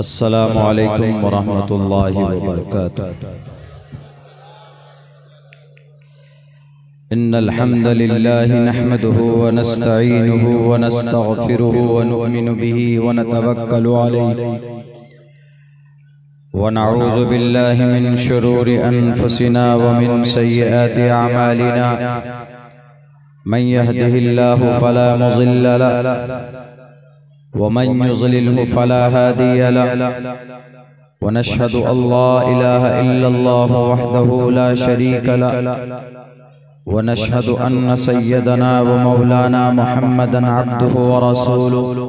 अस्सलामु अलैकुम वरहमतुल्लाहि वबरकातुहू। इन्नल हम्दलिल्लाहि नहमदुहु व नस्तईनुहु व नस्तगफिरुहु व नु'मिनु बिही व नतवक्कलु अलैहि व नऊज़ु बिल्लाहि मिन शुरूरि अनफुसिना व मिन सय्यिआति अअमालिना। मन यहदिहिल्लाहु फला मुज़िल्ल लहु व मन युज़लिल्हु फला हादिय लहु व नशहदु अल्ला इलाहा इल्लल्लाहु वहदहु ला शरीका लहु व नशहदु अन्न सय्यदना व मौलाना मुहम्मदन अब्दुहु व रसूलुहु।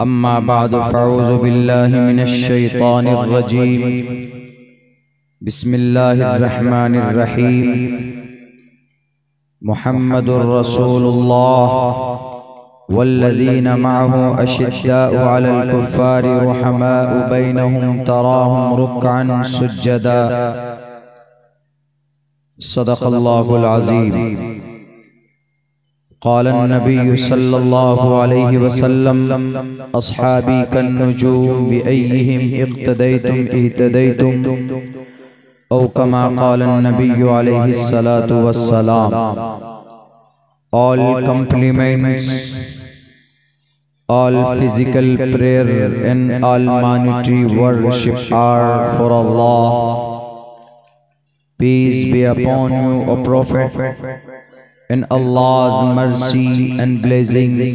अम्मा बअदु फ़अऊज़ु बिल्लाहि मिनश शैतानिर रजीम। बिस्मिल्लाहिर रहमानिर रहीम। मुहम्मदुर रसूलुल्लाह वल्लज़ीना मअहु अशिद्दाउ अलल कुफ़्फ़ारि रुहमाउ बैनहुम तराहुम रुक्अन सुज्जदा। सदक़ल्लाहुल अज़ीम। क़ालन नबिय्यु सल्लल्लाहु अलैहि वसल्लम अस्हाबी कन्नुजूम बिअय्यिहिम इक़्तदैतुम इह्तदैतुम औ कमा क़ालन नबिय्यु अलैहि सलातु वस्सलाम। All compliments, all physical prayer and all monetary worship are for Allah. Peace be upon you, O Prophet, and Allah's mercy and blessings.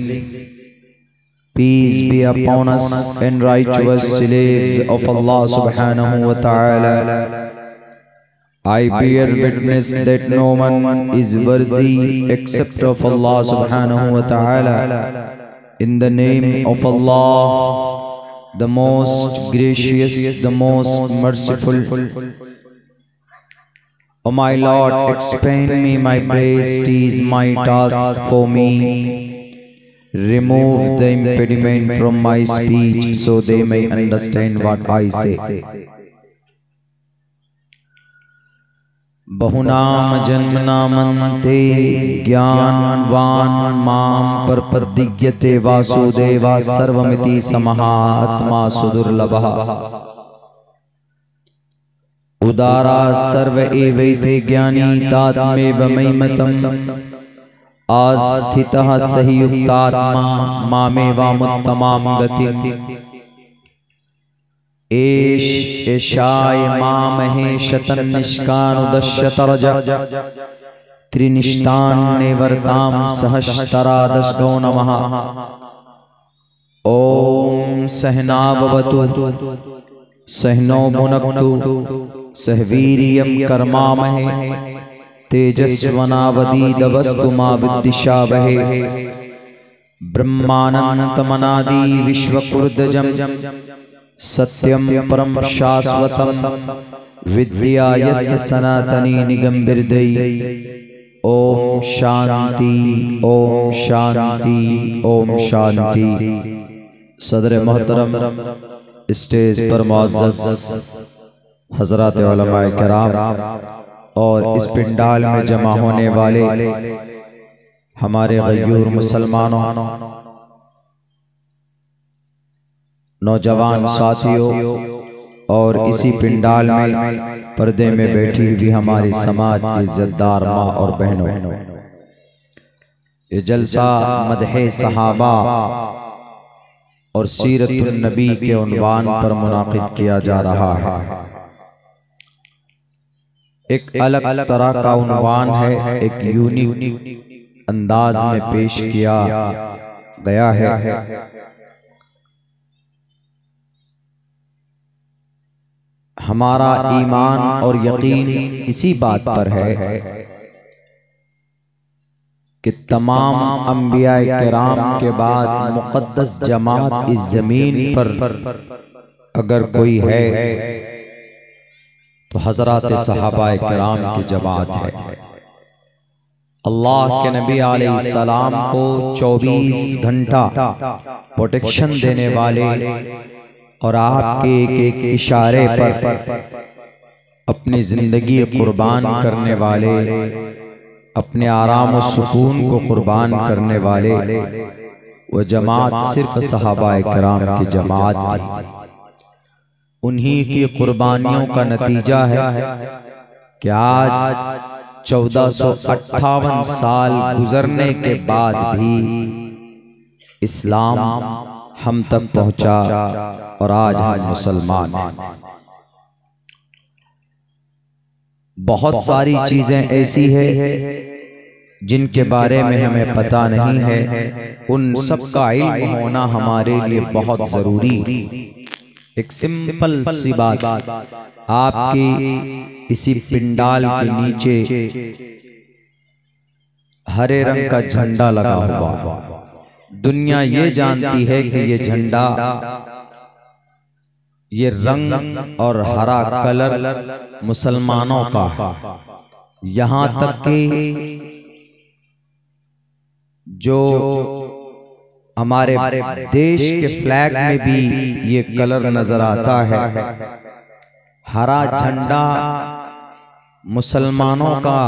Peace be upon us and righteous slaves of Allah subhanahu wa ta'ala. I bear witness that no one is worthy except of Allah subhanahu wa ta'ala. In the name of Allah, the most gracious, the most merciful. O my Lord, expand me my praise, is my task for me. Remove the impediment from my speech so they may understand what I say. बहुनाम जन्म नामन्ते ज्ञानवान माम परपद्यते वासुदेवा सर्वमिति समहात्मा सुदुर्लभः। उदारा सर्व एवैते ज्ञानी तात्मेव मयिमतम् आस्थितः सहि युक्तात्मा मामेवामुत्तमां गतिम्। एषाय मामहे शतन्निष्कानुदश्यतरज त्रिनिष्ठान्नेवर्तां सहस्रादशगो नमः। ओम सहनाववतु सहनो भुनक्तु सह वीर्यं कर्मामहे तेजस्वनावधीतमस्तु मा विद्विषावहे। ब्रह्मानन्तमनादि विश्वकुर्दजम् सत्यं परम शाश्वतम् विद्या यस्य सनातनी निगम्बिर्दयी। ओम शांति ओम शांति ओम शांति। सदर मोहतरम स्टेज पर मुअज़्ज़ज़ हज़रात उलमाए किराम और इस पिंडाल में जमा होने वाले हमारे गयूर मुसलमानों, नौजवान साथियों और इसी पिंडाल में पर्दे में बैठी हुई हमारी समाज की इज्जतदार माँ और बहनों, ये जलसा मदहे सहाबा और सीरतुन नबी के उन्वान पर मुनाकिद किया जा रहा है। एक अलग तरह का उन्वान है, एक यूनिक अंदाज में पेश किया गया है। हमारा ईमान और यकीन इसी बात पर है कि तमाम अंबियाए किराम के बाद मुक़द्दस जमात इस जमीन पर अगर कोई है तो हज़रात सहाबाए किराम की जमात है। अल्लाह के नबी अलैहिस्सलाम को 24 घंटा प्रोटेक्शन देने वाले और आपके एक एक इशारे पर अपनी जिंदगी कुर्बान करने वाले, अपने आराम और सुकून को कुर्बान करने वाले वो जमात सिर्फ सहाबाए किराम की जमात थी। उन्हीं की कुर्बानियों का नतीजा है कि आज 1458 साल गुजरने के बाद भी इस्लाम हम तक पहुंचा और आज हम मुसलमान हैं। बहुत सारी चीजें ऐसी है जिनके बारे में हमें पता नहीं है, उन सब का इल्म होना हमारे लिए बहुत जरूरी है। एक सिंपल सी बात, आपकी इसी पिंडाल के नीचे हरे रंग का झंडा लगा हुआ, दुनिया ये जानती है कि ये झंडा, ये रंग और हरा कलर मुसलमानों का, यहां तक कि जो हमारे देश के फ्लैग में भी ये कलर नजर आता है। हरा झंडा मुसलमानों का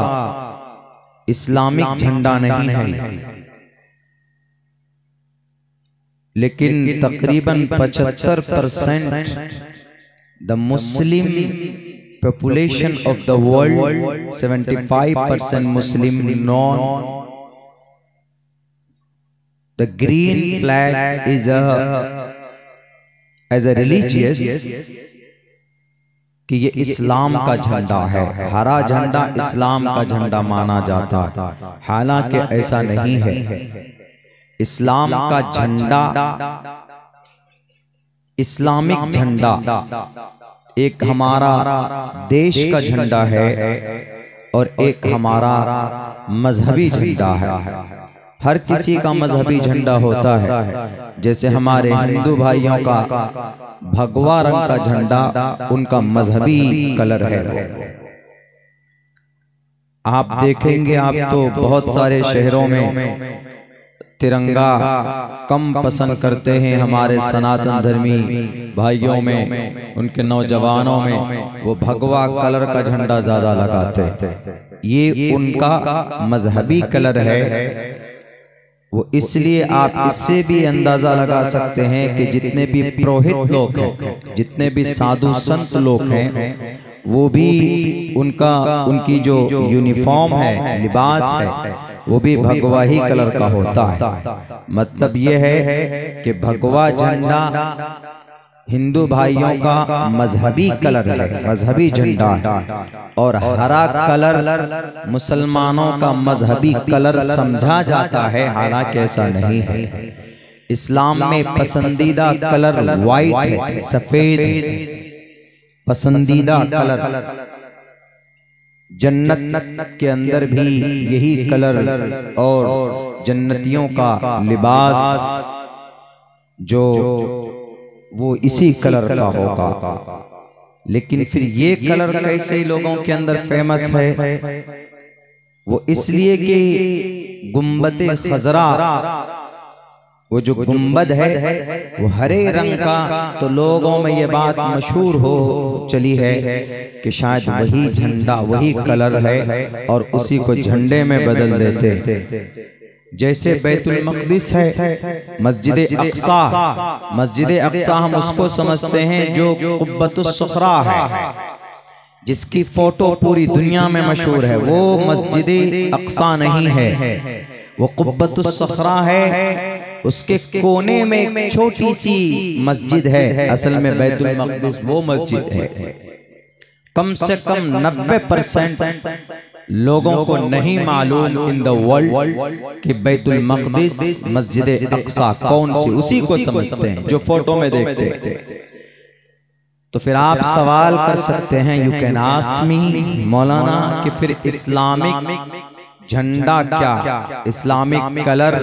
इस्लामिक झंडा नहीं है, लेकिन तकरीबन 75% the Muslim population of the world, 75% Muslim non the green flag is as a religious, कि ये इस्लाम का झंडा है। हरा झंडा इस्लाम का झंडा माना जाता है, हालांकि ऐसा नहीं है। इस्लाम का झंडा, इस्लामिक झंडा एक हमारा देश का झंडा है और एक हमारा मजहबी झंडा है। हर किसी का मजहबी झंडा होता है, जैसे हमारे हिंदू भाइयों का भगवा रंग का झंडा उनका मजहबी कलर है। आप देखेंगे, आप तो बहुत सारे शहरों में तिरंगा कम पसंद करते हैं। हमारे सनातन धर्मी भाइयों में, उनके नौजवानों में वो भगवा कलर का झंडा ज्यादा लगाते। ये उनका मजहबी कलर है। वो इसलिए आप इससे भी अंदाजा लगा सकते हैं कि जितने भी पुरोहित लोग हैं, जितने भी साधु संत लोग हैं, वो भी उनकी जो यूनिफॉर्म है, लिबास है, वो भी भगवा ही कलर का होता है। मतलब ये है कि भगवा झंडा हिंदू भाइयों का मजहबी कलर है, मजहबी झंडा है, और हरा कलर मुसलमानों का मजहबी कलर समझा जाता है, हालांकि ऐसा नहीं है। इस्लाम में पसंदीदा कलर वाइट है, सफेद पसंदीदा कलर। जन्नत के अंदर भी यही कलर और जन्नतियों का लिबास जो वो इसी कलर का होगा। लेकिन फिर ये कलर कैसे लोगों के अंदर फेमस है? वो इसलिए कि गुंबद खजरा, वो जो गुंबद है वो हरे रंग का, तो लोगों में ये बात मशहूर हो चली है कि शायद वही झंडा, वही कलर है, और उसी को झंडे में बदल देते। जैसे बैतुल मक़दिस है, मस्जिद अक्सा, मस्जिद अक्सा हम उसको समझते हैं जो कुब्बतुस सुखरा है, जिसकी फोटो पूरी दुनिया में मशहूर है। वो मस्जिद अक्सा नहीं है, वो कुब्बतुस सुखरा है। उसके कोने में एक छोटी सी मस्जिद है, असल में बैतुल मक़दिस वो मस्जिद है। कम से कम 90% लोगों को नहीं मालूम इन द वर्ल्ड कि बैतुल मक़दिस मस्जिद अक्सा कौन सी, उसी को समझते हैं जो फोटो में देखते हैं। तो फिर आप सवाल कर सकते हैं, यू कैन आस्क मी मौलाना, कि फिर इस्लामिक झंडा क्या, इस्लामिक कलर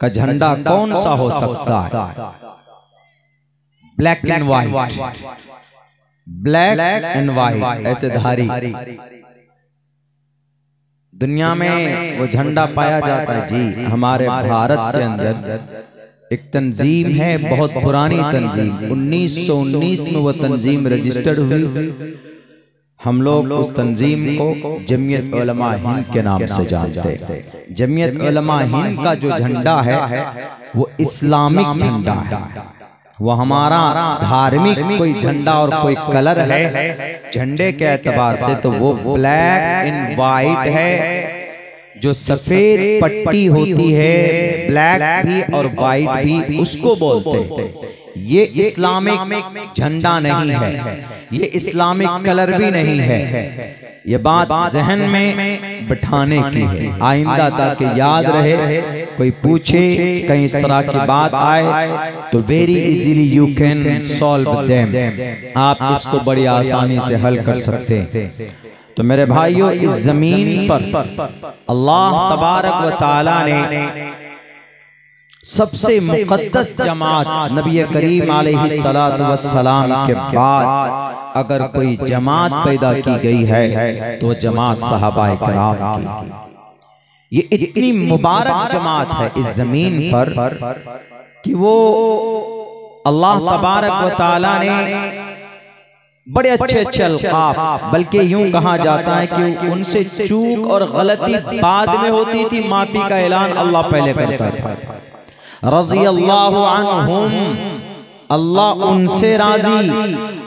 का झंडा कौन सा हो सकता है? Black and white, black and white ऐसे धारी दुनिया में वो झंडा पाया जाता है। जी, हमारे भारत के अंदर एक तंजीम है, बहुत पुरानी तंजीम, 1919 में वो तंजीम रजिस्टर्ड हुई। हम लोग उस तंजीम को जमीयत उलमा हिंद के नाम से जानते हैं। जमीयत उलमा हिंद का जो झंडा है वो इस्लामिक झंडा है, वो हमारा धार्मिक कोई झंडा और कोई कलर है। झंडे के एतबार से तो वो ब्लैक एंड वाइट है, जो सफेद पट्टी होती है, ब्लैक भी और वाइट भी, उसको बोलते हैं। ये इस्लामिक झंडा नहीं है, ये इस्लामिक कलर भी नहीं है। ये बात जहन में बिठाने की है, आइंदा ताकि याद रहे। कोई पूछे कहीं इस तरह की बात आए तो very easily you can solve them, आप इसको बड़ी आसानी से हल कर सकते हैं। तो मेरे भाइयों, इस जमीन पर अल्लाह तबारक व तआला ने सबसे मुक़द्दस जमात नबी करीम अलैहिस्सलातु वस्सलाम के बाद अगर कोई जमात पैदा की गई है तो जमात सहाबाए किराम की। ये इतनी मुबारक जमात है इस जमीन पर कि वो अल्लाह तबारक व तआला ने बड़े अच्छे अच्छे अलकाब, बल्कि यूं कहा जाता है कि उनसे चूक और गलती बाद में होती थी, माफी का ऐलान अल्लाह पहले करता था। रज़ी अल्लाहु अन्हुम, अल्लाह उनसे राजी,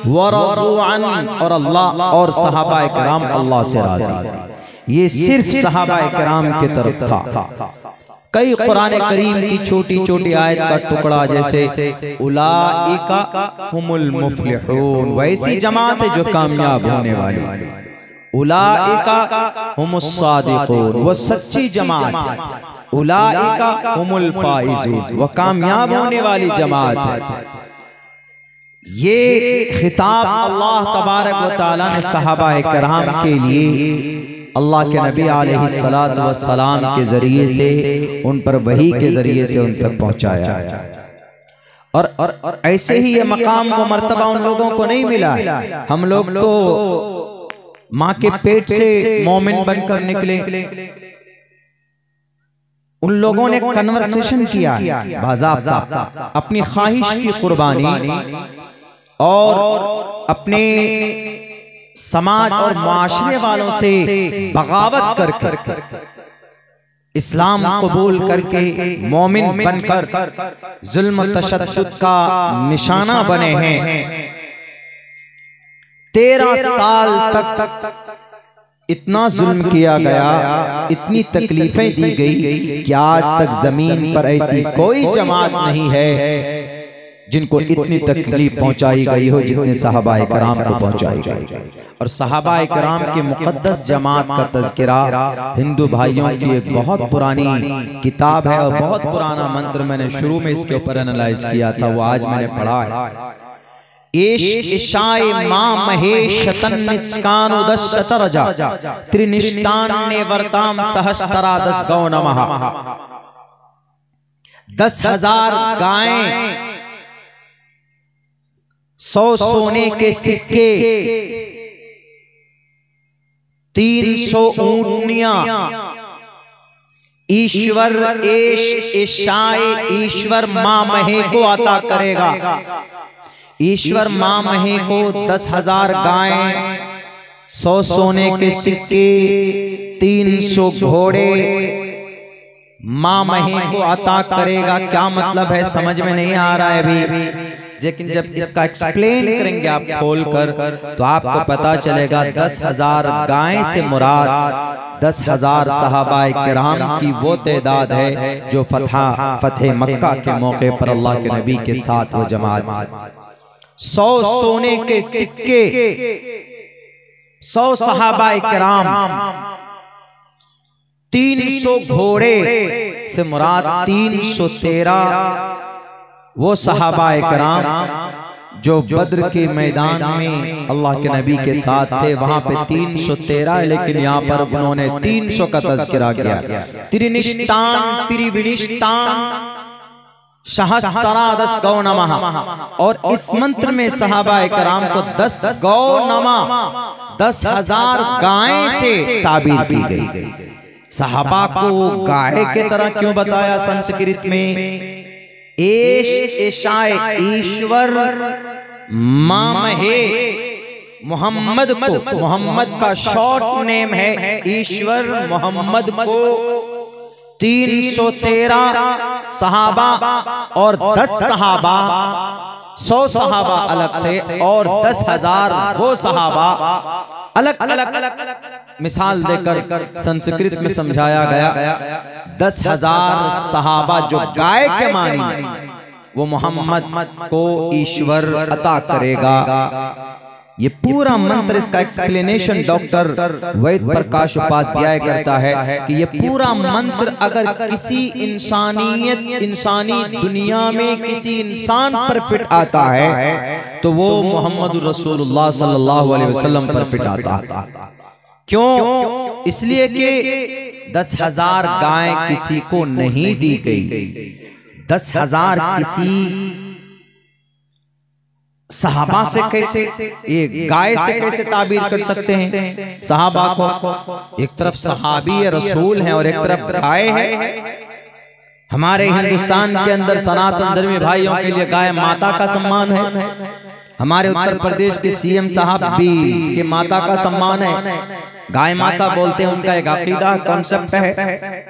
व रज़ू अन, और अल्लाह और सहाबाए किराम अल्लाह से राजी। ये सिर्फ सहाबाए किराम की तरफ था। कई कुरान करीम की छोटी छोटी आयत का टुकड़ा, जैसे उलाइका हुमुल मुफ्लिहून, वैसी जमात है जो कामयाब होने वाली, उलाइका हुमुस सादिकून, वो सच्ची जमात है, उलाइका हुमुल फाइजून, वो कामयाब होने वाली जमात है। ये खिताब अल्लाह तबारक व तआला ने सहाबाए किराम के लिए अल्लाह के नबी अलैहिस्सलातु वस्सलाम के जरिए से, उन पर वही के जरिए से उन तक पहुंचाया। और ऐसे ही ये मकाम व मर्तबा उन लोगों को नहीं मिला है। हम लोग तो माँ के पेट से मोमिन बनकर निकले, उन लोगों ने कन्वर्सेशन किया है बाज़ाब्ता, अपनी ख्वाहिश की कुर्बानी और अपने समाज और माशरे वालों से बगावत करके इस्लाम कबूल करके मोमिन बनकर जुल्म तशद्दुद का निशाना बने हैं। 13 साल तक इतना जुल्म किया गया, इतनी तकलीफें दी गई कि आज तक जमीन पर ऐसी कोई जमात नहीं है जिनको इतनी तकलीफ पहुंचाई गई हो जितने सहाबाए किराम को पहुंचाई गई। और सहाबाए किराम की मुक़द्दस जमात का तज़किरा हिंदू भाइयों की एक बहुत पुरानी किताब है, और बहुत पुराना मंत्र मैंने शुरू में इसके ऊपर एनालाइज किया था, वो आज मैंने पढ़ा है। इश्क इशाए मां महेशतन निस्कान उदस शतरजा त्रिनिष्ठान ने वर्ताम सहस्त्रा दस गौ नमः। 10,000 गायें, 100 सोने के सिक्के, 300 ऊंटनियां, ईश्वर इशाए ईश्वर मां महे को अता करेगा। ईश्वर मां महे को 10,000 गायें, 100 सोने के सिक्के, 300 घोड़े मां महे को अता करेगा। क्या मतलब है समझ में नहीं आ रहा है अभी, लेकिन जब इसका एक्सप्लेन करेंगे आप खोलकर तो आपको पता चलेगा। 10,000 गायें से मुराद 10,000 सहाबाए किराम की वो तादाद है जो फतह मक्का के मौके पर अल्लाह के नबी के साथ वो जमात थी। 100 सोने के सिक्के, 100 सहाबाए किराम, 300 घोड़े से मुराद 313 वो सहाबाए किराम जो बद्र के मैदान में अल्लाह के नबी के साथ थे। वहां पे 313, लेकिन यहाँ पर उन्होंने 300 का तज़किरा किया। त्रिनिष्ठान, त्रिविनिष्ठान, सहस्त्रा दस गौ नमः। और इस मंत्र में सहाबाए किराम को 10 गौ नमः, 10,000 गायें से ताबीर की गई। सहाबा को गाय के तरह क्यों बताया संस्कृत में? ईशाए ईश्वर मां महे मोहम्मद को, मोहम्मद का शॉर्ट नेम है ईश्वर, मोहम्मद को 313 सहाबा और 10 सहाबा, 100 सहाबा अलग से और 10,000 वो सहाबा अलग अलग मिसाल देकर संस्कृत में समझाया गया। 10,000 सहाबा जो गाय के मानी वो मोहम्मद को ईश्वर अता करेगा। ये पूरा मंत्र, इसका एक्सप्लेनेशन डॉक्टर वैद प्रकाश उपाध्याय करता है कि ये पूरा मंत्र अगर किसी इंसानी दुनिया में किसी इंसान पर फिट आता है तो वो मोहम्मद रसूलुल्लाह सल्लल्लाहु अलैहि वसल्लम पर फिट आता है। क्यों? इसलिए कि 10,000 गाय किसी को नहीं दी गई, 10,000 किसी सहाबा से कैसे, ये गाय से कैसे ताबीर कर सकते हैं सहाबा को? एक तरफ सहाबी रसूल हैं और एक तरफ गाय है। हमारे हिंदुस्तान के अंदर सनातन धर्मी भाइयों के लिए गाय माता का सम्मान है। हमारे उत्तर प्रदेश के सीएम साहब भी के माता का सम्मान है, गाय माता बोलते हैं, उनका एक अकीदा कॉन्सेप्ट है।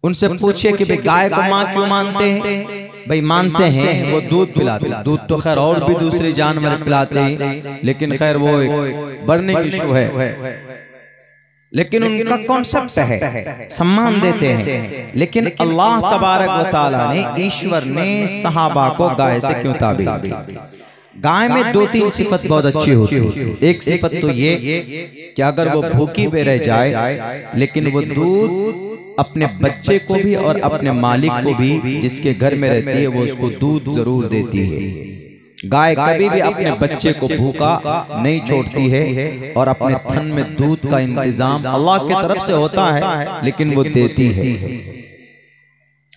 उनसे पूछिए कि भाई गाय को माँ क्यों मानते हैं? भाई मानते हैं वो दूध पिलाते, दूध तो खैर और भी दूसरे जानवर पिलाते हैं, लेकिन खैर वो एक बर्निंग इशू है, लेकिन उनका कॉन्सेप्ट है, सम्मान देते हैं। लेकिन अल्लाह तबारक व तआला ने, ईश्वर ने सहाबा को गाय से क्यों ताबीर की? गाय में 2-3 सिफत बहुत अच्छी होती है। एक सिफत तो ये कि अगर वो भूखी पे रह जाए लेकिन वो दूध अपने बच्चे को भी और अपने मालिक को भी, जिसके घर में रहती है, वो उसको दूध जरूर देती है। गाय कभी भी अपने बच्चे को भूखा नहीं छोड़ती है और अपने थन में दूध का इंतजाम अल्लाह की तरफ से होता है, लेकिन वो देती है।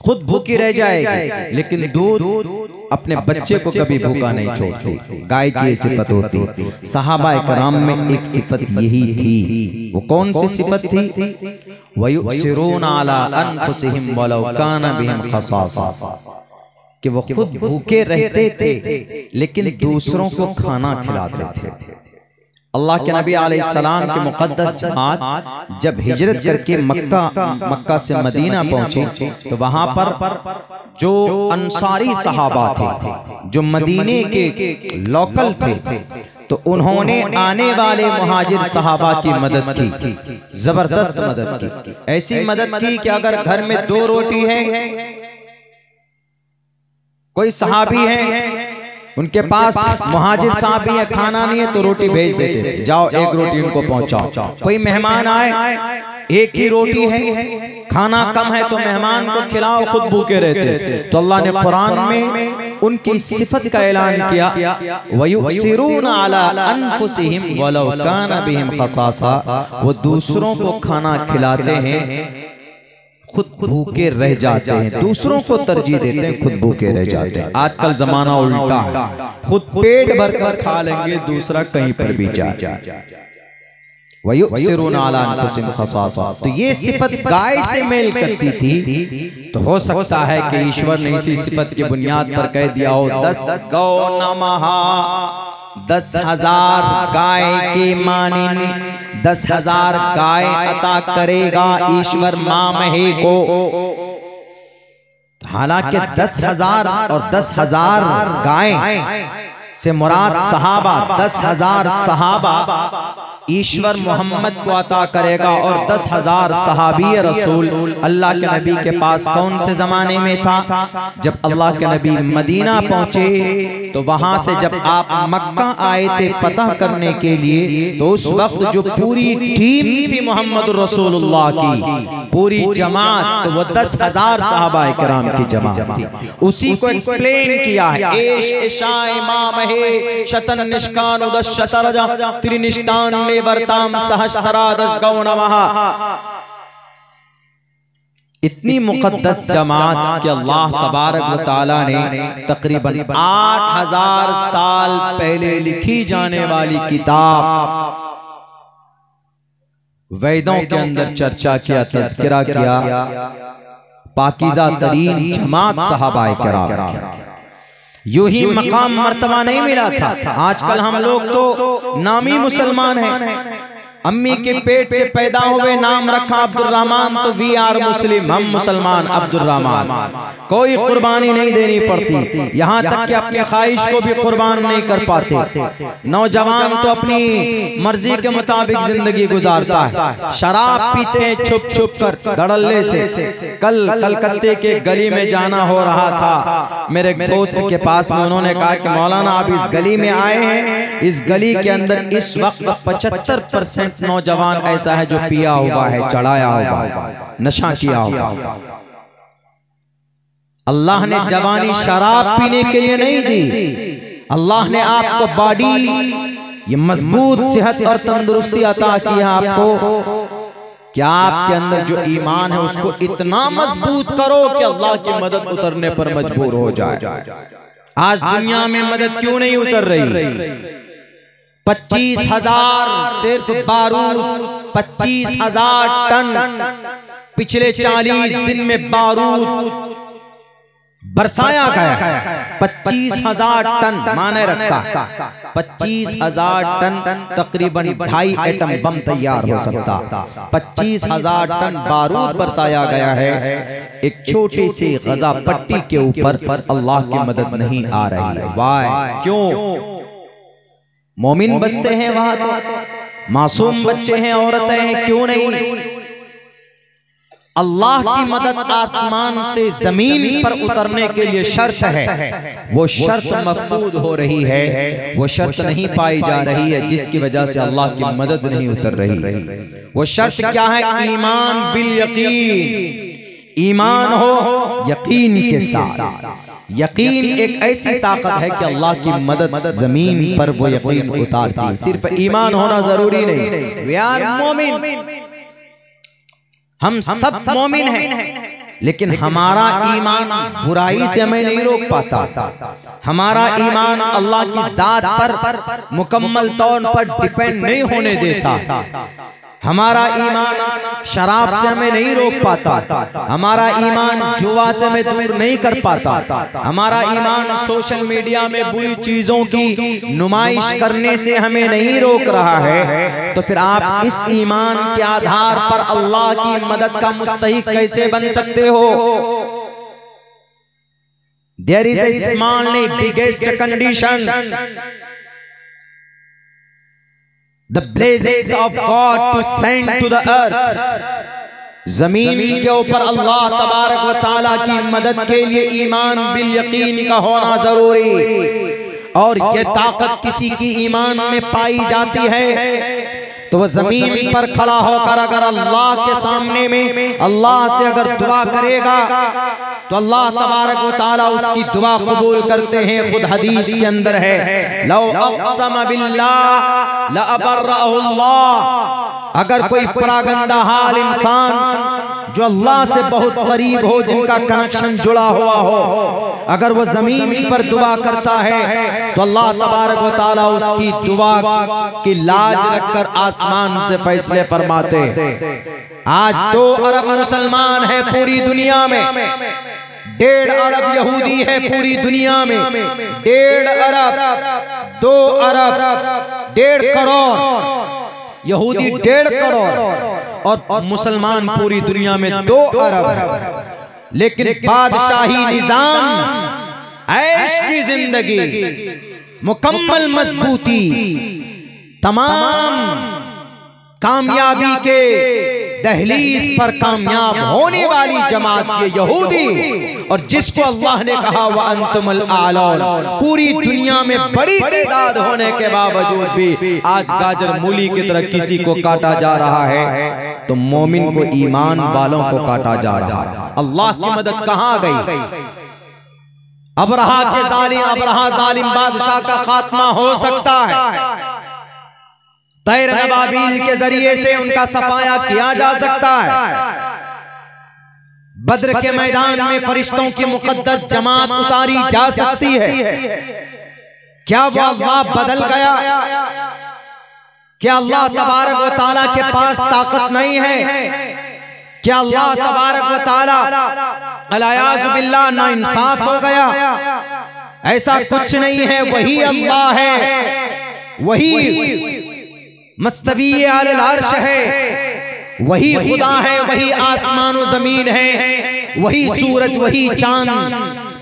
खुद भूखी रह जाएगी लेकिन दूध अपने बच्चे को कभी भूखा नहीं छोड़ती। गाय की सिफत होती। सहाबा इकराम में एक सिफत यही थी। वो कौन सी सिफत थी? वयुसिरून अला अनफुसिहिम वलौ काना बिहिम खसासा, कि वो खुद भूखे रहते थे लेकिन दूसरों को खाना खिलाते थे। अल्लाह के नबी अलैहिस्सलाम की मुक़द्दस जमात जब हिजरत करके मक्का से मदीना पहुंची तो वहां पर जो अंसारी सहाबा थे, जो मदीने के लोकल थे, तो उन्होंने आने वाले मुहाजिर सहाबा की मदद की, जबरदस्त मदद की। ऐसी मदद की कि अगर घर में 2 रोटी है, कोई सहाबी है उनके पास, मुहाजिर साहब है, खाना नहीं है तो रोटी भेज देते थे, जाओ 1 रोटी उनको पहुंचाओ। कोई मेहमान आए, 1 ही रोटी है, खाना कम है तो मेहमान को खिलाओ, खुद भूखे रहते। तो अल्लाह ने कुरान में उनकी सिफत का ऐलान किया, वयुसिरून अला अनफुसिहिम वलौ काना बिहिम खसासा, वो दूसरों को खाना खिलाते हैं, खुद भूखे रह जाते हैं, दूसरों को तरजीह देते हैं, खुद भूखे रह जाते हैं। आजकल जमाना उल्टा है, खुद पेट भरकर खा लेंगे, दूसरा कहीं पर भी जाए। वयुसिरून अला अनफुसिहिम खसासा, तो ये सिफत गाय से मेल करती थी। तो हो सकता है कि ईश्वर ने इसी सिफत की बुनियाद पर कह दिया हो 10 गौ नमः, 10,000 गाय के मानिन 10,000 गाय अता करेगा ईश्वर मामहे को। हालांकि 10,000 और 10,000 गाय से मुराद सहाबा, 10,000 सहाबा ईश्वर मोहम्मद को अता करेगा और 10,000 सहाबी रसूल अल्लाह के नबी के पास कौन से जमाने में था? जब अल्लाह के नबी मदीना पहुंचे तो वहां से जब आप मक्का आए थे फतह करने के लिए, तो उस वक्त जो पूरी टीम थी मोहम्मद रसूलुल्लाह की, पूरी जमात, तो वो 10,000 सहाबा इकराम की जमात थी। उसी को एक्सप्लेन किया है, एश इशा इमाम है शतन निष्कान उदश शतरजा त्रिनिष्ठान वर्ताम सहस्त्रादश गौ नमः। इतनी मुकद्दस जमात कि अल्लाह तबारक व तआला ने तकरीबन 8,000 साल पहले लिखी जाने वाली किताब वेदों के अंदर चर्चा किया, तज़किरा किया, पाकीज़ा तरीन जमात सहाबाए किराम। यूं ही मकाम मर्तबा नहीं मिला था। आजकल हम लोग तो नामी मुसलमान हैं, अम्मी के पेट से पैदा हुए नाम रखा अब्दुर्रहमान, तो वी आर मुस्लिम, हम मुसलमान अब्दुर्रहमान। कोई कुर्बानी नहीं देनी पड़ती, यहाँ तक कि अपनी ख्वाहिश को भी कुर्बान नहीं कर पाते। नौजवान तो अपनी मर्जी के मुताबिक जिंदगी गुजारता है, शराब पीते हैं छुप छुप कर धड़ल्ले से। कल कलकत्ते के गली में जाना हो रहा था, मेरे दोस्त के पास में, उन्होंने कहा कि मौलाना आप इस गली में आए हैं, इस गली के अंदर इस वक्त 75% नौजवान ऐसा है जो पिया हुआ है, चढ़ाया हुआ, नशा किया हुआ। अल्लाह ने जवानी शराब पीने के लिए नहीं दी, अल्लाह ने आपको बॉडी, ये मजबूत सेहत और तंदुरुस्ती अता की है आपको। क्या आपके अंदर जो ईमान है उसको इतना मजबूत करो कि अल्लाह की मदद उतरने पर मजबूर हो जाए। आज दुनिया में मदद क्यों नहीं उतर रही? 25,000 सिर्फ बारूद, 25,000 टन पिछले 40 दिन में बारूद बरसाया गया। 25,000 टन माने रखता, 25,000 टन तकरीबन 2.5 एटम बम तैयार हो सकता। 25,000 टन बारूद बरसाया गया है एक छोटे से गजा पट्टी के ऊपर। अल्लाह की मदद नहीं आ रही है। वाह, क्यों? मोमिन बसते हैं वहां तो, मासूम बच्चे हैं, औरतें हैं, क्यों नहीं? अल्लाह की मदद आसमान से जमीन पर उतरने के लिए शर्त है, वो शर्त मफकूद हो रही है, वो शर्त नहीं पाई जा रही है, जिसकी वजह से अल्लाह की मदद नहीं उतर रही। वो शर्त क्या है? ईमान बिल यकीन, ईमान हो यकीन के साथ। यकीन एक ऐसी ताकत है कि अल्लाह की मदद जमीन पर वो यकीन उतारती है। सिर्फ ईमान होना जरूरी नहीं। वी आर मोमिन, हम सब मोमिन हैं, लेकिन हमारा ईमान बुराई से हमें नहीं रोक पाता। हमारा ईमान अल्लाह की जात पर मुकम्मल तौर पर डिपेंड नहीं होने देता। हमारा ईमान शराब से हमें नहीं रोक पाता, हमारा ईमान जुआ से हमें दूर नहीं कर पाता, हमारा ईमान सोशल मीडिया में बुरी चीजों की नुमाइश करने से हमें नहीं रोक रहा है। तो फिर आप इस ईमान के आधार पर अल्लाह की मदद का मुस्तहिक कैसे बन सकते हो? There is a small biggest condition, the blessings of God to send to the earth। जमीन के ऊपर अल्लाह तबारक व तआला की मदद के लिए ईमान बिल यकीन का होना जरूरी। और ये ताकत किसी की ईमान में पाई जाती है तो वह जमीन पर खड़ा होकर अगर अल्लाह के सामने में अल्लाह से अगर दुआ करेगा तो अल्लाह तबारक व तआला उसकी दुआ कबूल करते हैं। खुद हदीस के अंदर है, लौ अक़सम बिल्लाह ला अबर्रहुल्लाह। अगर कोई परागंदा हाल इंसान जो अल्लाह से बहुत करीब हो, जिनका कनेक्शन जुड़ा हुआ हो, अगर वो जमीन पर दुआ करता है तो अल्लाह तबारक व तआला उसकी दुआ की लाज रखकर आसमान से फैसले फरमाते। आज 2 अरब मुसलमान है पूरी दुनिया में, 1.5 अरब यहूदी है पूरी दुनिया में, 1.5 अरब, 2 अरब, 1.5 करोड़ यहूदी, 1.5 करोड़ और मुसलमान पूरी दुनिया में 2 अरब। लेकिन बादशाही निजाम, ऐश की जिंदगी, मुकम्मल मजबूती, तमाम कामयाबी के दहलीज पर कामयाब होने वाली जमात ये यहूदी, और जिसको अल्लाह ने कहा व अंतुमुल आलौन, पूरी दुनिया में बड़ी तादाद होने के बावजूद भी आज गाजर मूली की तरह किसी को काटा जा रहा है तो मोमिन को, ईमान वालों को काटा जा रहा है। अल्लाह की मदद कहाँ गई? अबरहा के जालिम, अबरहा जालिम बादशाह का खात्मा हो सकता है, तैर नबाबील के जरिए से उनका सफाया किया जा सकता है। बद्र के मैदान में फरिश्तों की मुकद्दस जमात उतारी जा सकती है। क्या वो अल्लाह बदल गया? क्या अल्लाह तबारक व तआला के पास ताकत नहीं है? क्या अल्लाह तबारक व तआला अलियाज़ु बिल्लाह ना इंसाफ हो गया? ऐसा कुछ नहीं है, वही अल्लाह है, वही मस्तवी अलल अर्श है, वही खुदा है, वही आसमान और जमीन है, वही सूरज, वही चांद,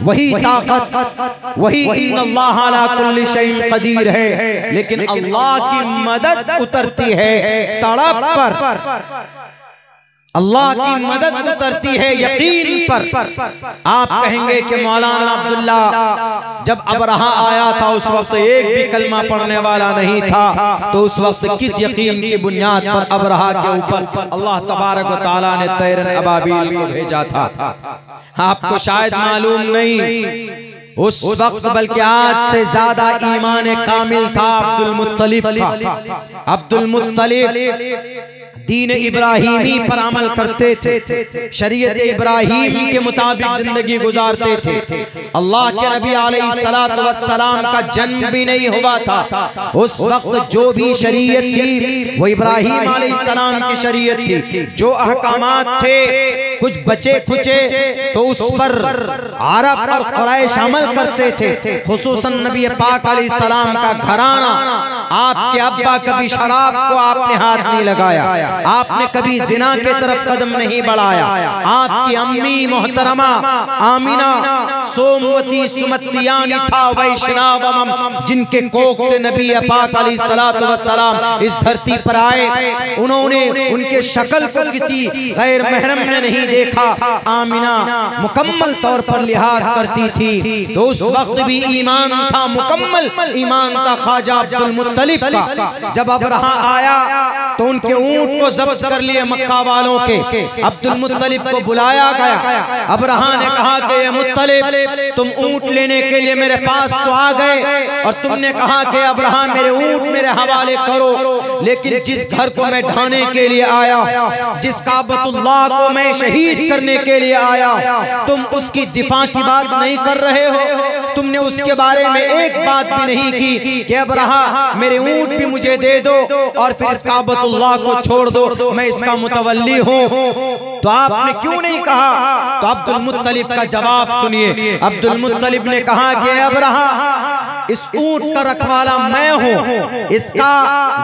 वही ताकत, वही इन्नल्लाह अला कुल्ली शैइन कदीर है। लेकिन अल्लाह की मदद उतरती है तड़प पर, अल्लाह की मदद उतरती है यकीन पर। आप कहेंगे कि मौलाना अब्दुल्ला जब अबरहा आया था उस वक्त एक भी कलमा पढ़ने वाला नहीं था, तो उस वक्त किस यकीन की बुनियाद पर अबरहा के ऊपर अल्लाह तबारक व तआला ने तैरन अबाबील को भेजा था? आपको शायद मालूम नहीं, उस वक्त बल्कि आज से ज्यादा ईमान कामिल था अब्दुल मुत्तलिब का। अब्दुल मुत्तलिब दीन इब्राहीमी पर अमल करते थे, शरीयत इब्राहीम के मुताबिक जिंदगी गुजारते थे। अल्लाह के नबी अलैहिस्सलातु वस्सलाम का जन्म भी नहीं हुआ था। उस वक्त जो भी शरीयत थी वो इब्राहीम अलैहिस्सलाम की शरीयत थी। जो अहकामात थे कुछ बचे खुचे तो उस पर अरब और कुरैश अमल करते थे। खुसूसन नबी पाक अलैहिस्सलाम का घराना, आपके अब्बा कभी शराब को आपने हाथ नहीं लगाया, आपने कभी जिना के तरफ कदम नहीं बढ़ाया। आपकी अम्मी मोहतरमा आमिना सोमवती सुमतियानी था वैष्णवम, जिनके कोख से नबी पाक अलैहिस्सलातु वस्सलाम इस धरती पर आए, उन्होंने उनके शक्ल को किसी गैर महरम ने नहीं देखा। आमिना मुकम्मल तौर पर लिहाज करती थी। तो उस वक्त भी ईमान था, मुकम्मल ईमान था ख्वाजा अब्दुल मुत्तलिब का। जब अबरहा आया तो उनके ऊंट को जब्त कर लिए मक्का वालों के। अब्दुल मुत्तलिब को बुलाया गया। अबरहा ने कहा कि ये मुत्तलिब, तुम ऊंट लेने के लिए मेरे पास तो आ गए और तुमने कहा कि अबरहा मेरे ऊंट मेरे हवाले करो, लेकिन जिस घर को मैं ढाने के लिए आया, जिस काबतुल्लाह को मैं शहीद करने के लिए आया, तुम उसकी दिफा की बात नहीं कर रहे हो। तुमने उसके बारे में एक बात भी नहीं की कि अबरहा मेरे ऊंट भी मुझे दे दो और फिर इस काबतुल्लाह को छोड़ दो, मैं इसका मुतवल्ली हूँ। तो आपने क्यों नहीं कहा? तो अब्दुल मुत्तलिब का जवाब सुनिए। अब्दुल मुत्तलिब ने कहा कि अबरहा इस ऊंट का रखवाला मैं हूँ, इसका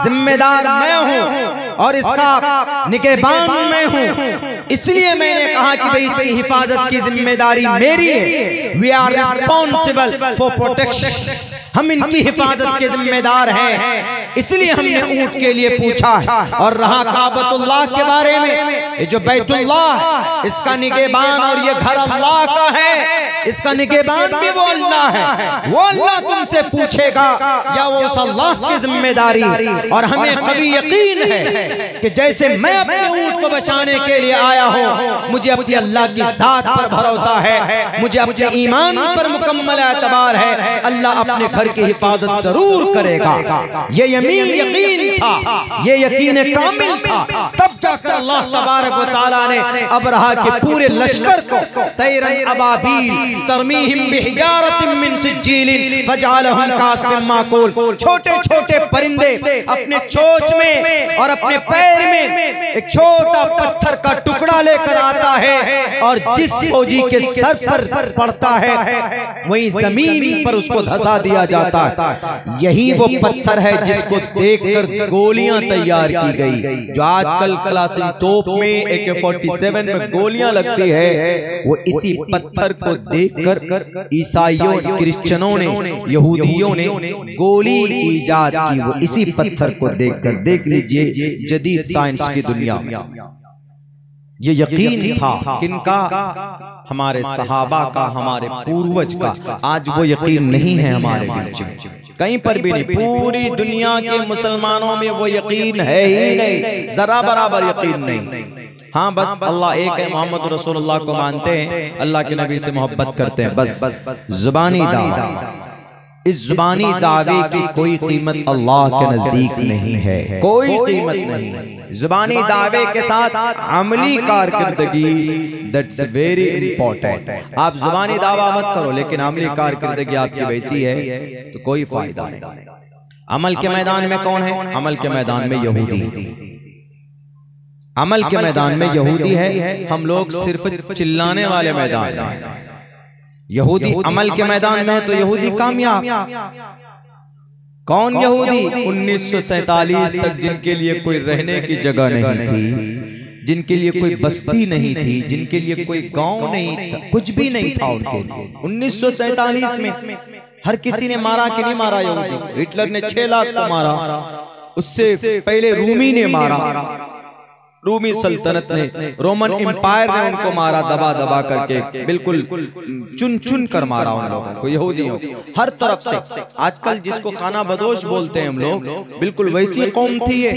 जिम्मेदार मैं हूँ और इसका निगहबान मैं हूँ, इसलिए मैंने कहा कि भाई इसकी हिफाजत की जिम्मेदारी मेरी है। We are responsible for protection, हम इनकी हिफाजत के जिम्मेदार हैं, इसलिए हमने ऊंट के लिए पूछा है। और रहा काबतुल्लाह के बारे में, ये जो बैतुल्लाह इसका निगहबान और ये घर अल्लाह का है, इसका निगहबान भी वो अल्लाह है। वो अल्लाह तुमसे पूछेगा या वो उस अल्लाह की जिम्मेदारी। और हमें कभी यकीन है कि जैसे मैं अपने ऊंट को बचाने के लिए आया हूँ, मुझे अपने अल्लाह की जात पर भरोसा है, मुझे अपने ईमान पर मुकम्मल एतबार है, अल्लाह अपने घर की हिफाजत जरूर करेगा। ये यकीन था, ये यकीन कामिल था। तब जाकर अल्लाह तबारक व तआला ने अबरहा के पूरे लश्कर को तैरन अबाबील तरमीहिम बिहिजारतिन मिन सिज्जीलिन फजअलहुम कास्फिन माकूल, छोटे छोटे परिंदे अपने चोंच में और अपने पैर में एक छोटा पत्थर का टुकड़ा लेकर आता है और जिस फौजी के सर पर पड़ता है वही जमीन पर उसको धंसा दिया जाता है। यही वो पत्थर है जिसको देखकर गोलियां तैयार की गई। जो आजकल क्लासिक तोप में AK-47 में गोलियां लगती है, वो इसी पत्थर को देखकर ईसाइयों, क्रिश्चियनों ने, यहूदियों ने गोली ईजाद की, वो इसी पत्थर को देखकर। देख लीजिए जदीद साइंस की दुनिया में ये यकीन था किनका? हमारे सहाबा का, हमारे पूर्वज का। आज वो यकीन नहीं है हमारे बीच में, कहीं पर भी नहीं। पूरी दुनिया के मुसलमानों में वो यकीन है ही नहीं, जरा बराबर यकीन नहीं। हाँ, बस अल्लाह एक है, मोहम्मद रसूलुल्लाह को मानते हैं, अल्लाह के नबी से मोहब्बत करते हैं, बस जुबानी दावा। इस जुबानी दावे की कोई कीमत अल्लाह के नजदीक नहीं है, कोई कीमत नहीं। जुबानी दावे के साथ अमली कारकर्दगी, दैट्स वेरी इंपॉर्टेंट। आप जुबानी दावा मत करो लेकिन अमली कारकर्दगी आपकी वैसी है तो कोई फायदा नहीं। अमल के मैदान में कौन है? अमल के मैदान में यहूदी है। अमल के मैदान में यहूदी है, हम लोग सिर्फ चिल्लाने वाले मैदान में। यहूदी अमल के मैदान में है तो यहूदी कामयाब। कौन यहूदी? 1947 तक जिनके लिए कोई रहने की जगह नहीं थी, जिनके लिए कोई बस्ती नहीं थी, जिनके लिए कोई गांव नहीं था, कुछ भी नहीं था उनके लिए। 1947 में हर किसी ने मारा कि नहीं मारा यहूदी? हिटलर ने 6 लाख को मारा, उससे पहले रूमी ने मारा, रूमी सल्तनत ने, रोमन एम्पायर ने उनको मारा दबा दबा करके, बिल्कुल चुन चुन कर मारा उन लोगों को, यहूदियों को, हर तरफ से। आजकल जिसको खाना बदोश बोलते हैं हम लोग, बिल्कुल वैसी कौम थी ये।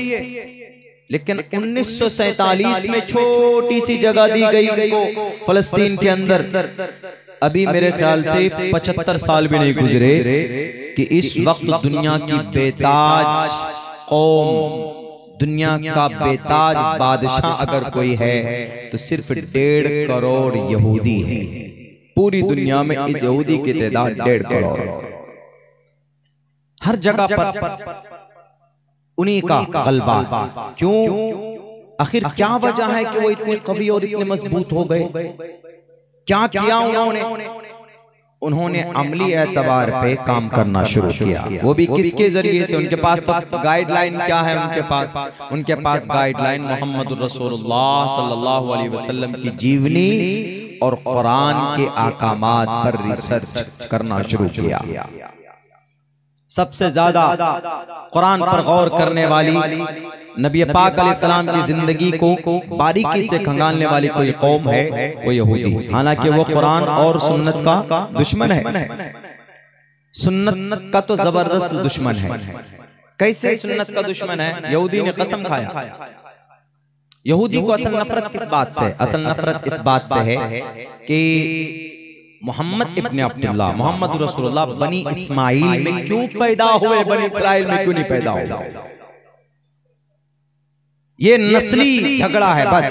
लेकिन 1947 में छोटी सी जगह दी गई उनको फलस्तीन के अंदर। अभी मेरे ख्याल से 75 साल भी नहीं गुजरे कि इस वक्त दुनिया की बेताज कौम, दुनिया का बेताज बादशाह अगर कोई है तो सिर्फ 1.5 करोड़ यहूदी है। पूरी दुनिया में इस यहूदी की तादाद 1.5 करोड़। हर जगह पर उन्हीं का गलबा। क्यों? आखिर क्या वजह है कि वो इतने कवि और इतने मजबूत हो गए? क्या किया उन्होंने? उन्होंने अमली एतबार पे काम करना शुरू किया। वो भी किसके जरिए से? उनके पास तो गाइडलाइन क्या है? उनके पास गाइडलाइन मोहम्मद रसूलुल्लाह सल्लल्लाहु अलैहि वसल्लम की जीवनी और कुरान के अहकामात पर रिसर्च करना शुरू किया। सबसे ज्यादा कुरान पर गौर करने वाली, नबी पाक अलैहिस्सलाम की जिंदगी को बारीकी से खंगालने वाली कोई कौम है वो यहूदी। हालांकि वो कुरान और सुन्नत का दुश्मन है, सुन्नत का तो जबरदस्त दुश्मन है। कैसे सुन्नत का दुश्मन है? यहूदी ने कसम खाया। यहूदी को असल नफरत किस बात से? असल नफरत इस बात से है कि मोहम्मद इब्ने अब्दुल्लाह, मोहम्मद रसूलुल्लाह बनी इस्माइल में क्यों पैदा हुए, बनी इस्राइल में क्यों नहीं पैदा हुआ? ये नस्ली झगड़ा है, बस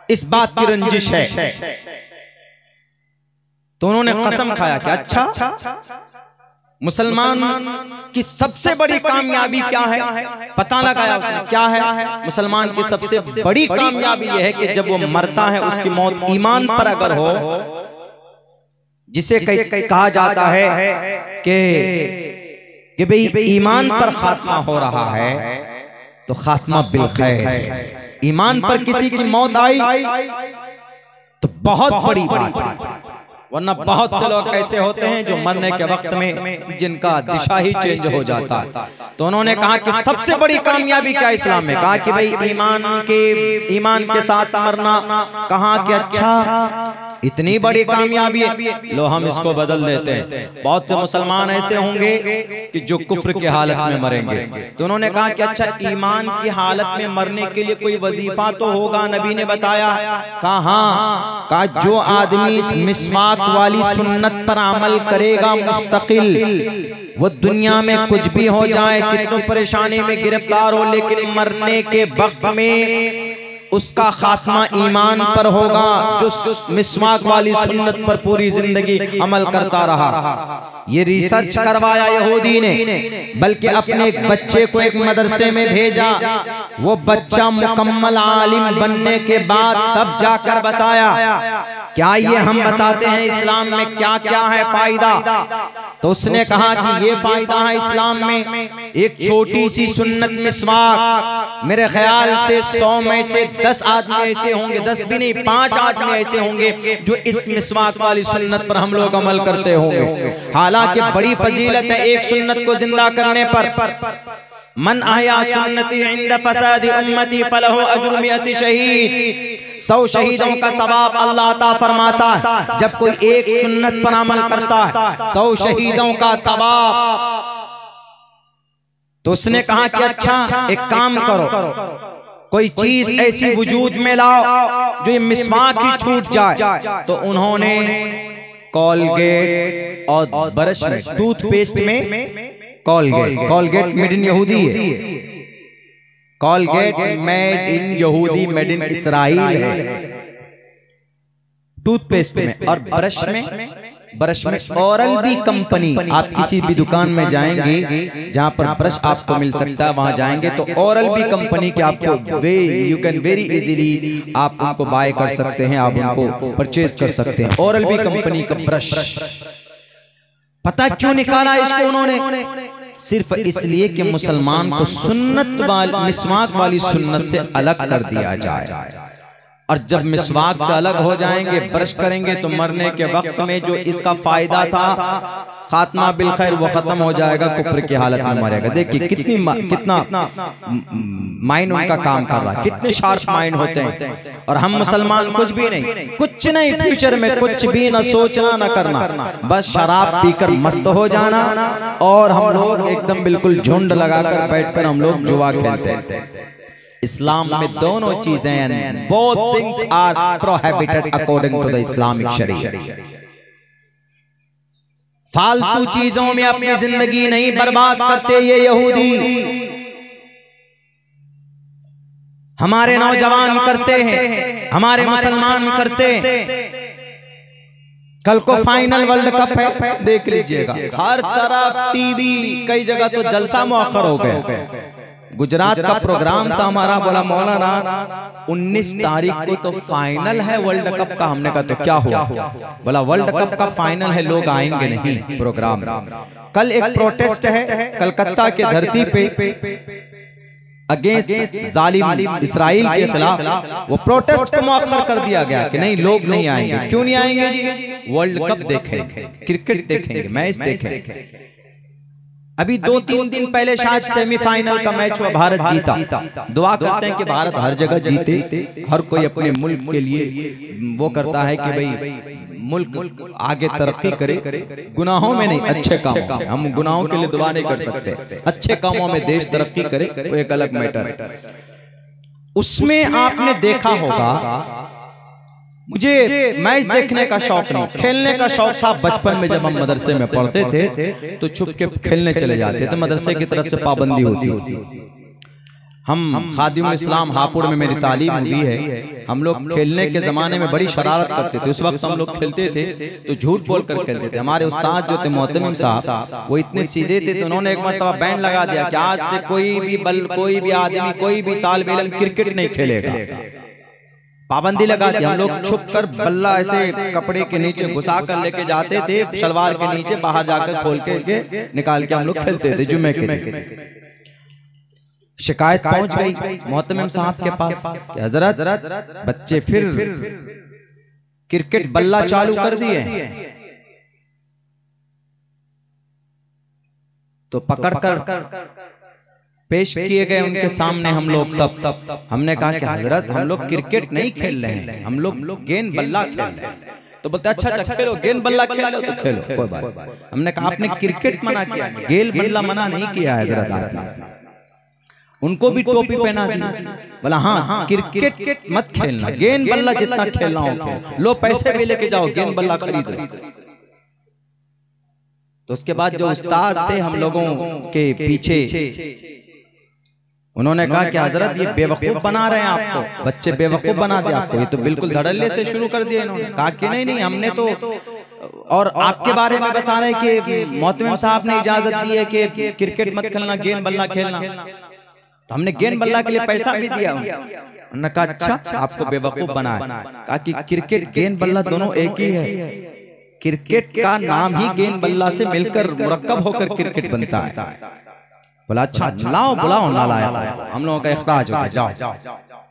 इस बात की रंजिश है। तो उन्होंने कसम खाया कि अच्छा, मुसलमान की सबसे बड़ी कामयाबी क्या है? पता लगाया उसने क्या है। मुसलमान की सबसे बड़ी कामयाबी यह है कि जब वो मरता है उसकी मौत ईमान पर अगर हो, जिसे कहा जाता है कि भाई ईमान पर खात्मा हो रहा है तो खात्मा बिल खैर। ईमान पर किसी की मौत आई तो बहुत बड़ी बात है, वरना बहुत से लोग ऐसे होते हैं जो मरने के वक्त में जिनका दिशा ही चेंज हो जाता है। तो उन्होंने कहा कि सबसे बड़ी कामयाबी क्या इस्लाम में? कहा कि भाई ईमान के साथ मरना। कहा कि अच्छा, इतनी बड़ी कामयाबी है, लो हम इसको बदल देते हैं। बहुत से मुसलमान ऐसे होंगे कि जो कुफ्र की हालत में मरेंगे। तो उन्होंने कहा कि अच्छा, ईमान की हालत में मरने के लिए कोई वजीफा तो होगा। नबी ने बताया। कहा जो आदमी इस मिसवाक वाली सुन्नत पर अमल करेगा मुस्तकिल, वो दुनिया में कुछ भी हो जाए, कितनी परेशानी में गिरफ्तार हो, लेकिन मरने के वक्त में उसका खात्मा ईमान पर होगा, जो मिसवाक वाली सुन्नत पर पूरी जिंदगी अमल करता रहा। ये रिसर्च करवाया यहूदी ने, बल्कि अपने एक बच्चे को एक मदरसे में भेजा। वो बच्चा मुकम्मल आलिम बनने के बाद तब जाकर बताया, क्या ये हम बताते हैं इस्लाम में क्या क्या है फायदा? तो उसने कहा कि ये फायदा है इस्लाम में, एक छोटी सी सुन्नत मिसवाक, मेरे ख्याल से 100 में से 10 आदमी ऐसे होंगे, 10 भी नहीं 5 आदमी ऐसे होंगे जो इस मिसवाक वाली सुन्नत पर हम लोग अमल करते होंगे। हालांकि बड़ी फजीलत है एक सुन्नत को जिंदा करने पर। मन आया सुन्नती इंद फसादी उम्मती फलहु अज्र मिअति शहीद। 100 शहीदों का सवाब अल्लाह अता फरमाता है जब कोई एक सुन्नत पर अमल करता है, 100 शहीदों का सवाब। तो उसने कहा कि अच्छा, एक काम करो, कोई चीज ऐसी वजूद में लाओ जो ये मिसवाक ही छूट जाए। तो उन्होंने कॉलगेट और ब्रश में, टूथपेस्ट में कॉलगेट मेड इन यहूदी है, कॉलगेट मेड इन यहूदी, मेड इन इसराइल है टूथपेस्ट में, और ब्रश में ब्रश में ओरल बी कंपनी, आप किसी भी दुकान में जाएंगे जहां पर ब्रश आपको मिल सकता है, वहां जाएंगे तो ओरल बी कंपनी के आपको यू कैन वेरी इजीली आप उनको बाय कर सकते हैं, आप उनको परचेज कर सकते हैं। ओरल बी कंपनी का ब्रश, पता क्यों निकाला इसको उन्होंने? सिर्फ इसलिए कि मुसलमान को सुन्नत वाली मिसवाक वाली सुन्नत से अलग कर दिया जाए। और जब मिसवाक से अलग हो जाएंगे, ब्रश करेंगे, तो मरने के वक्त में जो इसका फायदा था खात्मा बिल खैर वो खत्म हो जाएगा, कुफ्र की हालत में मरेगा। देखिए कितना माइंड उनका काम कर रहा है, कितने शार्प माइंड होते हैं। और हम मुसलमान कुछ भी नहीं, कुछ नहीं, फ्यूचर में कुछ भी ना सोचना ना करना, बस शराब पीकर मस्त हो जाना। और हम लोग एकदम बिल्कुल झुंड लगाकर बैठकर हम लोग जुआ खेलते हैं। इस्लाम में दोनों चीजें हैं, both things are prohibited according to the Islamic Sharia। फालतू चीजों में अपनी जिंदगी नहीं बर्बाद करते ये यहूदी, हमारे नौजवान करते हैं, हमारे मुसलमान करते हैं। कल को फाइनल वर्ल्ड कप है, देख लीजिएगा, हर तरफ टीवी, कई जगह तो जलसा मुअख्खर हो गया। गुजरात का प्रोग्राम था हमारा, बोला मौलाना 19 तारीख को तो फाइनल है वर्ल्ड कप का। हमने कहा तो क्या हुआ? बोला वर्ल्ड कप का फाइनल है, लोग आएंगे नहीं प्रोग्राम। कल एक प्रोटेस्ट है कलकत्ता के धरती पे अगेंस्ट जालिम इसराइल के खिलाफ, वो प्रोटेस्ट को मुअख्खर कर दिया गया कि नहीं लोग नहीं आएंगे। क्यों नहीं आएंगे जी? वर्ल्ड कप देखेंगे, क्रिकेट देखेंगे, मैच देखेंगे। अभी 2-3 दिन पहले शायद सेमीफाइनल का मैच हुआ, भारत जीता। दुआ करते हैं कि भारत हर जगह जीते, हर कोई अपने मुल्क के लिए वो करता है कि भाई मुल्क आगे तरक्की करे, गुनाहों में नहीं अच्छे कामों में। हम गुनाहों के लिए दुआ नहीं कर सकते, अच्छे कामों में देश तरक्की करे वो एक अलग मैटर है। उसमें आपने देखा होगा, मुझे मैच देखने का शौक नहीं, खेलने का शौक था। बचपन में जब हम मदरसे में पढ़ते थे तो छुप के खेलने चले जाते थे, मदरसे की तरफ से पाबंदी होती थी। हम खादिमुल इस्लाम हापुड़ में मेरी तालीम हुई है, हम लोग खेलने के जमाने में बड़ी शरारत करते थे। उस वक्त हम लोग खेलते थे तो झूठ बोलकर खेलते थे। हमारे उस्ताद जो थे मोहतमिम साहब, वो इतने सीधे थे तो उन्होंने एक मरतबा बैन लगा दिया कि आज से कोई भी आदमी, कोई भी तालिब इल्म क्रिकेट नहीं खेलेगा। पाबंदी लगा दी। हम लोग छुप कर बल्ला ऐसे कपड़े के नीचे घुसा कर लेके जाते थे, सलवार के नीचे बाहर जाकर खोल के निकाल के हम लोग खेलते थे जुम्मे के दिन। शिकायत पहुंच गई मोहतमिम साहब के पास कि हजरत बच्चे फिर क्रिकेट बल्ला चालू कर दिए। तो पकड़कर पेश किए गए उनके सामने हम लोग सब। हमने कहा कि हजरत हम लोग क्रिकेट नहीं खेल रहे हैं, हम लोग गेंद बल्ला खेल रहे हैं। तो बोलते अच्छा खेलो, गेंद बल्ला खेलो तो खेलो, कोई बात। हमने कहा आपने क्रिकेट मना किया, गेंद बल्ला मना नहीं किया है हजरत आपने। उनको भी टोपी पहना दी, बोला हाँ क्रिकेट मत खेलना, गेंद बल्ला जितना खेलना हो खेल लो, पैसे भी लेके जाओ, गेंद बल्ला खरीद लो। तो उसके बाद जो उस्ताद थे हम लोगों के पीछे, उन्होंने कहा कि हजरत ये बेवकूफ बना रहे हैं आपको, बच्चे बेवकूफ बना दिया आपको। ये तो बिल्कुल धड़ल्ले से शुरू कर दिया इन्होंने। कहा कि नहीं हमने तो, और आपके बारे में बता रहे कि मोहतमिम साहब ने इजाजत दी है कि क्रिकेट मत खेलना, गेंद बल्ला खेलना। तो हमने गेंद बल्ला के लिए पैसा भी दिया। उन्होंने कहा अच्छा आपको बेवकूफ बनाया। कहा कि क्रिकेट गेंद बल्ला दोनों एक ही है, क्रिकेट का नाम ही गेंद बल्ला से मिलकर मुरक्कब होकर क्रिकेट बनता है। बोला अच्छा लाओ बुलाओ ना लाया, हम लोगों का इखराज हो गया,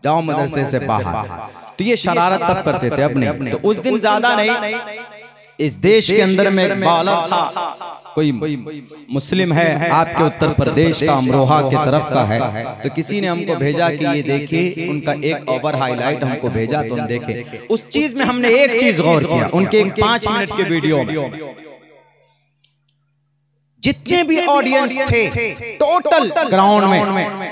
जाओ मदरसे से बाहर। तो ये शरारत तब करते थे, अब नहीं। तो उस दिन ज्यादा नहीं, इस देश के अंदर में एक बॉलर था, कोई मुस्लिम है आपके उत्तर प्रदेश का अमरोहा की तरफ का है। तो किसी ने हमको भेजा कि ये देखिए उनका एक ओवर हाईलाइट हमको भेजा, तो हम देखे। उस चीज में हमने एक चीज गौर किया, उनके 5 मिनट के वीडियो में जितने भी ऑडियंस थे टोटल ग्राउंड में,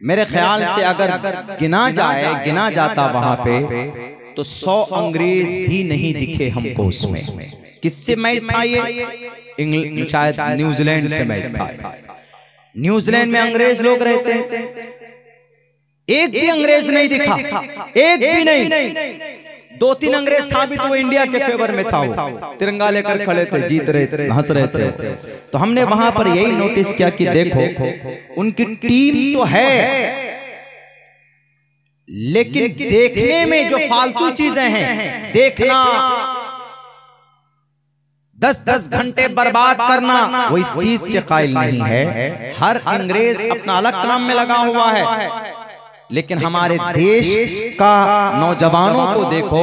मेरे ख्याल से अगर गिना जाता वहां पे तो 100 अंग्रेज भी नहीं दिखे हमको उसमें। किससे मैच था ये? शायद न्यूजीलैंड से मैच था। न्यूजीलैंड में अंग्रेज लोग रहते हैं, एक भी अंग्रेज नहीं दिखा, एक भी नहीं। 2-3 अंग्रेज था भी तो वो इंडिया के फेवर में था, वो तिरंगा लेकर खड़े थे, जीत रहे थे, हंस रहे थे। तो हमने वहां पर यही नोटिस किया कि देखो उनकी टीम तो है, लेकिन देखने में जो फालतू चीजें हैं, देखना 10-10 घंटे बर्बाद करना, वो इस चीज के कायल नहीं है। हर अंग्रेज अपना अलग काम में लगा हुआ है, लेकिन हमारे देश का नौजवानों को देखो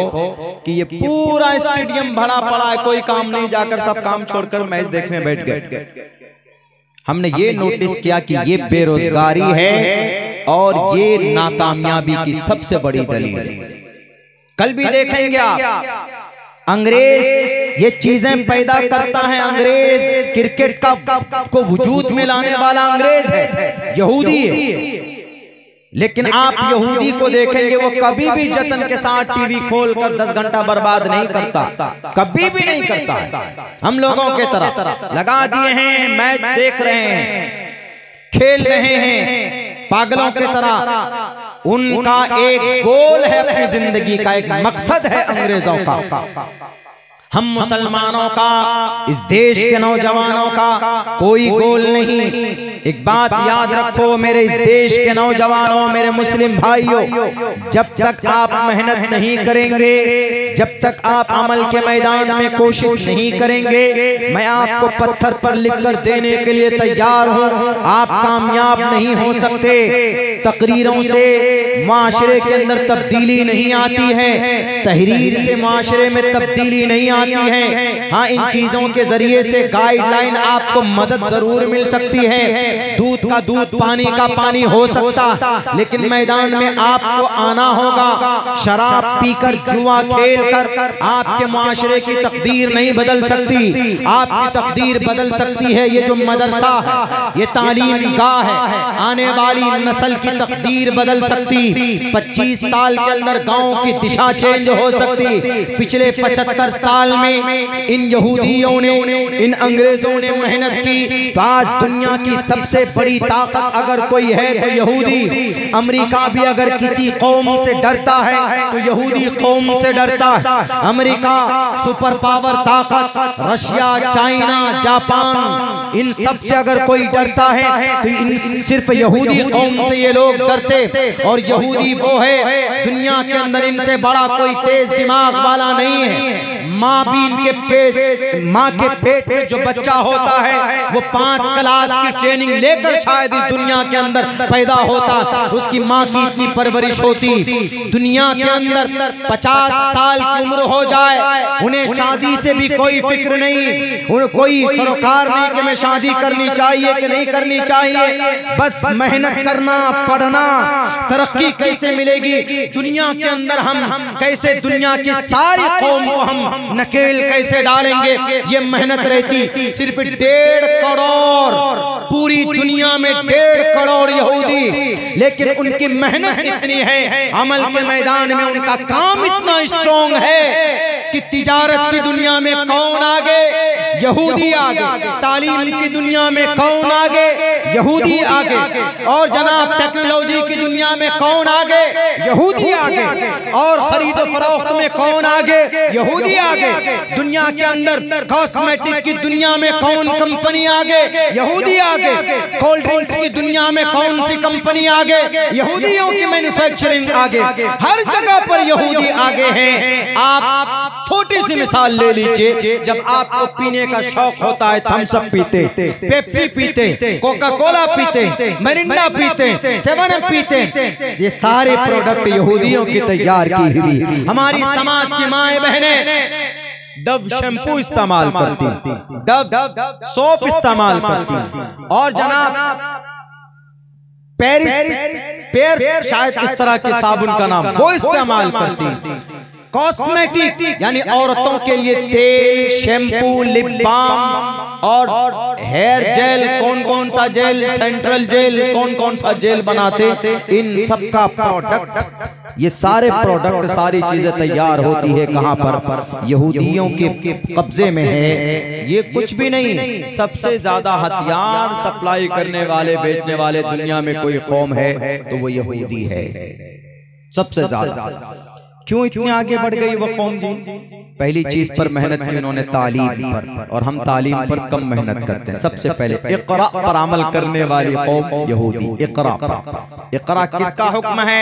कि ये पूरा स्टेडियम भरा पड़ा है, कोई काम नहीं, जाकर सब काम छोड़कर मैच देखने बैठ गए। हमने ये नोटिस किया कि ये बेरोजगारी है और ये नाकामयाबी की सबसे बड़ी दलील है। कल भी देखेंगे आप, अंग्रेज ये चीजें पैदा करता है, अंग्रेज क्रिकेट का को वजूद में लाने वाला अंग्रेज है, यहूदी है। लेकिन आप यहूदी को देखेंगे वो कभी भी जतन के साथ टीवी खोलकर 10 घंटा बर्बाद नहीं करता, कभी भी नहीं करता है। हम लोगों के तरह लगा दिए हैं, मैच देख रहे हैं, खेल रहे हैं पागलों के तरह। उनका एक गोल है अपनी जिंदगी का, एक मकसद है अंग्रेजों का। हम मुसलमानों का, इस देश के नौजवानों का कोई गोल नहीं। एक बात याद रखो मेरे इस देश के नौजवानों, मेरे मुस्लिम भाइयों, जब तक आप मेहनत नहीं करेंगे, जब तक आप अमल के मैदान में कोशिश नहीं करेंगे, मैं आपको पत्थर पर लिखकर देने के लिए तैयार हूं, आप कामयाब नहीं हो सकते। तकरीरों से माशरे के अंदर तब्दीली नहीं आती है, तहरीर से माशरे में तब्दीली नहीं आती है। हाँ, इन चीजों के जरिए से गाइडलाइन आपको मदद जरूर मिल सकती है। दूध का दूध, पानी का पानी हो सकता, लेकिन मैदान में आपको आना होगा। शराब पीकर, जुआ खेलकर आपके माशरे की तकदीर नहीं बदल सकती। आपकी तकदीर बदल सकती है ये जो मदरसा है, ये तालीम गाह है, आने वाली नस्ल की तकदीर बदल सकती। 25 साल के अंदर गांव की दिशा चेंज हो सकती। पिछले 75 साल में इन यहूदियों ने, इन अंग्रेजों ने मेहनत की, तो आज दुनिया की सबसे बड़ी ताकत अगर कोई है तो यहूदी। अमेरिका भी अगर किसी कौम से डरता है तो यहूदी कौम से डरता है। अमेरिका सुपर पावर ताकत, रशिया, चाइना, जापान, इन सब से अगर कोई डरता है तो इन सिर्फ यहूदी कौम से ये लोग डरते। और यहूदी वो है दुनिया के अंदर इनसे बड़ा कोई तेज दिमाग वाला नहीं है। माँ भी इनके पेट, माँ के पेट में जो बच्चा होता है वो 5 क्लास की ट्रेनिंग लेकर शायद इस दुनिया के अंदर पैदा होता, उसकी माँ की इतनी परवरिश होती। दुनिया के अंदर 50 साल की उम्र हो जाए, उन्हें शादी से भी कोई फिक्र नहीं, उन्हें कोई सरोकार नहीं कि मैं शादी करनी चाहिए कि नहीं करनी चाहिए। बस मेहनत करना, पढ़ना, तरक्की कैसे मिलेगी दुनिया के अंदर, हम कैसे दुनिया की सारी कौम को हम नकेल कैसे डालेंगे, ये मेहनत रहती। सिर्फ 1.5 करोड़, पूरी दुनिया में 1.5 करोड़ यहूदी, लेकिन उनकी मेहनत इतनी है, अमल के मैदान में उनका काम इतना स्ट्रॉन्ग है कि तिजारत की दुनिया में कौन आगे, यहूदी आगे। तालीम की दुनिया में कौन आगे, यहूदी आगे। और जनाब टेक्नोलॉजी की दुनिया में कौन आगे, यहूदी आगे। और खरीद फरोख्त में कौन आगे, यहूदी आगे। दुनिया के अंदर कॉस्मेटिक की दुनिया में कौन कंपनी आगे, यहूदी आगे। कोल्ड ड्रिंक्स की दुनिया में कौन सी कंपनी आगे, यहूदियों की मैन्युफैक्चरिंग आगे। हर जगह पर यहूदी आगे हैं। आप छोटी सी मिसाल ले लीजिए, जब आपको पीने का शौक होता है, थम्स अप पीते, पेप्सी पीते, कोका कोला पीते, मिरिंडा पीते, 7 अप पीते, ये सारे प्रोडक्ट यहूदियों की तैयार की हुई। हमारी समाज की माएं बहनें डव शैम्पू इस्तेमाल करती, डव सोप इस्तेमाल करती, और जनाब पेरिस शायद इस तरह के साबुन का नाम, वो इस्तेमाल करती। कॉस्मेटिक यानी औरतों के लिए तेल, शैम्पू, लिप बाम और हेयर जेल, कौन कौन सा जेल, सेंट्रल जेल, कौन कौन सा जेल बनाते, इन सब का प्रोडक्ट, ये सारे प्रोडक्ट, सारी चीजें तैयार होती है कहां पर, यहूदियों के कब्जे में है। ये कुछ भी नहीं, सबसे ज्यादा हथियार सप्लाई करने वाले, बेचने वाले दुनिया में कोई कौम है तो वो यहूदी है, सबसे ज्यादा। क्यों इतने आगे बढ़ गई वो कौम जी? पहली चीज पर मेहनत की उन्होंने तालीम पर, और हम तालीम पर कम मेहनत करते हैं। सबसे पहले इक़रा पर अमल करने वाली कौम यहूदी। इक़रा पर, इक़रा किसका हुक्म है?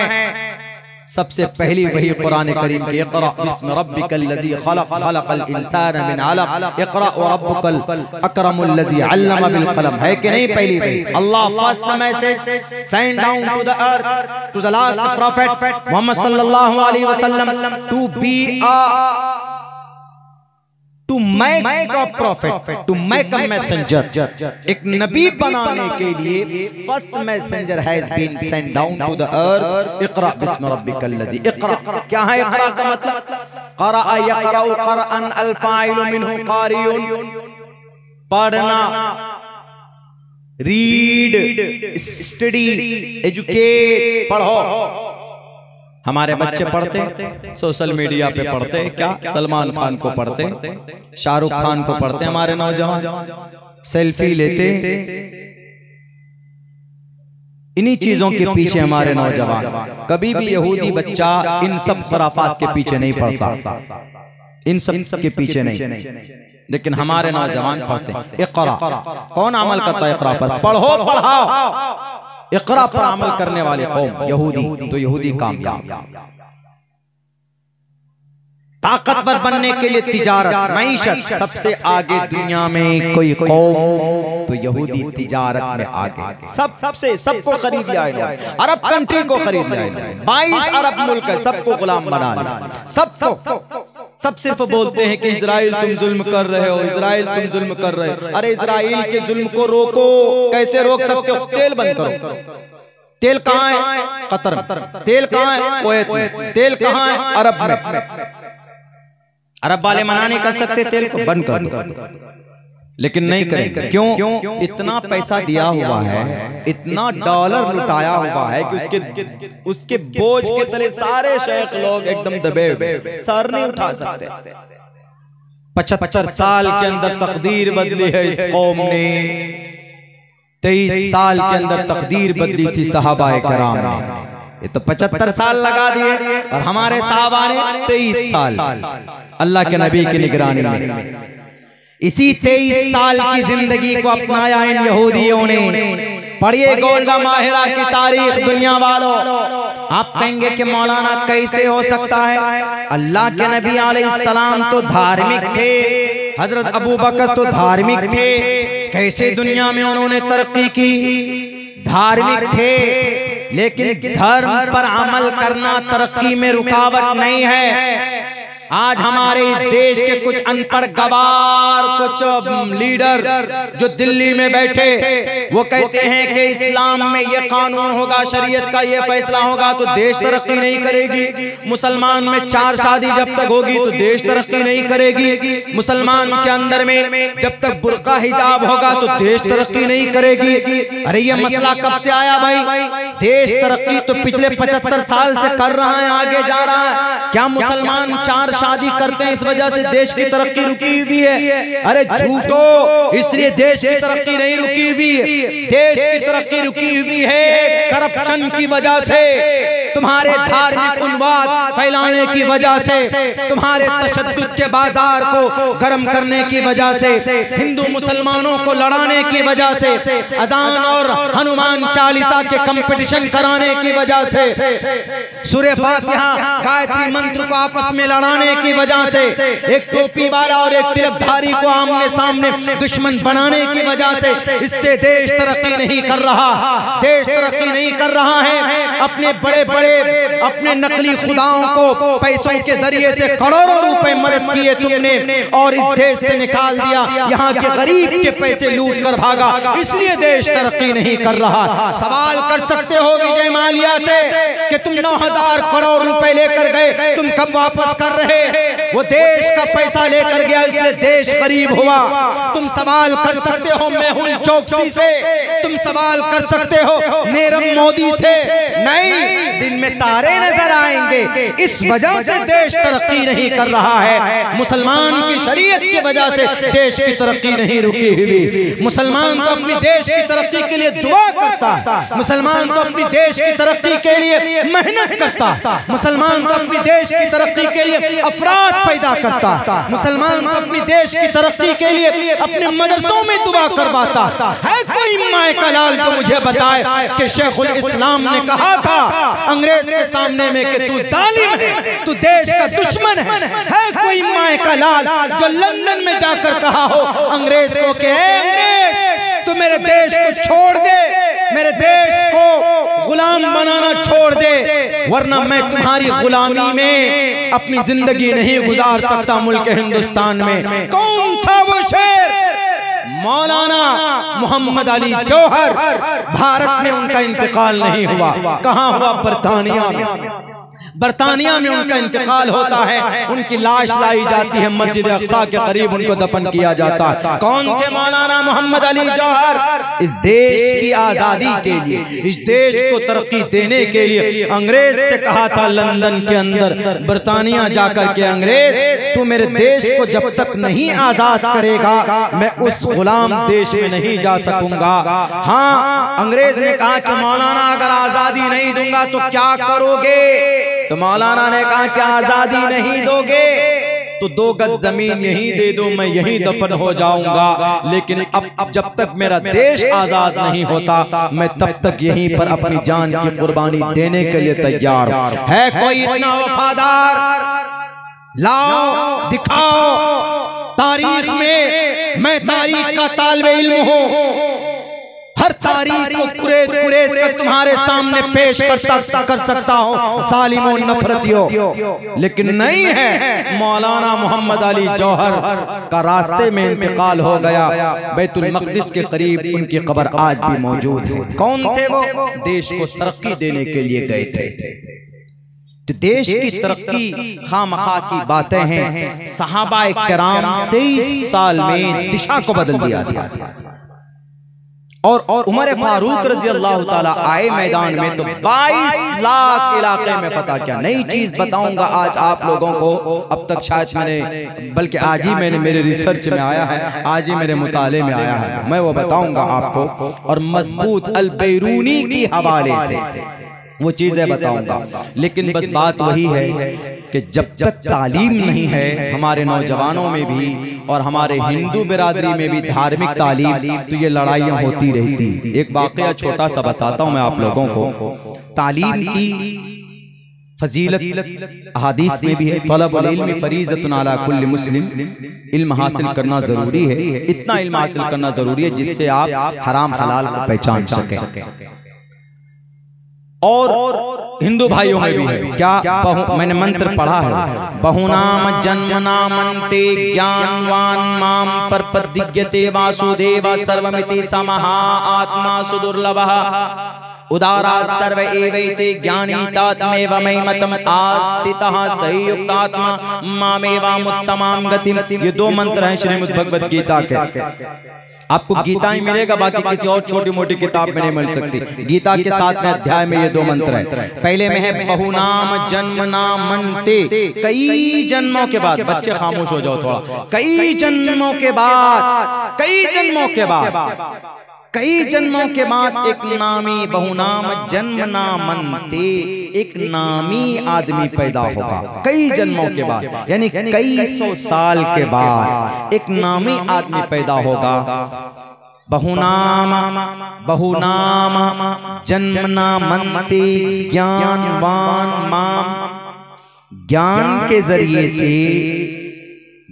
सबसे पहली वही कुरान करीम की इक़रा बिस्मि रब्बिकल्लज़ी खलक़ खलक़ल इंसान मिन अलक़ इक़रा व रब्बुकल अकरमुल्लज़ी अल्लम बिल कलम, है कि नहीं? पहली वही। Allah first message send down to the earth to the last prophet Muhammad सल्लल्लाहु अलैहि वसल्लम to be to make a prophet, to make a messenger. एक नबी बनाने के लिए first messenger has been send down to the earth. इक़रा बिस्मि रब्बिकल्लज़ी। इक़रा क्या है? इक़रा का मतलब क़रअ यक़रउ क़रअन अल फ़ाइलु मिन्हु क़ारिउन, पढ़ना, रीड, स्टडी, एजुकेट, पढ़ो। हमारे बच्चे पढ़ते, सोशल मीडिया पे पढ़ते, क्या सलमान खान को पढ़ते, शाहरुख खान को पढ़ते, हमारे नौजवान सेल्फी लेते, इन्हीं चीजों के पीछे हमारे नौजवान। कभी भी यहूदी बच्चा इन सब खुराफात के पीछे नहीं पड़ता, इन सब के पीछे नहीं, लेकिन हमारे नौजवान पढ़ते। इक़रा, कौन अमल करता है इक़रा पर? पढ़ो, पढ़ाओ। इक़रा पर अमल करने वाले कौम यहूदी, तो यहूदी कामयाब। ताकतवर बनने के लिए तिजारत, मईशत सबसे आगे दुनिया में कोई कौम तो यहूदी तिजारत में आगे। सबसे सबको खरीद लिया है, अरब कंट्री को खरीद लिया है, 22 अरब मुल्क है, सबको गुलाम बना लिया, सबको। सब सिर्फ बोलते हैं कि इजराइल तुम जुल्म कर रहे हो, इजराइल तुम जुल्म कर रहे हो। अरे इजराइल के जुल्म को रोको, कैसे रोक सकते हो? तेल बंद करो। तेल कहाँ है? कतर में। तेल कहाँ है? कुवैत में। तेल कहाँ है? अरब में। अरब वाले मना नहीं कर सकते तेल को? बंद कर दो। लेकिन नहीं करेंगे। क्यों? इतना पैसा दिया हुआ है, इतना डॉलर लुटाया हुआ है कि उसके बोझ के तले सारे शेख लोग एकदम दबे हुए, सर नहीं उठा सकते। 75 साल के अंदर तकदीर बदली है इस कौम ने। 23 साल के अंदर तकदीर बदली थी सहाबाए किराम ने। ये तो 75 साल लगा दिए, और हमारे साहबा ने 23 साल अल्लाह के नबी की निगरानी में। इसी 23 साल की जिंदगी को अपनाया इन यहूदियों ने। पढ़िए गोल्डा माहिरा की तारीख दुनिया वालों। आप कहेंगे कि मौलाना कैसे हो सकता है? अल्लाह के नबी अलैहिस्सलाम तो धार्मिक थे, हजरत अबू बकर तो धार्मिक थे, कैसे दुनिया में उन्होंने तरक्की की? धार्मिक थे, लेकिन धर्म पर अमल करना तरक्की में रुकावट नहीं है। आज हमारे इस देश के कुछ अनपढ़ गवार, कुछ लीडर जो दिल्ली में बैठे, वो कहते हैं कि इस्लाम में ये कानून होगा, शरीयत का ये फैसला होगा तो देश तरक्की नहीं करेगी। मुसलमान में 4 शादी जब तक होगी तो देश तरक्की नहीं करेगी। मुसलमान के अंदर में जब तक बुर्का हिजाब होगा तो देश तरक्की नहीं करेगी। अरे ये मसला कब से आया भाई? देश तरक्की तो पिछले 75 साल से कर रहा है, आगे जा रहा है। क्या मुसलमान 4 शादी करते हैं इस वजह से देश की तरक्की रुकी हुई है? अरे झूठो, इसलिए देश की तरक्की नहीं रुकी हुई है। देश की तरक्की रुकी हुई है करप्शन की वजह से, तुम्हारे धार्मिक उन्माद फैलाने की वजह से, तुम्हारे तशद्दुद के बाजार को गर्म करने की वजह से, हिंदू मुसलमानों को लड़ाने की वजह से, अजान और हनुमान चालीसा के कंपटीशन कराने की वजह से, सूरह फातिहा गायत्री मंत्र को आपस में लड़ाने की वजह से, एक टोपी वाला और एक तिलकधारी को आमने सामने दुश्मन बनाने की वजह से, इससे देश तरक्की नहीं कर रहा। देश तरक्की नहीं कर रहा है। अपने बड़े बड़े अपने नकली खुदाओं को पैसों के जरिए से करोड़ों रुपए मदद किए तुमने, और इस देश से निकाल दिया। यहाँ के गरीब के पैसे लूट कर भागा, इसलिए देश तरक्की नहीं कर रहा। सवाल कर सकते हो विजय माल्या से कि तुम 9,000 करोड़ रुपए लेकर गए, तुम कब वापस कर रहे? वो देश का पैसा लेकर गया, इसलिए देश गरीब हुआ। तुम सवाल कर सकते हो मेहुल चोकसी से, तुम सवाल कर सकते हो नीरव मोदी से। नहीं, जिनमें तारे नजर आएंगे। इस वजह से देश तरक्की नहीं कर रहा है। मुसलमान की शरीयत की वजह से देश की तरक्की नहीं रुकी हुई। मुसलमान तो अपनी देश की तरक्की के लिए दुआ करता है, मुसलमान तो अपनी देश की तरक्की के लिए मेहनत करता है, मुसलमान तो अपनी देश की तरक्की के लिए अफराद पैदा करता है, मुसलमान तो अपनी देश की तरक्की के लिए अपने मदरसों में दुआ करवाता है। कोई माए का लाल जो मुझे बताए कि शेखुल इस्लाम ने कहा था अंग्रेज के सामने में कि तू जालिम है, तू देश का दुश्मन है कोई माए का लाल जो लंदन में जाकर कहा हो अंग्रेज को कि अंग्रेज तू मेरे देश को छोड़ दे, मेरे देश को गुलाम बनाना छोड़ दे, वरना मैं तुम्हारी गुलामी में अपनी जिंदगी नहीं गुजार सकता मुल्क हिंदुस्तान में। कौन था वो शेर? मौलाना मोहम्मद अली जौहर। भारत में उनका इंतकाल नहीं हुआ, कहाँ हुआ? बरतानिया में। बरतानिया में उनका इंतकाल होता है, उनकी लाश लाई जाती है, मस्जिद अक्सा के करीब उनको दफन किया जाता है। कौन थे मौलाना मोहम्मद अली जौहर? इस देश की आजादी के लिए, इस देश को तरक्की देने के लिए अंग्रेज से कहा था लंदन के अंदर बरतानिया जाकर के, अंग्रेज तू मेरे देश को जब तक नहीं आजाद करेगा मैं उस गुलाम देश में नहीं जा सकूंगा। हाँ, अंग्रेज ने कहा कि मौलाना अगर आजादी नहीं दूंगा तो क्या करोगे? तो मौलाना ने कहा कि आजादी नहीं दोगे तो 2 गज जमीन यहीं दे दो, मैं यहीं दफन हो जाऊंगा, लेकिन अब जब तक मेरा देश आजाद नहीं होता मैं तब तक यहीं पर अपनी जान की कुर्बानी देने के लिए तैयार हूं। है कोई इतना वफादार? लाओ दिखाओ। तारीख में मैं तारीख का तालिबे इल्म हूं, हर तारीख को कुरेद कुरेद कर तुम्हारे सामने पेश कर सकता हूँ सालिमों नफरतियों, लेकिन नहीं है। मौलाना मोहम्मद अली जौहर का रास्ते में इंतकाल हो गया, बैतुल मक़दिस के करीब उनकी कब्र आज भी मौजूद है। कौन थे वो? देश को तरक्की देने के लिए गए थे। तो देश की तरक्की खामखा की बातें हैं। सहाबाए किराम 23 साल में दिशा को बदल दिया था, और उमर फारूक रजी अल्लाह ताला आए मैदान में तो 22 लाख इलाके में फतह किया। नई चीज बताऊंगा आज आप लोगों को, अब तक शायद मैंने, बल्कि आज ही मैंने मेरे रिसर्च में आया है, आज ही मेरे मुताले में आया है, मैं वो बताऊंगा आपको, और मजबूत अल बैरूनी की हवाले से वो चीजें बताऊंगा। लेकिन बस बात वही है कि जब तक तालीम नहीं है हमारे नौजवानों में भी और हमारे हिंदू बिरादरी में भी धार्मिक तालीम, तो ये लड़ाइयाँ होती रहती। एक वाकया छोटा सा बताता हूँ मैं आप लोगों को। तालीम की फजीलत अहादीस में भी है, तलबुल इल्म फरीज़तुन अला कुल्लि मुस्लिम, इल्म हासिल करना जरूरी है, इतना इल्म हासिल करना जरूरी है जिससे आप हराम हलाल को पहचान सकें। और हिंदू भाइयों में भी है क्या? मैंने मंत्र पढ़ा है, बहुनाम जन्मनामन्ते ज्ञानवान माम परपदिग्यते वासुदेव सर्वमिति समहा आत्मा सुदुर्लभः उदारा सर्व एवैते ज्ञानीतात्मेव मयिमतम आस्तितः संयुक्तात्मा मामेवामुत्तमां गतिम। ये 2 मंत्र हैं श्रीमद् भगवद गीता के। आपको गीता ही मिलेगा, बाकी किसी और छोटी मोटी किताब में नहीं मिल सकती। गीता के 7वें अध्याय में ये 2 मंत्र हैं। पहले में है बहुनाम जन्मनामन्ते, कई जन्मों के बाद, बच्चे खामोश हो जाओ थोड़ा, कई जन्मों के बाद, कई जन्मों के बाद, कई जन्मों के बाद एक नामी, बहुनाम जन्मनामन्ते, एक नामी आदमी पैदा होगा कई जन्मों के बाद, यानी कई 100 साल के बाद एक नामी आदमी पैदा होगा। बहुनाम बहुनाम जन्मनामन्ते ज्ञानवान माम, ज्ञान के जरिए से,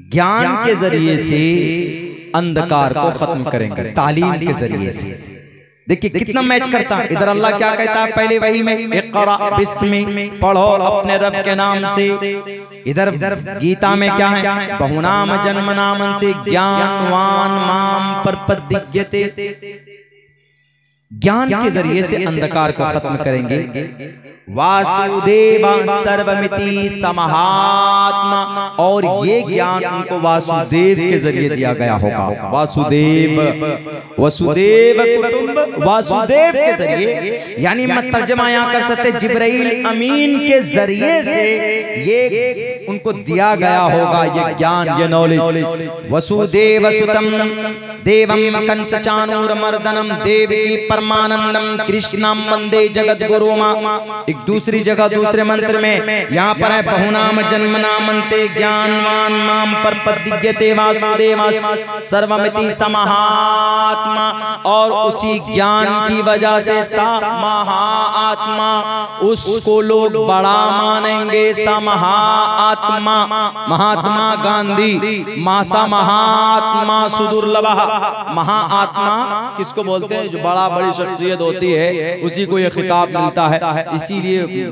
ज्ञान के जरिए से अंधकार को खत्म करेंगे, तालीम के जरिए से। देखिए कितना मैच करता है। इधर अल्लाह क्या कहता है पहले वही में, इक़रा बिस्मि, पढ़ो अपने रब के नाम से। इधर गीता में क्या है, बहुनाम जन्मनामन्ते ज्ञानवान माम परपदिग्यते। ज्ञान के जरिए से अंधकार को खत्म करेंगे। वासुदेव सर्वमिति समहात्मा, और ये ज्ञान उनको वासुदेव के जरिए दिया गया होगा। वासुदेव, वसुदेव कुटुंब, वासुदेव के जरिए, यानी मैं तर्जमा यहाँ कर सकते जिब्राइल अमीन के जरिए से ये उनको दिया गया होगा, ये ज्ञान, ये नॉलेज। वसुदेव सुतम देवम कंस चाणूरमर्दनम देवकी परमानंदम कृष्णम वंदे जगत गुरुमा। एक दूसरी जगह दूसरे मंत्र में यहाँ पर है बहुनाम जन्मनामन्ते ज्ञानवान माम परपद्यते वासुदेव सर्वमिति समहात्मा, और उसी ज्ञान की वजह से समहात्मा उसको लोग बड़ा मानेंगे। समहात्मा, महात्मा गांधी, मासा महात्मा सुदुर्लभ। महाआत्मा किसको बोलते हैं? जो बड़ा बड़ी शख्सियत होती है उसी को यह खिताब मिलता है, इसीलिए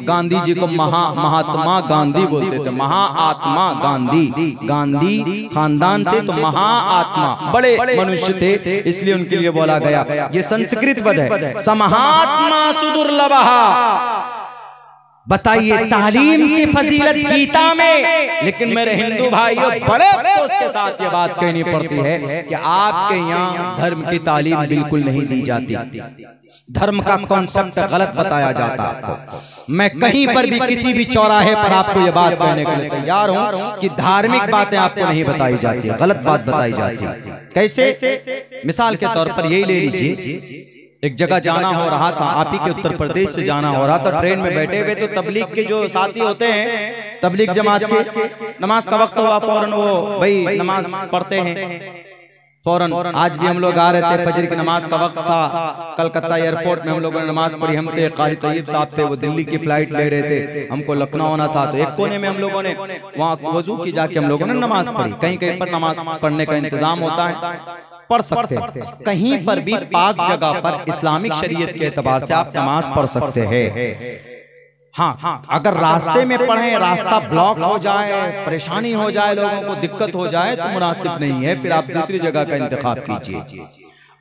गांधी जी को महात्मा गांधी बोलते थे। महाआत्मा गांधी, गांधी खानदान से तो महाआत्मा बड़े मनुष्य थे, इसलिए उनके लिए बोला गया। ये संस्कृत पद है, समहात्मा सुदुर्लभ। बताइए तालीम की फजीलत गीता में, लेकिन मेरे हिंदू भाइयों बड़े अफसोस के साथ ये बात कहनी पड़ती है कि आपके यहाँ धर्म की तालीम बिल्कुल नहीं दी जाती। धर्म का कॉन्सेप्ट गलत बताया जाता है आपको। मैं कहीं पर भी किसी भी चौराहे पर आपको ये बात कहने के लिए तैयार हूं कि धार्मिक बातें आपको नहीं बताई जाती, गलत बात बताई जाती है। कैसे? मिसाल के तौर पर यही ले लीजिए, एक जगह जाना हो रहा था, आप ही के उत्तर प्रदेश से जाना हो रहा था, ट्रेन में बैठे हुए तो तबलीग के जो साथी होते हैं, तबलीग जमात के, नमाज का वक्त हुआ फौरन वो भाई नमाज पढ़ते हैं फौरन। आज भी हम लोग आ रहे थे, फजर की नमाज का वक्त था, कलकत्ता एयरपोर्ट में हम लोगों ने नमाज पढ़ी। हम थे, कारी तैयब साहब थे, वो दिल्ली की फ्लाइट ले रहे थे, हमको लखनऊ आना था, तो एक कोने में हम लोगों ने वहाँ वजू की जाके हम लोगों ने नमाज पढ़ी। कहीं कहीं पर नमाज पढ़ने का इंतजाम होता है, पढ़ सकते हैं। कहीं पर भी पाक जगह पर इस्लामिक शरीयत के एतबार से आप नमाज पढ़ सकते हैं। हाँ, अगर रास्ते में पढ़ें, रास्ता ब्लॉक हो जाए, परेशानी हो जाए, लोगों को दिक्कत हो जाए तो मुनासिब नहीं है, फिर आप दूसरी जगह का इंतखाब कीजिए।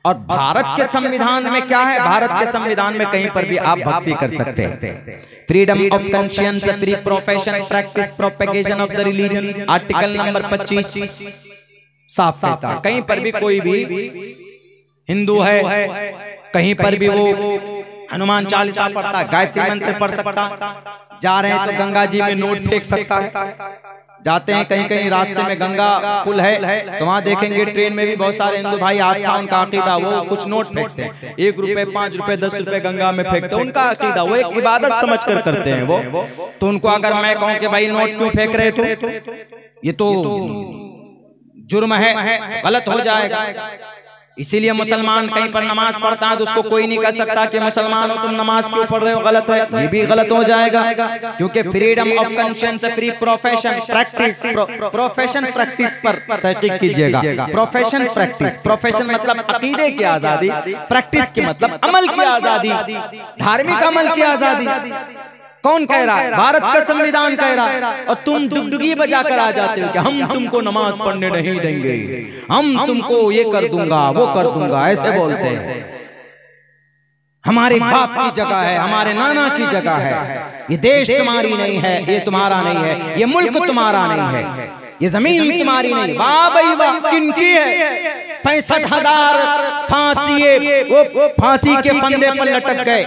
और भारत के संविधान में क्या है? भारत के संविधान में कहीं पर भी आप भक्ति कर सकते हैं। Freedom of conscience, free profession, practice, propagation of the religion, article number 25 साफ कहता है। कहीं पर भी कोई भी हिंदू है, कहीं पर भी वो हनुमान चालीसा पढ़ता है, गायत्री मंत्र पढ़ सकता, जा रहे हैं तो गंगा जी में नोट फेंक सकता है। जाते हैं कहीं कहीं रास्ते में गंगा पुल है तो वहां देखेंगे ट्रेन में भी बहुत सारे हिंदू भाई, आस्था उनका अकीदा, वो कुछ नोट फेंकते हैं, 1 रुपए 5 रुपए 10 रुपए गंगा में फेंकते हैं। उनका अकीदा, वो एक इबादत समझ कर करते हैं वो। तो उनको अगर मैं कहूं कि भाई नोट क्यों फेंक रहे थे, ये तो जुर्म है, गलत हो जाएगा। इसीलिए मुसलमान कहीं पर नमाज पढ़ता है तो उसको कोई नहीं कह सकता कि मुसलमान हो तुम नमाज क्यों पढ़ रहे हो, गलत है, ये भी गलत हो जाएगा। क्योंकि freedom of conscience, free profession, practice, profession practice पर तहकीक कीजिएगा। प्रोफेशन प्रैक्टिस, प्रोफेशन मतलब अकीदे की आजादी, प्रैक्टिस की मतलब अमल की आजादी, धार्मिक अमल की आजादी। कौन कह रहा है? भारत का संविधान कह रहा है, और तुम डुगडुगी बजाकर आ जाते हो कि हम तुमको नमाज पढ़ने नहीं देंगे, हम तुमको ये कर दूंगा वो कर दूंगा, ऐसे बोलते हैं। हमारे बाप की जगह है, हमारे नाना की जगह है, ये देश तुम्हारी नहीं है, ये तुम्हारा नहीं है, ये मुल्क तुम्हारा नहीं है, ये जमीन तुम्हारी नहीं। वाह भाई वाह, किनकी है? 65,000 फांसी, वो फांसी के फंदे पर लटक गए।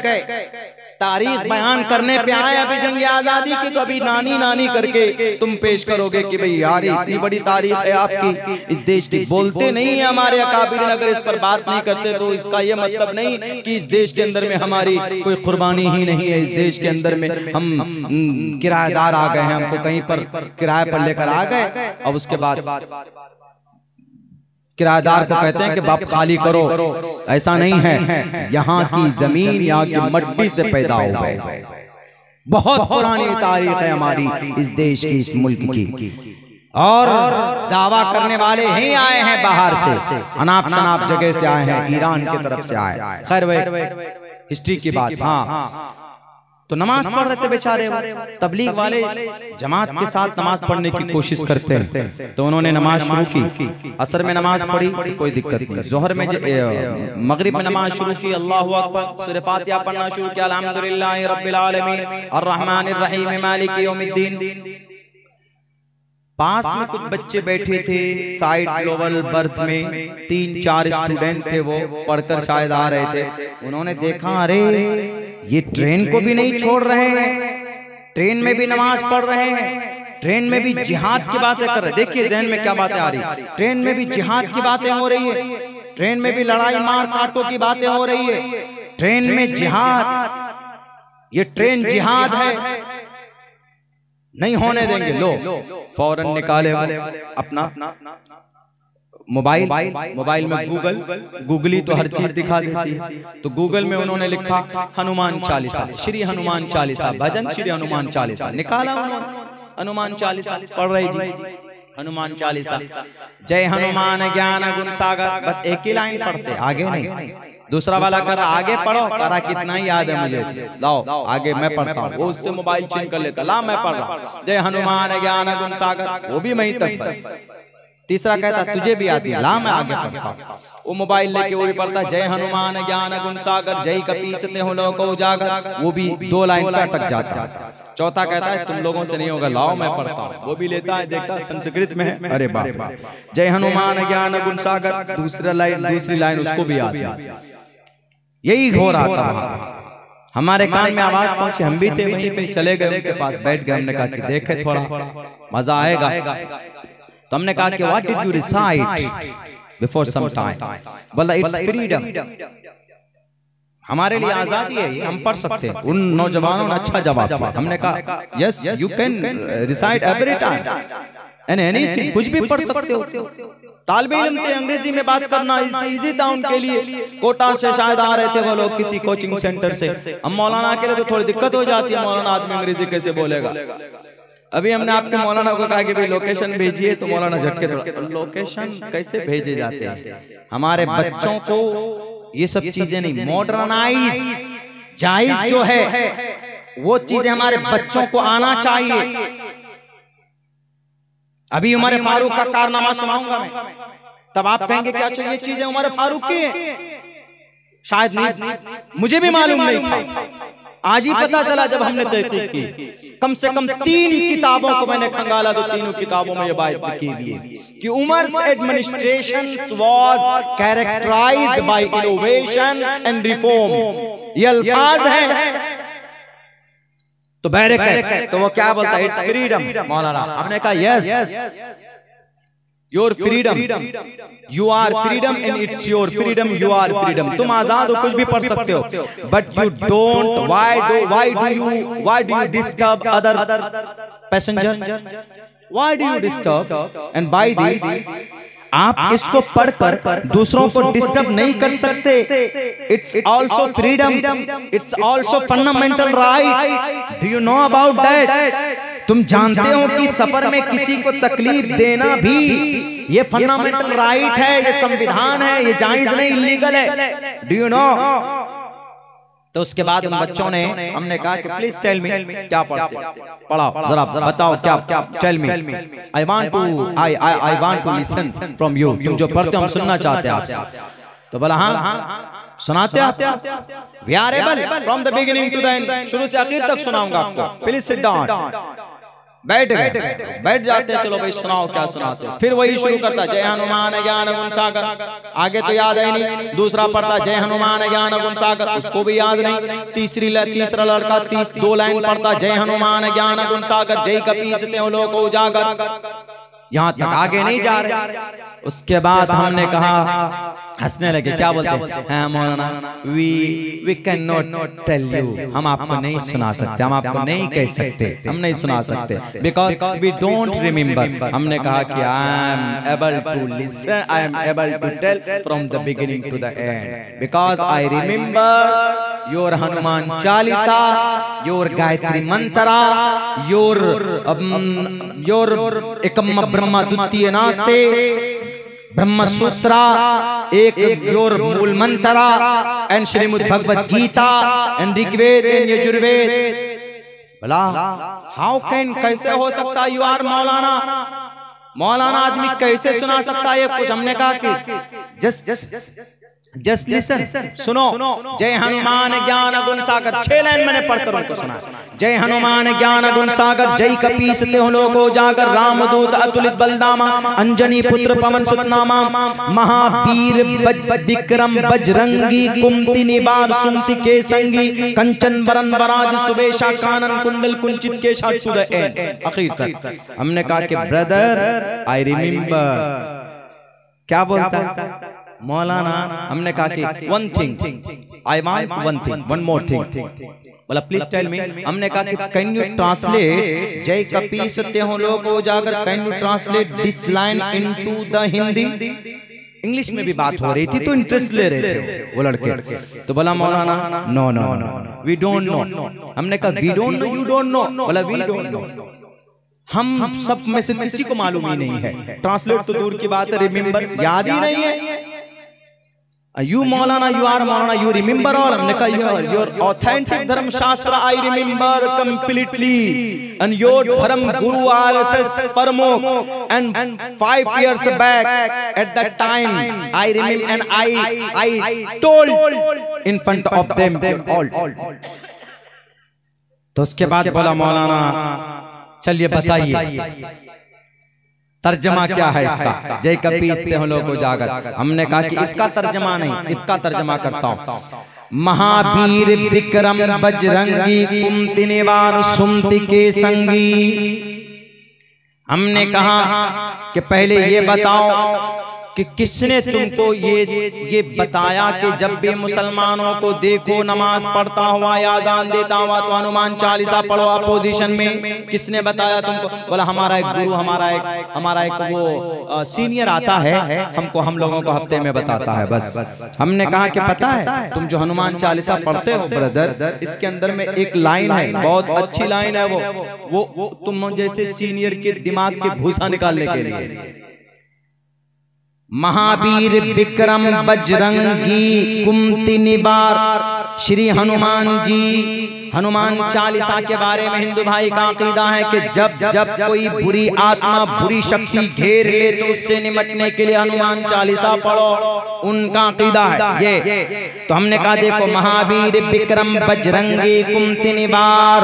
तारीख बयान करने पे आए अभी जंग आजादी की, तो अभी नानी नानी करके तुम पेश करोगे कि भाई यार इतनी बड़ी तारीख है आपकी इस देश की। बोलते नहीं है हमारे अकाबिरीन, अगर इस पर बात नहीं करते तो इसका ये मतलब नहीं कि इस देश के अंदर में हमारी कोई कुर्बानी ही नहीं है। इस देश के अंदर में हम किराएदार आ गए हैं, हमको कहीं पर किराए पर लेकर आ गए, अब उसके बाद किराएदार को कहते हैं कि बाप खाली करो। ऐसा नहीं है, यहाँ की जमीन, यहाँ की मट्टी से पैदा हो गए। बहुत पुरानी तारीख है हमारी इस देश की, इस मुल्क की। और दावा करने वाले ही आए हैं बाहर से, अनाप शनाप जगह से आए हैं, ईरान की तरफ से आए। खैर वह हिस्ट्री की बात। हाँ, तो नमाज पढ़ रहे थे बेचारे, तबलीग वाले जमात के साथ नमाज पढ़ने की कोशिश करते हैं, तो उन्होंने नमाज शुरू की। असर में नमाज पढ़ी, कोई दिक्कत नहीं। जोहर में मगरिब में नमाज शुरू की, अल्लाहु अकबर, सूरह फातिहा पढ़ना शुरू किया, अल्हम्दुलिल्लाहि रब्बिल आलमीन अर्रहमानिर रहीम मालिक यौमिद्दीन। पास में कुछ बच्चे बैठे थे साइड लोअर बर्थ में, 3-4 स्टूडेंट थे, वो पढ़कर शायद आ रहे थे। उन्होंने देखा अरे ये ट्रेन को भी नहीं छोड़ रहे हैं, ट्रेन में भी नमाज पढ़ रहे हैं, ट्रेन में भी जिहाद की बातें कर रहे हैं। देखिए जहन में क्या बातें आ रही, ट्रेन में भी जिहाद की बातें हो रही है, ट्रेन में भी लड़ाई मार काटों की बातें हो रही है, ट्रेन में जिहाद, ये ट्रेन जिहाद है, नहीं होने देंगे। लो फौरन निकाले अपना मोबाइल में गूगली तो हर चीज दिखा देती है, तो गूगल में उन्होंने लिखा हनुमान चालीसा, श्री हनुमान चालीसा, भजन श्री हनुमान चालीसा निकाला उन्होंने, हनुमान चालीसा पढ़ रही जी, हनुमान चालीसा, जय हनुमान ज्ञान गुण सागर, बस एक ही लाइन पढ़ते, आगे नहीं। दूसरा वाला कर आगे पढ़ो, करा कितना ही याद है मुझे, लाओ आगे मैं पढ़ता हूँ, वो उससे मोबाइल छीन कर लेता, ला मैं पढ़ रहा, जय हनुमान ज्ञान गुण सागर, वो भी वहीं तक बस। तीसरा कहता तुझे भी आती है, ला मैं आगे पढ़ता हूँ, वो मोबाइल लेके वो भी पढ़ता, जय हनुमान ज्ञान गुण सागर, जय कपीसते हो लोगों को उजागर, वो भी 2 लाइन पे अटक जाता है। चौथा कहता है तुम लोगों से नहीं होगा, लाओ मैं पढ़ता हूँ, वो भी लेता है, देखता है संस्कृत में है, अरे बाप, जय हनुमान ज्ञान गुण सागर, दूसरी लाइन उसको भी आती है। यही हो रहा था, हमारे कान में आवाज पहुंची, हम भी थे वहीं पे, चले गए उनके पास, बैठ गए, हमने कहा कि देखे थोड़ा मजा आएगा, तो हमने कहा कि what did you recite before some time, बोला इट्स फ्रीडम, हमारे लिए आजादी है, हम पढ़ सकते हैं। उन नौजवानों ने अच्छा जवाब दिया, हमने कहा yes you can recite every time and anything, कुछ भी पढ़ सकते हो। तालिबे इल्म थे, अंग्रेजी में बात करना इजी था उनके लिए, कोटा से शायद आ रहे थे वो लोग किसी कोचिंग सेंटर से, हम मौलाना के लिए तो थोड़ी दिक्कत हो जाती है, मौलाना आदमी अंग्रेजी कैसे बोलेगा। अभी हमने आपके मौलाना को कहा कि भाई लोकेशन भेजिए, तो मौलाना झटके थोड़ा, लोकेशन कैसे भेजे जाते हैं, हमारे बच्चों को ये सब चीजें नहीं, मॉडर्नाइज जायज जो है वो चीजें हमारे बच्चों को आना चाहिए। अभी उमर फारूक का कारनामा सुनाऊंगा मैं, तब आप कहेंगे क्या चाहिए चीजें उमर फारूक की है, शायद नहीं, मुझे भी मालूम नहीं था, आज ही पता चला जब हमने तहकीक की। कम से कम 3 किताबों को मैंने खंगाला, तो तीनों किताबों में ये बात की हुई है कि Umar's administration was characterised by innovation and reform, ये अल्फाज हैं। तो बैरक तो वो क्या बोलता है, इट्स फ्रीडम मौलाना, हमने कहा yes your freedom, you are freedom and it's your freedom, you are freedom, तुम आजाद हो, कुछ भी पढ़ सकते हो, but you don't, why do you disturb other passenger, why do you disturb, and by this आप इसको पढ़कर दूसरों को डिस्टर्ब नहीं कर सकते, it's also freedom, it's also fundamental right, do you know about that, तुम जानते हो कि सफर में किसी को तकलीफ देना भी ये फंडामेंटल राइट है, ये संविधान है, ये जायज नहीं, इलीगल है, डू यू नो। तो उसके बाद उन बच्चों ने, हमने कहा कि प्लीज टेल मी, क्या पढ़ते, पढ़ाओ जरा बताओ क्या, tell me, I want to listen from you, तुम जो पढ़ते हो हम सुनना चाहते हैं आपसे। तो बोला हाँ सुनाते आप, we are able from the beginning to the end, शुरू से आखिर तक सुनाऊंगा आपको, प्लीज सिट डाउन, बैठ गए, बैठ जाते हैं, चलो भाई सुनाओ क्या सुनाते हो। फिर वही शुरू करता, जय हनुमान ज्ञान गुण सागर, आगे तो याद है नहीं, दूसरा पढ़ता जय हनुमान ज्ञान गुण सागर, उसको भी याद नहीं, तीसरा लड़का 2 लाइन पढ़ता, जय हनुमान ज्ञान गुण सागर, जय कपीसते हो लोगों को उजागर, यहाँ तक आगे नहीं जा रहे। उसके बाद हमने कहा, हंसने लगे, क्या बोलते हैं, हाँ मौलाना we can not tell you, हम आपको नहीं सुना सकते, हम आपको नहीं कह सकते, हम नहीं सुना सकते, बिकॉज वी डोंट रिमेम्बर। हमने कहा कि I am able to listen, I am able to tell from the beginning to the end, because I remember your Hanuman Chalisa, your Gayatri mantra, your एकम ब्रह्मा द्वितीय नास्ते, ब्रह्म सूत्रा, एक your Mool Mantra, and Shrimad Bhagavad Gita, and Rigveda and Yajurveda. भला हाउ कैन, कैसे हो सकता यू आर मौलाना? मौलाना आदमी कैसे सुना सकता है कुछ? हमने कहा कि जस्ट लिसन, सुनो। जय हनुमान ज्ञान गुण सागर, 6 लाइन मैंने पढ़कर उनको सुना। जय हनुमान ज्ञान गुण सागर, जय कपीस तिहुँ लोको जागर, रामदूत अतुलित बलदामा, अंजनी पुत्र पवन सुत नामा, महावीर विक्रम बजरंगी, कुमति निवार सुमति के संगी, कंचन वरन वराज सुबेशा, कानन कुंडल कुंचित केशा, टू द एंड, आखिर तक। हमने कहा कि ब्रदर आई रिमेम्बर, क्या बोलता है मौलाना? हमने कहा कि one thing I want, one thing, one more thing. बोला प्लीज टेल मी। हमने कहा कि कैन यू ट्रांसलेट जय कपीस तिहुँ लोको जागर, can you translate this line into the Hindi? English में भी बात हो रही थी तो इंटरेस्ट ले रहे थे वो लड़के। तो बोला मौलाना no no no, we don't know. हमने कहा we don't know, you don't know? बोला वी डोंट नो, हम सब में से किसी को मालूम ही नहीं है। ट्रांसलेट तो दूर की बात है, रिमेम्बर याद ही नहीं है। You Maulana, you are Maulana, you remember all. हमने कहा your authentic धर्म शास्त्र I remember completely, and your धर्म गुरु RSS प्रमुख, and 5 years back at that time I remember, and I told in front of them all. तो उसके बाद बोला मौलाना चलिए बताइए तर्जमा क्या है इसका, जय कपीस तिहुँ लोको जागर। हमने कहा कि इसका तर्जमा नहीं, इसका तर्जमा करता हूं। महावीर विक्रम बजरंगी, कुमति निवार सुमति के संगी। हमने कहा कि पहले ये बताओ कि किसने तुमको ये बताया कि जब भी मुसलमानों को देखो नमाज पढ़ता हुआ या अजान देता हुआ तो हनुमान चालीसा पढ़ो अपोजिशन में? किसने बताया तुमको? बोला हमारा एक गुरु, हमारा एक वो सीनियर आता है, हम लोगों को हफ्ते में बताता है बस। हमने कहा कि पता है तुम जो हनुमान चालीसा पढ़ते हो ब्रदर, इसके अंदर में एक लाइन है, बहुत अच्छी लाइन है वो तुम जैसे सीनियर के दिमाग के भूसा निकालने के लिए। महावीर विक्रम बजरंगी, कुमति निवार, श्री हनुमान जी। हनुमान चालीसा के बारे में हिंदू भाई का अकीदा है कि जब कोई बुरी आत्मा, बुरी शक्ति घेर ले तो उससे निपटने के लिए हनुमान चालीसा पढ़ो, उनका अकीदा है ये। तो हमने कहा देखो महावीर विक्रम बजरंगी, कुमति निवार,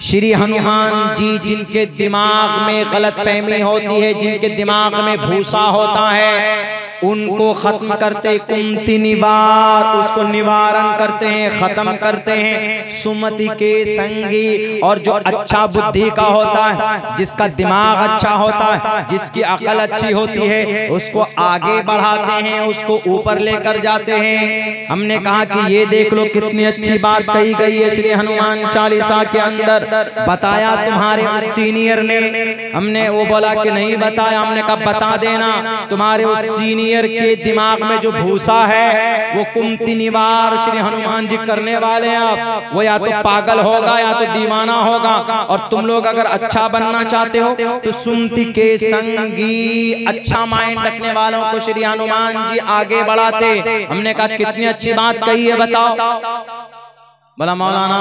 श्री हनुमान जी जिनके दिमाग में गलत फहमी होती है, जिनके दिमाग में भूसा होता है, उनको खत्म करते, कुमति निवार, उसको निवारण करते हैं, खत्म करते हैं। सुमति के संगी, और जो अच्छा बुद्धि का होता है, जिसका दिमाग अच्छा होता है, जिसकी अकल अच्छी होती है, उसको आगे बढ़ाते हैं, उसको ऊपर लेकर जाते हैं। हमने कहा कि ये देख लो कितनी अच्छी बात कही गई है श्री हनुमान चालीसा के अंदर। बताया तुम्हारे उस सीनियर ने? हमने वो बोला कि नहीं बताया। हमने कहा बता देना, तुम्हारे उस सीनियर के दिमाग में जो भूसा है वो कुमति निवार श्री हनुमान जी करने वाले हैं। आप वो या तो पागल होगा या तो दीवाना होगा, और तुम लोग अगर अच्छा बनना चाहते हो तो सुमति के संगी, अच्छा माइंड रखने वालों को श्री हनुमान जी आगे बढ़ाते। हमने कहा कितनी अच्छी बात कही है बताओ? बोला मौलाना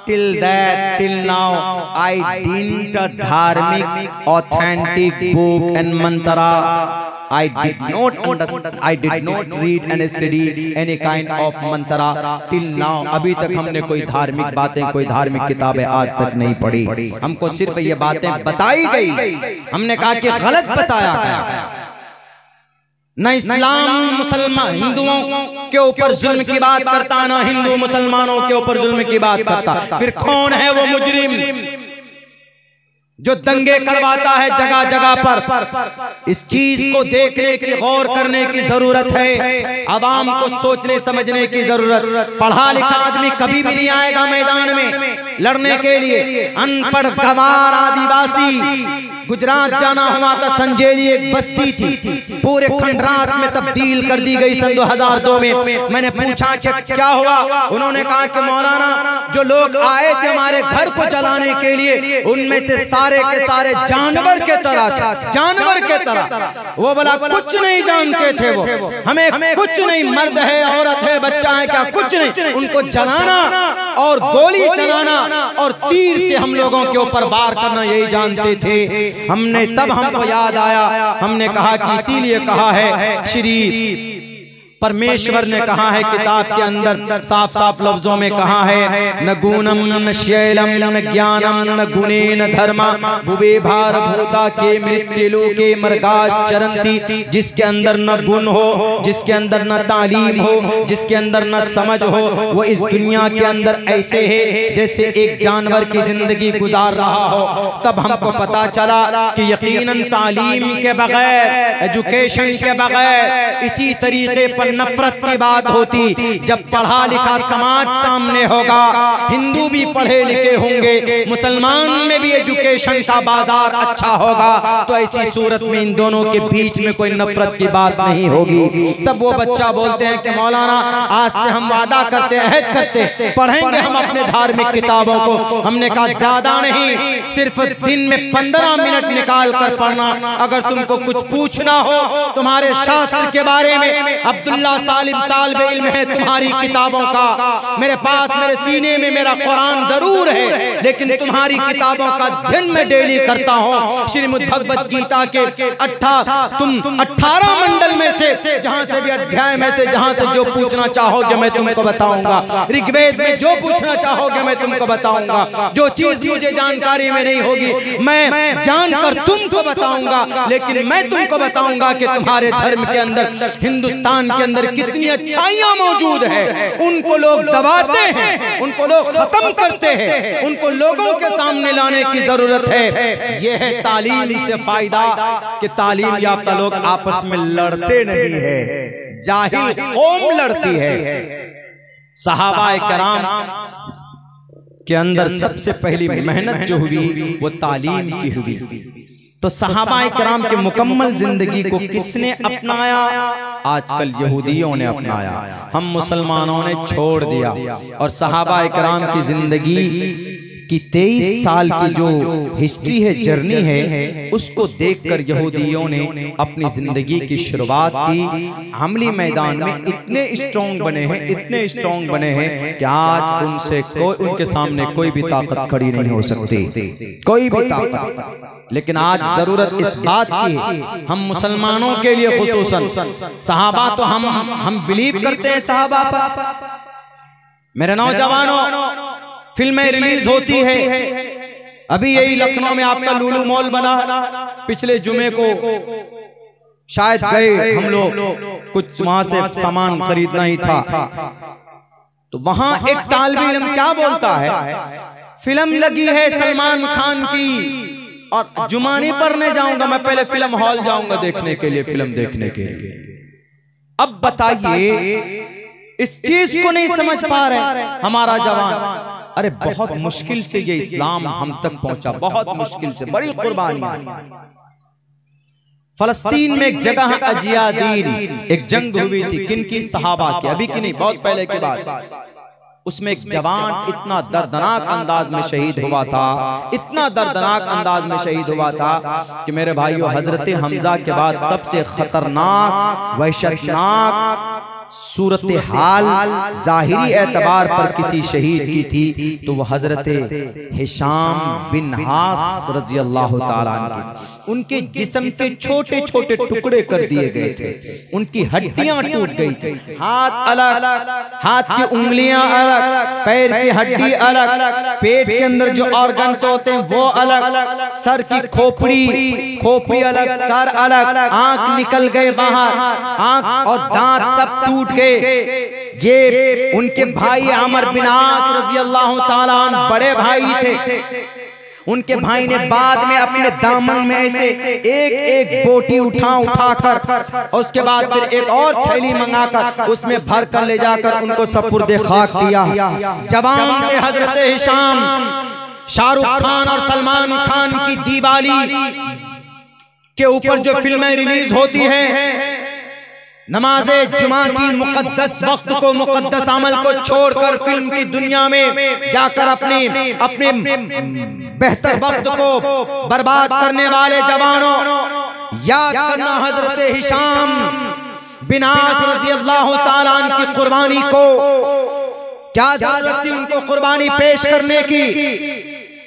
till now I didn't a धार्मिक authentic book and mantra. I did not read and study any kind of mantra till now. अभी तक हमने कोई धार्मिक बातें, कोई धार्मिक किताबें आज तक नहीं पढ़ी। हमको सिर्फ ये बातें बताई गई। हमने कहा कि गलत बताया गया। न इस्लाम मुसलमान हिंदुओं के ऊपर जुल्म की बात करता, न हिंदू मुसलमानों के ऊपर जुल्म की बात करता। फिर कौन है वो मुजरिम जो दंगे करवाता है जगह जगह पर? इस चीज को देखने की, गौर करने की जरूरत है। आवाम को सोचने समझने की जरूरत। पढ़ा लिखा आदमी कभी भी नहीं आएगा मैदान में, लड़ने के लिए। अनपढ़ गंवार आदिवासी गुजरात जाना हुआ था, संजेली एक बस्ती थी, पूरे खंडरात में तब्दील कर दी गई सन 2002 में। मैंने पूछा कि क्या हुआ? उन्होंने कहा कि मौलाना जो लोग आए थे हमारे घर को जलाने के लिए, उनमें से सारे के सारे जानवर के तरह थे, जानवर के तरह। वो बोला कुछ नहीं जानते थे वो, हमें कुछ नहीं, मर्द है, औरत है, बच्चा है, क्या कुछ नहीं, उनको जलाना और गोली चलाना और तीर से हम लोगों के ऊपर वार करना, यही जानते थे। हमको याद आया, हमने कहा कि इसीलिए कहा है श्री परमेश्वर ने कहा है किताब के अंदर, साफ साफ लफ्जों में कहा है, न गुणम न शैलम न ज्ञानम न गुणेन धर्मा भुवे भार भूता के मृत्यु के मर्गाश चरंती। जिसके अंदर न गुण हो, जिसके अंदर न तालीम हो, जिसके अंदर न समझ हो, वो इस दुनिया के अंदर ऐसे है जैसे एक जानवर की जिंदगी गुजार रहा हो। तब हमको पता चला कि यकीनन तालीम के बगैर, एजुकेशन के बगैर इसी तरीके पर नफरत की बात होती। जब पढ़ा लिखा समाज सामने होगा, हिंदू भी पढ़े लिखे होंगे, मुसलमान में भी एजुकेशन का बाजार अच्छा होगा, तो ऐसी सूरत में इन दोनों के बीच में कोई नफरत की बात नहीं होगी। तब वो बच्चा बोलते हैं कि मौलाना आज से हम वादा करते, अहद करते, पढ़ेंगे हम अपने धार्मिक किताबों को। हमने कहा ज्यादा नहीं, सिर्फ दिन में 15 मिनट निकाल कर पढ़ना। अगर तुमको कुछ पूछना हो तुम्हारे शास्त्र के बारे में, अब्दुल्ला सालिम तालिब इल्म है तुम्हारी किताबों का, मेरे पास मेरे सीने में मेरा कुरान जरूर है, लेकिन तुम्हारी किताबों का अध्ययन मैं डेली करता हूँ। श्रीमद् भगवत गीता के 18 मंडल में से, जहाँ से भी अध्याय में से, जहाँ से जो पूछना चाहोगे मैं तुमको बताऊंगा। ऋग्वेद में जो पूछना चाहोगे मैं तुमको बताऊंगा। जो चीज मुझे जानकारी में नहीं होगी मैं जानकर तुमको बताऊंगा, लेकिन मैं तुमको बताऊंगा कि तुम्हारे धर्म के अंदर, हिंदुस्तान के अंदर कितनी अच्छाइयां मौजूद है। उनको लोग दबाते हैं, उनको लोग खत्म करते हैं, उनको लोगों के सामने लाने की जरूरत है। यह है तालीम से फायदा कि तालीम याफ्ता लोग आपस में लड़ते नहीं है, जाहिल कौम लड़ती है। सहाबाए कराम के अंदर सबसे पहली मेहनत जो हुई वो तालीम की हुई। तो सहाबाए कराम के मुकम्मल जिंदगी को किसने अपनाया? आजकल यहूदियों ने अपनाया, हम मुसलमानों ने छोड़ दिया। और सहाबाए कराम की जिंदगी कि 23 साल की जो हिस्ट्री है, जर्नी है, उसको देखकर यहूदियों ने अपनी जिंदगी की शुरुआत की। हमली मैदान में इतने स्ट्रॉन्ग बने हैं, इतने स्ट्रॉन्ग बने हैं कि आज उनके सामने कोई भी ताकत खड़ी नहीं हो सकती, कोई भी ताकत। लेकिन आज जरूरत इस बात की है, हम मुसलमानों के लिए खुसूसन, सहाबा तो हम बिलीव करते हैं सहाबा पर। मेरे नौजवानों, फिल्में रिलीज होती है, अभी यही लखनऊ में आपका लुलु मॉल बना, पिछले जुमे को शायद गए हम लोग, कुछ वहां से सामान खरीदना ही था। तो वहां एक तालिब इल्म क्या बोलता है, फिल्म लगी है सलमान खान की और जुमा नहीं पढ़ने जाऊंगा, मैं पहले फिल्म हॉल जाऊंगा देखने के लिए, फिल्म देखने के लिए। अब बताइए, इस चीज को नहीं समझ पा रहे हमारा जवान। अरे बहुत मुश्किल से ये इस्लाम हम तक पहुंचा, बहुत मुश्किल से, बड़ी कुर्बानियां। फलस्तीन में एक जगह अजियादीन, एक जंग हुई थी, किनकी? सहाबा की, अभी की नहीं, बहुत पहले की बात। उसमें एक जवान इतना दर्दनाक अंदाज में शहीद हुआ था, इतना दर्दनाक अंदाज में शहीद हुआ था कि मेरे भाइयों, हजरत हमजा के बाद सबसे खतरनाक, वहशतनाक सूरत हाल जाहिरी एतबार पर किसी शहीद की थी तो वो हजरत हिशाम बिन हास रजी अल्लाह ताला अन्हु। उनके जिस्म के छोटे छोटे टुकड़े कर दिए गए थे, उनकी हड्डियां टूट गई थी, हाथ अलग, हाथ की उंगलियां अलग, पैर की हड्डी अलग, पेट के अंदर जो ऑर्गन्स होते हैं वो अलग, सर की खोपड़ी अलग, सर अलग, आंख निकल गए बाहर, आंख और दांत सब टूट गए। ये उनके भाई अमर बिन आस रजी अल्लाह ताला अन्हु बड़े भाई थे, उनके भाई ने बाद में अपने दामन में से एक एक बोटी उठाकर उसके बाद फिर एक और थैली मंगाकर उसमें भर कर ले जाकर उनको सपुर्दे खाक किया। जवान थे हजरत हिशाम। शाहरुख खान और सलमान खान की दिवाली के ऊपर जो फिल्में रिलीज होती हैं, नमाज़े जुमा की मुकद्दस वक्त को, मुकद्दस अमल को छोड़कर फिल्म की दुनिया में जाकर अपने बेहतर वक्त को बर्बाद करने वाले जवानों, याद करना हजरत हिशाम बिन आस रज़ी अल्लाह ताला अन्हु की कुर्बानी को। क्या जरूरत थी उनको कुर्बानी पेश करने की?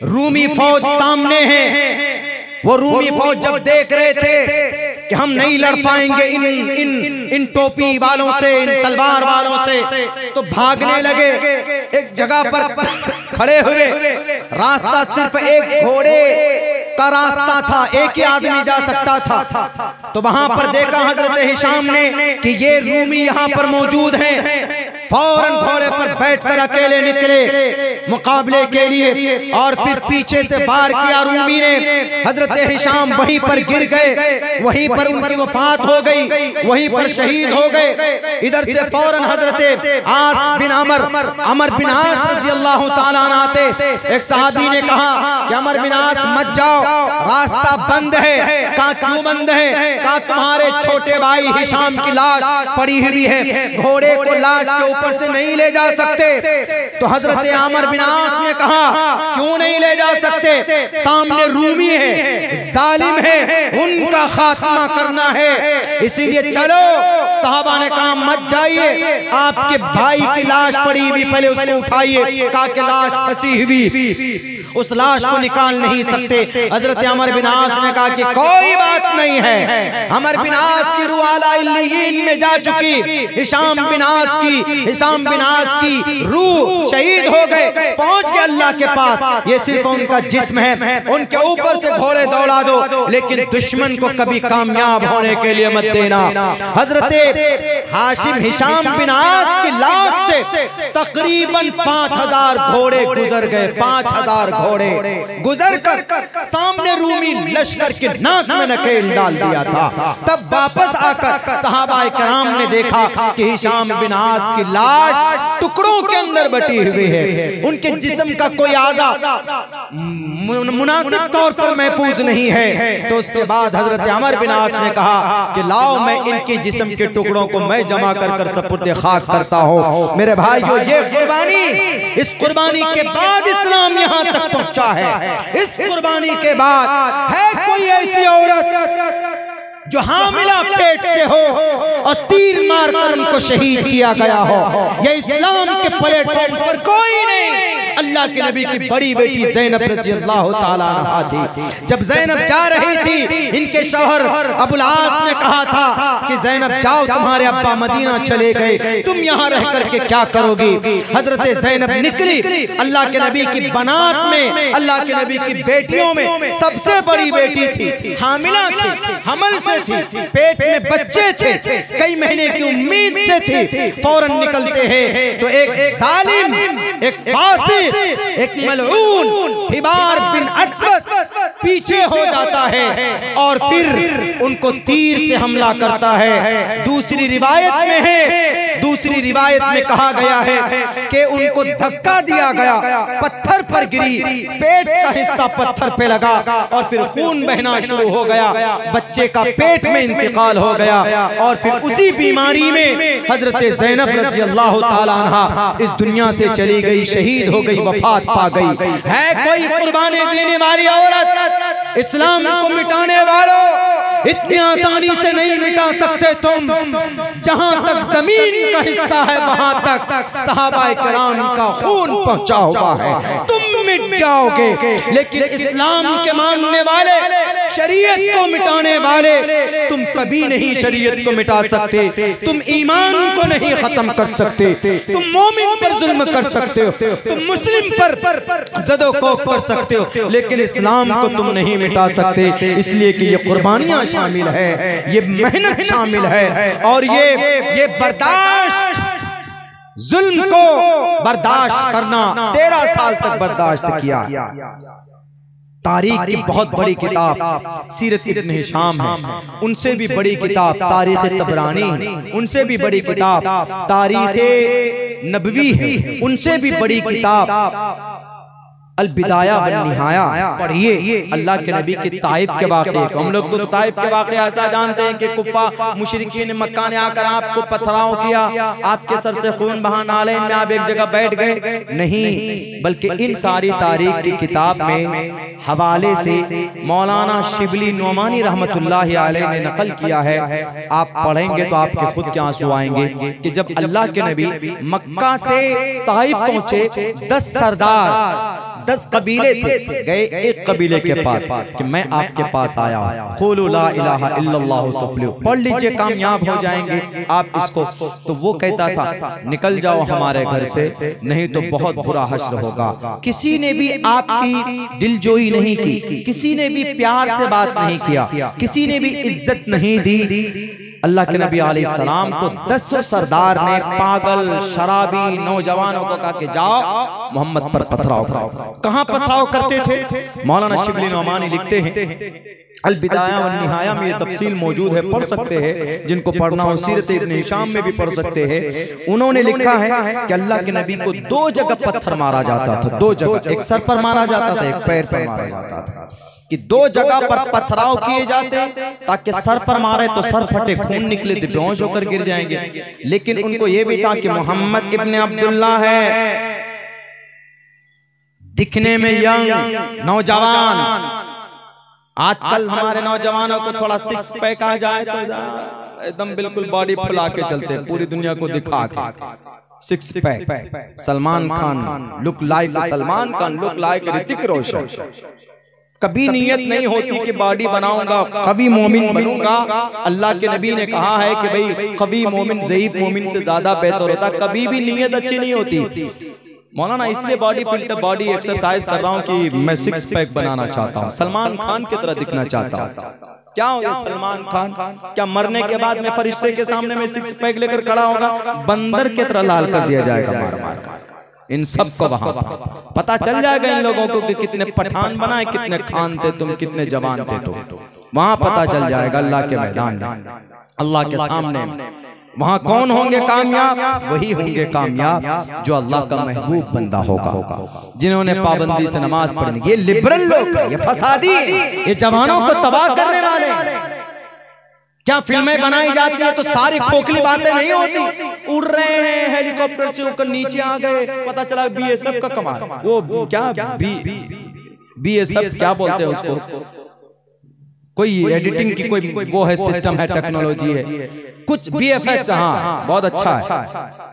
रूमी फौज सामने है। वो रूमी फौज जब देख रहे थे कि हम नहीं लड़ पाएंगे इन टोपी वालों से, इन तलवार वालों से, तो भागने लगे। एक जगह पर खड़े हुए। रास्ता सिर्फ एक घोड़े का रास्ता था, एक ही आदमी जा सकता था। तो वहां पर देखा हजरत हिशाम ने कि ये रूमी यहाँ पर मौजूद हैं। फौरन घोड़े पर बैठकर अकेले निकले मुकाबले के लिए और फिर पीछे से वार किया रूमी ने। हजरत हिशाम वहीं पर गिर गए, वहीं पर उनकी वफात हो गई, वहीं पर शहीद हो गए। इधर से फौरन हजरत आस बिन अमर बिन आस रज़ी अल्लाह ताला अन्हु आते। एक सहाबी ने कहा कि अमर बिन आस मत जाओ, रास्ता बंद है। कहा क्यों बंद है? कहा तुम्हारे छोटे भाई हिशाम की लाश पड़ी हुई है, घोड़े को लाश के ऊपर से नहीं ले जा सकते। तो हजरत अमर बिन आस ने कहा क्यों नहीं ले जा सकते? सामने रूमी है, जालिम है, उनका खात्मा करना है, इसीलिए चलो। सहाबा ने कहा मत जाइए, आपके भाई की लाश पड़ी हुई, पहले उसको उठाइए। कहा कि लाश फंसी हुई, उस लाश को निकाल नहीं सकते। हजरत अमर बिन आस ने कहा कि कोई बात नहीं है, अमर बिन आस की रूह आला इल्लियीन में जा चुकी, हिशाम बिन आस की रूह शहीद हो गए, पहुंच गए अल्लाह के पास। ये सिर्फ उनका जिस्म है, उनके ऊपर से घोड़े दौड़ा दो, लेकिन दुश्मन को कभी कामयाब होने के लिए मत देना। हजरत हाशिम हिशाम बिन आस की लाश से तकरीबन 5000 घोड़े गुजर गए। 5000 घोड़े गुजर कर सामने रूमी लश्कर के नाक में नकेल डाल दिया था। तब वापस आकर सहाबाए कराम ने देखा कि हिशाम बिन आस की लाश टुकड़ों के अंदर बटी हुई है, उनके जिस्म का कोई आज़ा मुनासिब तौर पर महफूज नहीं है। तो उसके बाद हजरत अमर बिन आस ने कहा कि लाओ मैं इनके जिस्म के टुकड़ों को मैं जमा कर सपुर्दे खाक करता हूँ। मेरे भाइयों, ये कुर्बानी, इस कुर्बानी के बाद इस्लाम यहाँ तक पहुँचा है। इस कुर्बानी के बाद है कोई ऐसी औरत जो हामिला पेट से हो और तीर मारकर उनको शहीद किया गया हो? ये इस्लाम के प्लेटफॉर्म पर कोई नहीं। अल्लाह के नबी की बड़ी बेटी ज़ैनब रज़ी अल्लाह ताला अन्हा थी। जब ज़ैनब जा रही थी, इनके शौहर अबुल आस ने कहा था कि ज़ैनब जाओ, तुम्हारे अब्बा मदीना चले गए, तुम यहाँ रह करके क्या करोगी? हजरत ज़ैनब निकली। अल्लाह के नबी की बनात में, अल्लाह के नबी की बेटियों में सबसे बड़ी बेटी थी, हामिला थी, हमल से थी, पेट में बच्चे थे, कई महीने की उम्मीद से थी। फौरन निकलते हैं तो एक जालिम, एक फासिक, एक मलऊन हिबार बिन अस्वद पीछे हो जाता है और फिर उनको तीर से हमला करता है। दूसरी रिवायत में कहा गया है कि उनको धक्का दिया गया, पत्थर पर गिरी, पेट का हिस्सा पत्थर पे लगा और फिर खून बहना शुरू हो गया, बच्चे का पेट में इंतकाल हो गया और फिर उसी बीमारी में हजरत ज़ैनब रज़ी अल्लाह ताला अन्हा इस दुनिया से चली गई, शहीद हो गई, वफात पा गई। है कोई कुर्बानी देने वाली औरत? इस्लाम को मिटाने वालों, इतनी आसानी से नहीं मिटा सकते तुम। जहां तक जमीन का हिस्सा है वहां तक सहाबाए किराम का खून पहुंचा हुआ है, तुम मिट जाओगे। लेकिन इस्लाम के मानने वाले, शरीयत को मिटाने वाले, तुम कभी नहीं शरीयत को मिटा सकते, तुम ईमान को नहीं खत्म कर सकते, तुम मोमिन पर जुल्म कर सकते हो, तुम मुस्लिम पर ज़दो-क़ौफ़ कर सकते हो, लेकिन इस्लाम को तुम नहीं मिटा सकते। इसलिए कि ये कुर्बानियां शामिल है, ये मेहनत शामिल है और ये बर्दाश्त, जुल्म को बर्दाश्त करना 13 साल तक बर्दाश्त किया। तारीख की बहुत बड़ी किताब सीरत इब्न हिशाम है, उनसे भी बड़ी किताब तारीख तबरानी है, उनसे भी बड़ी किताब तारीख नबवी है, उनसे भी बड़ी किताब अल बिदाया वन निहाया। पढ़िए अल्लाह के नबी के ताइफ के वाक़े। हम लोग तो ताइफ के वाक़े ऐसा जानते हैं कि कुफ़ा मुशरिकीन मक्का ने आकर आपको पथराव किया, आपके सर से खून बहा, नाले में आप एक जगह बैठ गए। नहीं, बल्कि इन सारी तारीख की किताब में हवाले से मौलाना शिबली नोमानी रहमतुल्लाहि अलैह ने नकल किया है। आप पढ़ेंगे तो आपके खुद के आंसू आएंगे कि जब अल्लाह के नबी मक्का से ताइफ पहुंचे, 10 सरदार 10 कबीले थे, गए एक कबीले के पास कि मैं आपके पास आया हूं, क़ुलू ला इलाहा इल्लल्लाह तुफ्लिहू, पढ़ लीजिए कामयाब हो जाएंगे आप इसको। तो वो कहता था निकल जाओ हमारे घर से, नहीं तो बहुत बुरा हश्र होगा। किसी ने भी आपकी दिलजोई नहीं की, किसी ने भी प्यार से बात नहीं किया, किसी ने भी इज्जत नहीं दी। अल्लाह के नबी अलैहिस्सलाम को 10 सरदार ने पागल शराबी नौजवानों को कहा कि जाओ मोहम्मद पर पथराव करो। कहां पथराव करते थे? मौलाना शिबली नोमानी लिखते हैं अल बिदाया वन निहाया में ये तफसील मौजूद है, पढ़ सकते हैं, जिनको पढ़ना हो सीरत इब्न हिशाम में भी पढ़ सकते हैं। उन्होंने लिखा है कि अल्लाह के नबी को 2 जगह पत्थर मारा जाता था, 2 जगह, एक सर पर मारा जाता था, एक पैर पर मारा जाता था, कि 2 जगह पर पथराव किए जाते ताकि सर पर मारे तो सर फटे, खून निकले तो बेहोश होकर गिर जाएंगे। लेकिन उनको यह भी था कि मोहम्मद इब्न अब्दुल्लाह है, दिखने में यंग नौजवान। आजकल हमारे नौजवानों को थोड़ा 6 पैक आ जाए तो एकदम बिल्कुल बॉडी फुला के चलते, पूरी दुनिया को दिखा के 6 pack. Salman Khan look like Salman Khan, look like Hrithik Roshan. कभी नियत नहीं होती कि बॉडी बनाऊंगा, कभी मोमिन बनूंगा। अल्लाह के नबी ने कहा है कि भाई कभी मोमिन ज़ईफ मोमिन से ज्यादा बेहतर होता, कभी भी नियत अच्छी नहीं होती। मौलाना इसलिए बॉडी फिल्टर बॉडी एक्सरसाइज कर रहा हूँ कि मैं 6 पैक बनाना चाहता हूँ, सलमान खान की तरह दिखना चाहता हूँ। क्या हो गया सलमान खान? क्या मरने के बाद में फरिश्ते के सामने में 6 पैक लेकर खड़ा होगा? बंदर की तरह लाल कर दिया जाएगा मार मार कर। इन सब को वहां पता चल जाएगा इन लोगों को कि कितने पठान बनाए, कितने खान थे तुम, कितने जवान थे तुम। वहां पता चल जाएगा अल्लाह के मैदान में, अल्लाह के सामने। वहां कौन होंगे कामयाब? वही होंगे कामयाब जो अल्लाह का महबूब बंदा होगा, जिन्होंने पाबंदी से नमाज पढ़नी। ये लिबरल लोग, ये फसादी, ये जवानों को तबाह करने वाले। क्या फिल्में बनाई जाती है तो सारी खोखली बातें नहीं होती। उड़ रहे हैं हेलीकॉप्टर से होकर नीचे आ गए, पता चला बीएसएफ का कमाल। वो क्या बीएसएफ क्या बोलते हैं उसको, कोई एडिटिंग की कोई वो है, सिस्टम है, टेक्नोलॉजी है, कुछ बीएफएक्स। हाँ बहुत अच्छा है।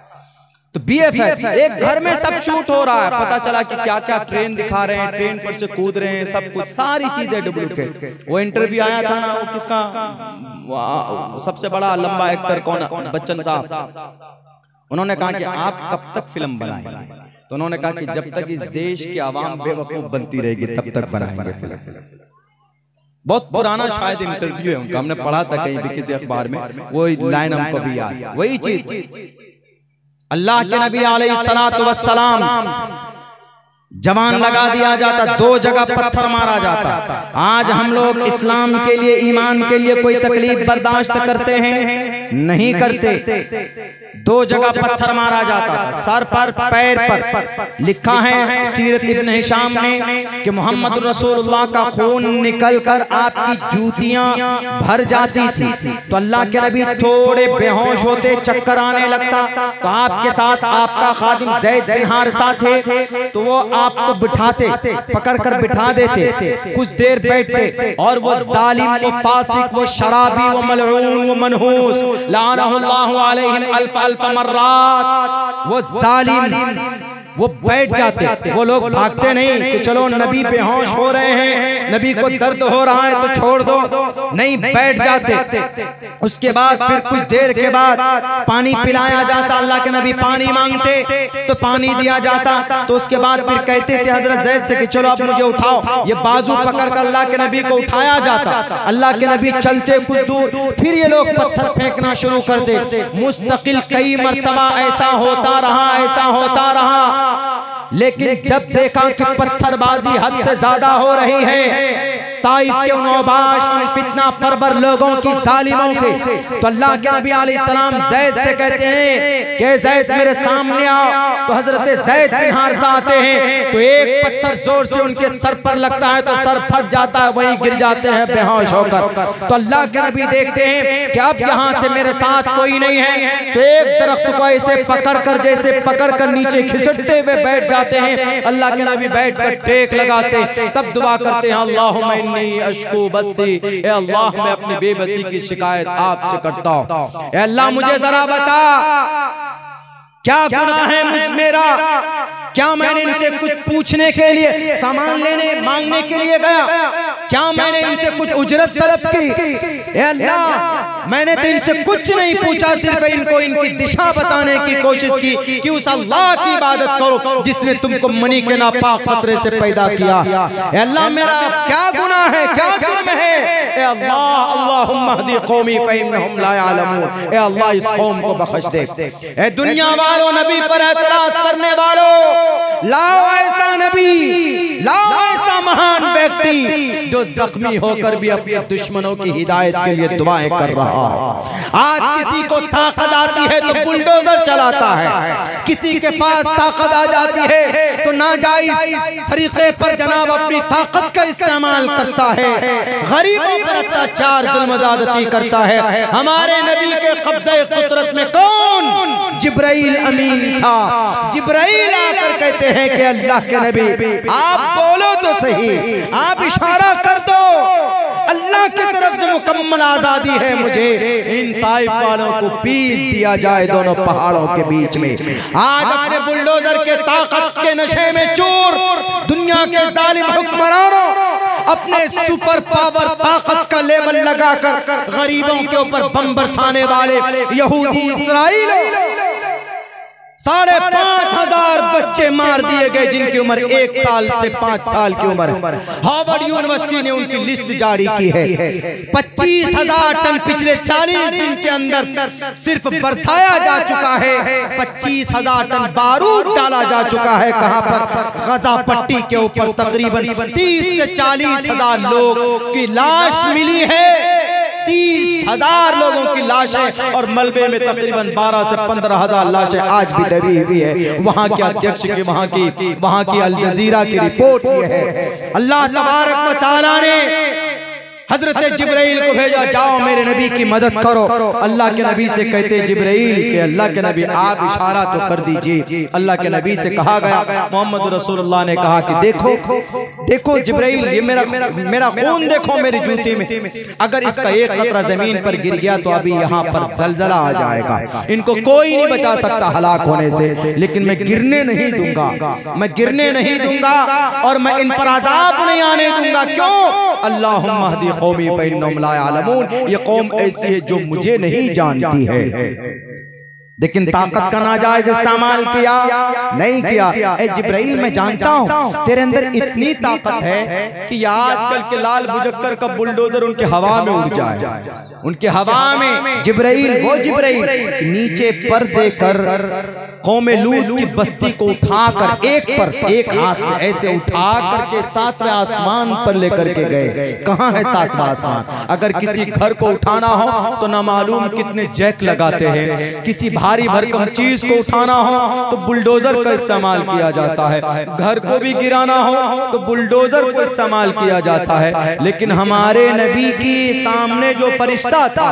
तो बीएफएक्स एक घर में सब शूट हो रहा है, पता चला कि क्या क्या ट्रेन दिखा रहे हैं, ट्रेन पर से कूद रहे हैं, सब कुछ, सारी चीजें डुप्लीकेट। वो इंटरव्यू आया था ना, वो किसका, सबसे बड़ा लंबा एक्टर कौन, बच्चन साहब। उन्होंने कहा कि आप कब तक फिल्म बनाएंगे? तो उन्होंने कहा कि जब तक इस देश की आवाम बेवकूफ बनती रहेगी तब तक बनाएंगे फिल्म। बहुत पुराना शायद इंटरव्यू है उनका, हमने पढ़ा था कहीं भी किसी अखबार में, वो लाइन हमको भी याद। वही चीज अल्लाह के नबी अलैहिस्सलातु वस्सलाम जवान लगा दिया जाता, 2 जगह पत्थर मारा जाता। आज हम लोग इस्लाम के लिए, ईमान के लिए कोई तकलीफ बर्दाश्त करते हैं? नहीं करते। 2 जगह पत्थर मारा जाता था, सर पर, पैर पर। लिखा है सीरत इब्न हिशाम ने कि मोहम्मद रसूलुल्लाह का खून निकलकर आपकी जूतियां भर जाती थी। तो अल्लाह के नबी थोड़े बेहोश होते, चक्कर आने लगता, तो आपके साथ आपका खादिम ज़ैद बिन हारिसा थे, तो वो आपको बिठाते, पकड़कर बिठा देते, कुछ देर बैठते, और वो जालिम, वो फासिक, वो शराबी, वो मलऊन, वो मनहूस, लानहुल्लाहु अलैहिम अल्फ अल्फ मर्रात, वो जालिम वो बैठ जाते। वो लोग भागते नहीं कि चलो नबी बेहोश हो रहे हैं, नबी को दर्द हो रहा है तो छोड़ दो, नहीं, बैठ जाते। उसके बाद फिर कुछ देर के बाद पानी पिलाया जाता, अल्लाह के नबी पानी मांगते तो पानी दिया जाता। तो उसके बाद फिर कहते थे हजरत ज़ैद से कि चलो अब मुझे उठाओ। ये बाजू पकड़कर अल्लाह के नबी को उठाया जाता, अल्लाह के नबी चलते कुछ दूर, फिर ये लोग पत्थर फेंकना शुरू करते। मुस्तकिल कई मर्तबा ऐसा होता रहा, ऐसा होता रहा। लेकिन जब देखा कि पत्थरबाजी हद से ज्यादा हो रही है, ताइफ के उन औबाश उन फितना परवर लोगों की जालिमों के, तो अल्लाह के नबी अलैहिस्सलाम ज़ैद से कहते हैं कि ज़ैद मेरे सामने आओ। तो हजरत ज़ैद बिन हारिसा आते हैं, तो एक पत्थर जोर से उनके सर पर लगता है तो सर फट जाता है, वहीं गिर जाते हैं बेहोश होकर। तो अल्लाह के नबी देखते हैं कि अब यहाँ से मेरे साथ कोई नहीं है, तो एक दरख्त को ऐसे पकड़कर जैसे पकड़कर नीचे खिसकते हुए बैठ जाते हैं। अल्लाह के नबी बैठकर टेक लगाते, तब दुआ करते हैं अल्लाहुम्मा इन्नी अश्कू बसी, ए अल्लाह मैं अपनी बेबसी की शिकायत आपसे करता हूँ। ए अल्लाह मुझे जरा बता क्या गुनाह है मुझ मेरा, क्या मैंने इनसे कुछ पूछने के लिए, सामान लेने मांगने के लिए गया, क्या मैंने इनसे कुछ उजरत तलब की? ए अल्लाह मैंने तो इनसे कुछ नहीं पूछा, सिर्फ इनको इनकी दिशा बताने की कोशिश की कि उस अल्लाह की इबादत करो जिसने तुमको मनी के नापाक कतरे से पैदा किया। ए अल्लाह मेरा क्या गुनाह है, क्या जुर्म है? ए अल्लाह अल्लाहुम्मा हदी कौमी फइन्नहुम ला यअलमून, ए अल्लाह इस कौम को बख्श दे। ए दुनिया वालों, नबी पर एतराज करने वालों, लाओ ऐसा नबी, लाओ ऐसा महान व्यक्ति जो जख्मी होकर भी अपने दुश्मनों की हिदायत के लिए दुआएं कर रहा है। आज किसी को ताकत आती है तो बुलडोजर चलाता है, किसी के पास ताकत आ जाती है तो नाजायज तरीके पर जनाब अपनी ताकत का इस्तेमाल करता है, गरीबों पर अत्याचार जुल्म-ज़्यादती करता है। हमारे नबी के कब्ज़े कुदरत में कौन? जिब्राइल अमीन था। जिब्राइल आकर कहते हैं कि अल्लाह के नबी आप बोलो तो सही, आप इशारा कर दो, अल्लाह की तरफ से मुकम्मल आजादी है मुझे, इन ताइफ वालों को पीस दिया जाए दोनों पहाड़ों के बीच में। आज अपने बुलडोजर के ताकत के नशे में चूर दुनिया के जालिम हुक्मरानों अपने सुपर पावर ताकत का लेवल लगाकर गरीबों के ऊपर बम बरसाने वाले यहूदी इस्राइल 5,500 बच्चे मार दिए गए जिनकी उम्र 1 साल से 5 साल की उम्र। हार्वर्ड यूनिवर्सिटी ने उनकी लिस्ट जारी की है। 25,000 टन पिछले 40 दिन के अंदर सिर्फ बरसाया जा चुका है। 25,000 टन बारूद डाला जा चुका है। कहां पर? गजा पट्टी के ऊपर तकरीबन 30 से 40,000 लोग की लाश मिली है। 30,000 लोगों की लाशें और मलबे में तकरीबन 12 से 15,000 लाशें आज भी दबी हुई है। वहां के अध्यक्ष की वहां की अल जजीरा की रिपोर्ट ये है। अल्लाह तबारक व तआला ने हजरत जिब्राइल को भेजा, जाओ मेरे नबी की मदद करो। अल्लाह के नबी से कहते जिब्राइल के अल्लाह के नबी आप इशारा तो कर दीजिए। अल्लाह के नबी से कहा गया, मोहम्मद रसूलुल्लाह ने कहा कि देखो देखो जिब्राइल, ये मेरा खून देखो मेरी जूती में, अगर इसका एक कतरा जमीन पर गिर गया तो अभी यहाँ पर जलजला आ जाएगा, इनको कोई नहीं बचा सकता हलाक होने से, लेकिन मैं गिरने नहीं दूंगा, मैं गिरने नहीं दूंगा और मैं इन पर अजाब नहीं आने दूंगा। क्यों? अल्लाहुम्मा हदी कौमी फइन्नहुम ला यअलमून, ये कौम ऐसी है जो मुझे नहीं जानती है। लेकिन ताकत का नाजायज इस्तेमाल किया नहीं किया। ए जिब्राइल मैं जानता हूँ तेरे अंदर इतनी ताकत है कि आजकल के लाल मुजक्कर का बुलडोजर उनके हवा में उड़ जाए, उनके हवा में। जिब्राइल वो जिब्राइल नीचे पर देकर कौमे लूत की बस्ती को उठाकर एक हाथ से ऐसे उठा करके 7वें आसमान पर लेकर के गए। कहाँ है 7वां आसमान? अगर किसी घर को उठाना हो तो ना मालूम कितने जैक लगाते हैं, किसी भारी भरकम चीज को उठाना हो तो बुलडोजर का इस्तेमाल किया जाता है, घर को भी गिराना हो तो बुलडोजर को इस्तेमाल किया जाता है। लेकिन हमारे नबी की सामने जो फरिश्ता था,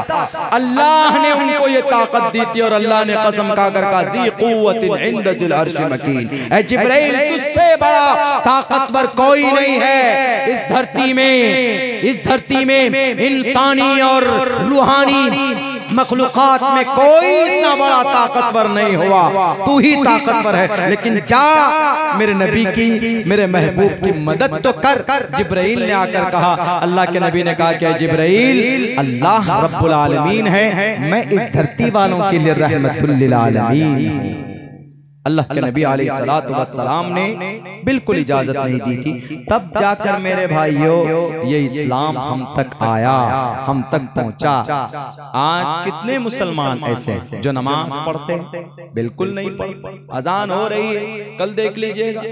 अल्लाह ने उनको ये ताकत दी थी और अल्लाह ने कसम खाकर कहा ज़ी कुव्वतिन इंद ज़िल अर्श मकीन, ऐ जिब्राइल तुझसे बड़ा ताकतवर कोई नहीं है इस धरती में इंसानी और रूहानी मखलूकात में कोई इतना बड़ा ताकतवर नहीं हुआ, तू ही ताकतवर है। लेकिन जा मेरे नबी की, मेरे महबूब की मदद तो कर। जिब्राइल ने आकर कहा, अल्लाह के नबी ने कहा कि जिब्राइल अल्लाह रब्बुल आलमीन है, मैं इस धरती वालों के लिए रहमतुल लिल आलमीन। अल्लाह के नबी अलैहिस्सलातु वस्सलाम ने बिल्कुल इजाजत नहीं दी थी। तब जाकर मेरे भाइयों ये इस्लाम हम तक आया, हम तक पहुंचा। आज कितने मुसलमान ऐसे हैं जो नमाज पढ़ते हैं? बिल्कुल नहीं पढ़ते। अजान हो रही है, कल देख लीजिएगा,